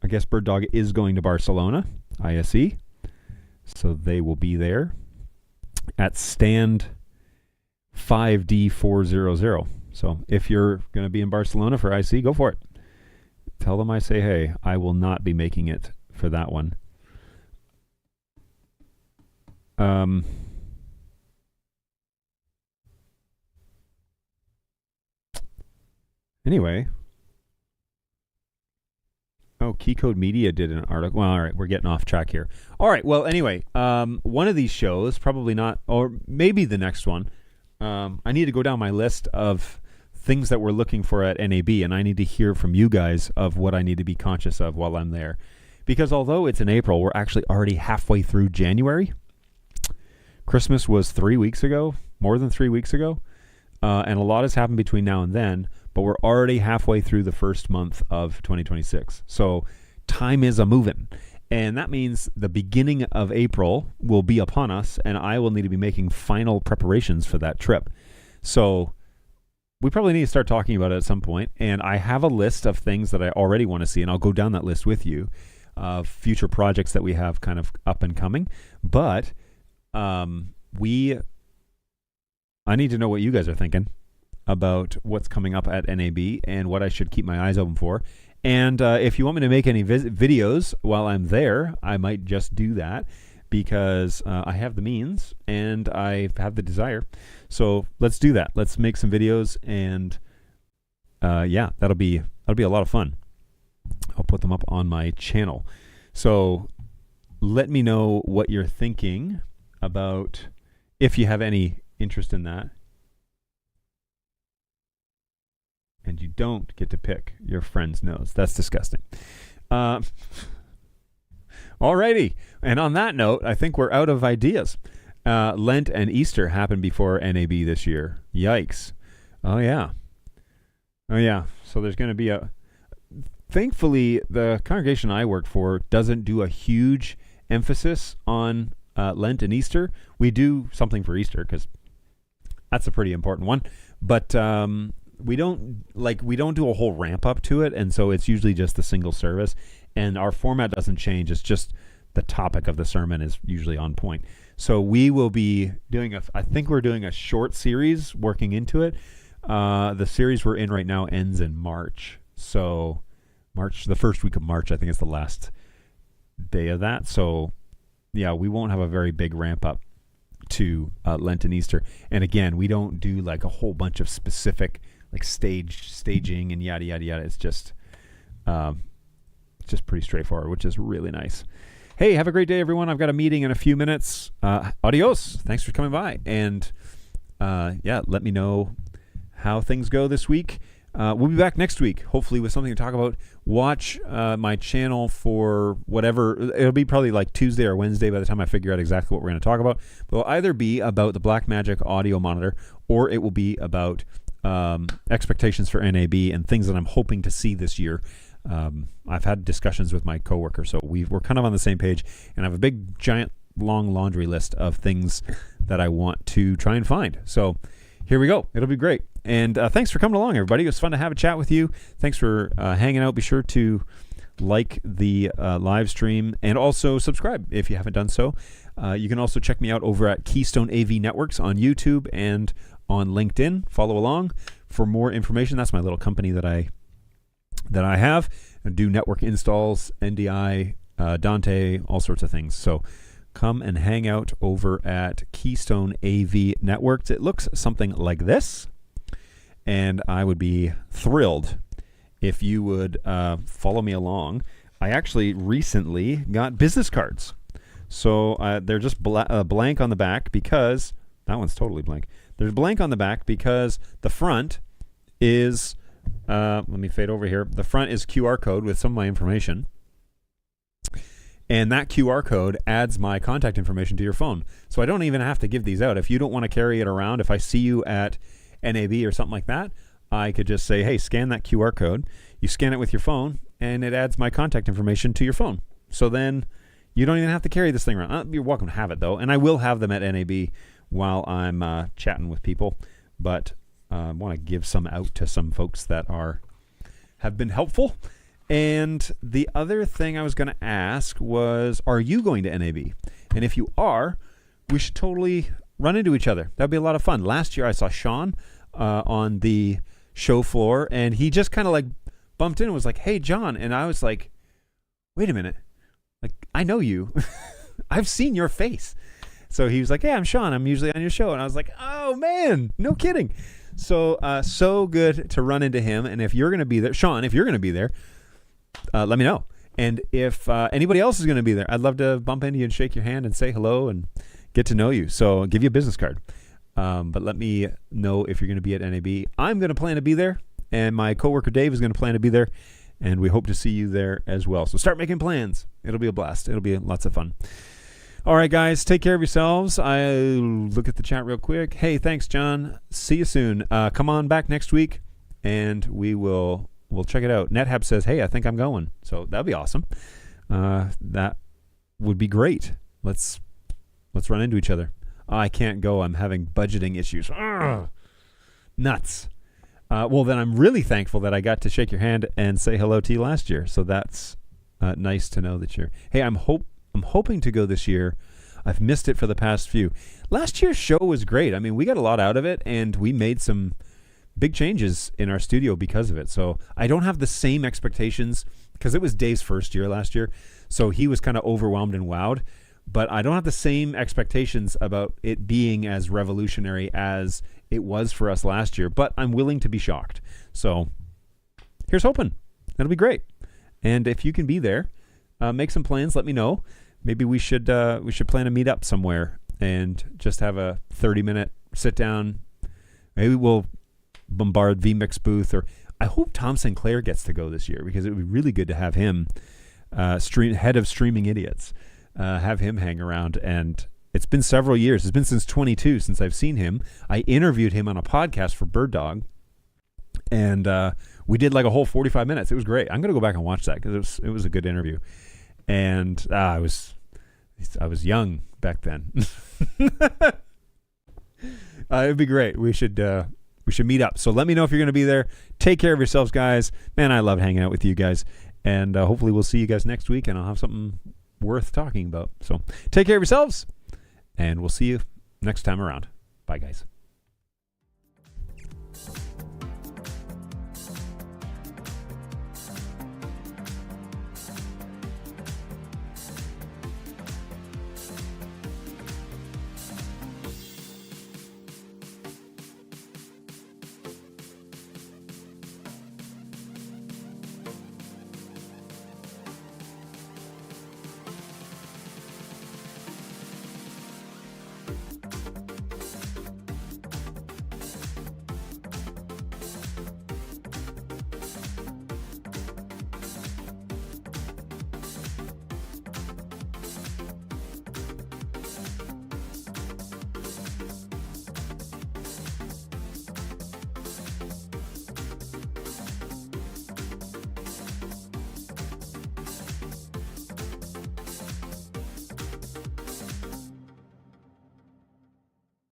[SPEAKER 1] guess Bird Dog is going to Barcelona, ISE, so they will be there at stand 5D400. So if you're going to be in Barcelona for IC, go for it. Tell them I say, hey, I will not be making it for that one. Anyway. Oh, Keycode Media did an article. Well, all right, we're getting off track here. All right, well, anyway, one of these shows, probably not, or maybe the next one, I need to go down my list of things that we're looking for at NAB, and I need to hear from you guys of what I need to be conscious of while I'm there. Because although it's in April, we're actually already halfway through January. Christmas was 3 weeks ago, more than 3 weeks ago, and a lot has happened between now and then, but we're already halfway through the first month of 2026. So time is a-moving. And that means the beginning of April will be upon us, and I will need to be making final preparations for that trip. So we probably need to start talking about it at some point. And I have a list of things that I already want to see, and I'll go down that list with you. future projects that we have kind of up and coming. But I need to know what you guys are thinking about what's coming up at NAB and what I should keep my eyes open for. And if you want me to make any videos while I'm there, I might just do that because I have the means and I have the desire. So let's do that. Let's make some videos, and that'll be a lot of fun. I'll put them up on my channel. So let me know what you're thinking about, if you have any interest in that. And you don't get to pick your friend's nose. That's disgusting. Alrighty. And on that note, I think we're out of ideas. Lent and Easter happened before NAB this year. Yikes. Oh, yeah. So there's going to be thankfully, the congregation I work for doesn't do a huge emphasis on Lent and Easter. We do something for Easter because that's a pretty important one. But we don't do a whole ramp up to it, and so it's usually just the single service, and our format doesn't change. It's just the topic of the sermon is usually on point. So we will be doing I think we're doing a short series working into it. The series we're in right now ends in March. So the first week of March, I think is the last day of that. So yeah, we won't have a very big ramp up to Lent and Easter. And again, we don't do like a whole bunch of specific like staging and yada yada yada. It's just pretty straightforward, which is really nice. Hey, have a great day, everyone. I've got a meeting in a few minutes. Adios. Thanks for coming by, and let me know how things go this week. We'll be back next week, hopefully with something to talk about. Watch my channel for whatever. It'll be probably like Tuesday or Wednesday by the time I figure out exactly what we're going to talk about. But it'll either be about the Blackmagic audio monitor, or it will be about expectations for NAB and things that I'm hoping to see this year. I've had discussions with my coworker, so we're kind of on the same page, and I have a big, giant, long laundry list of things that I want to try and find. So here we go. It'll be great. And thanks for coming along, everybody. It was fun to have a chat with you. Thanks for hanging out. Be sure to like the live stream and also subscribe if you haven't done so. You can also check me out over at Keystone AV Networks on YouTube and on LinkedIn. Follow along for more information. That's my little company that I have. I do network installs, NDI, Dante, all sorts of things. So come and hang out over at Keystone AV Networks. It looks something like this, and I would be thrilled if you would follow me along. I actually recently got business cards. So they're just blank on the back because that one's totally blank. There's blank on the back because the front is, let me fade over here. The front is QR code with some of my information. And that QR code adds my contact information to your phone. So I don't even have to give these out. If you don't want to carry it around, if I see you at NAB or something like that, I could just say, hey, scan that QR code. You scan it with your phone, and it adds my contact information to your phone. So then you don't even have to carry this thing around. You're welcome to have it, though. And I will have them at NAB while I'm chatting with people. But I want to give some out to some folks that have been helpful. And the other thing I was going to ask was, are you going to NAB? And if you are, we should totally run into each other. That'd be a lot of fun. Last year I saw Sean on the show floor, and he just kind of like bumped in and was like, hey, John. And I was like, wait a minute. Like, I know you. I've seen your face. So he was like, hey, I'm Sean. I'm usually on your show. And I was like, oh, man, no kidding. So good to run into him. And if you're going to be there, Sean, if you're going to be there, let me know. And if anybody else is going to be there, I'd love to bump into you and shake your hand and say hello and get to know you. So I'll give you a business card. But let me know if you're going to be at NAB. I'm going to plan to be there, and my coworker Dave is going to plan to be there, and we hope to see you there as well. So start making plans. It'll be a blast. It'll be lots of fun. All right, guys, take care of yourselves. I'll look at the chat real quick. Hey, thanks, John. See you soon. Come on back next week, and we'll check it out. NetHab says, hey, I think I'm going. So that'd be awesome. That would be great. Let's run into each other. I can't go. I'm having budgeting issues. Ugh. Nuts. Well, then I'm really thankful that I got to shake your hand and say hello to you last year. So that's nice to know that you're. Hey, I'm hoping to go this year. I've missed it for the past few. Last year's show was great. I mean, we got a lot out of it, and we made some big changes in our studio because of it. So I don't have the same expectations because it was Dave's first year last year. So he was kind of overwhelmed and wowed. But I don't have the same expectations about it being as revolutionary as it was for us last year. But I'm willing to be shocked. So here's hoping. That'll be great. And if you can be there, make some plans. Let me know. Maybe we should plan a meetup somewhere and just have a 30-minute sit down. Maybe we'll bombard VMix booth, or I hope Tom Sinclair gets to go this year because it would be really good to have him, head of Streaming Idiots, have him hang around. And it's been several years. It's been since 22 since I've seen him. I interviewed him on a podcast for Bird Dog, and we did like a whole 45 minutes. It was great. I'm gonna go back and watch that because it was a good interview. And I was young back then. It'd be great. We should meet up. So let me know if you're going to be there. Take care of yourselves, guys. Man, I love hanging out with you guys. And hopefully we'll see you guys next week, and I'll have something worth talking about. So take care of yourselves, and we'll see you next time around. Bye, guys.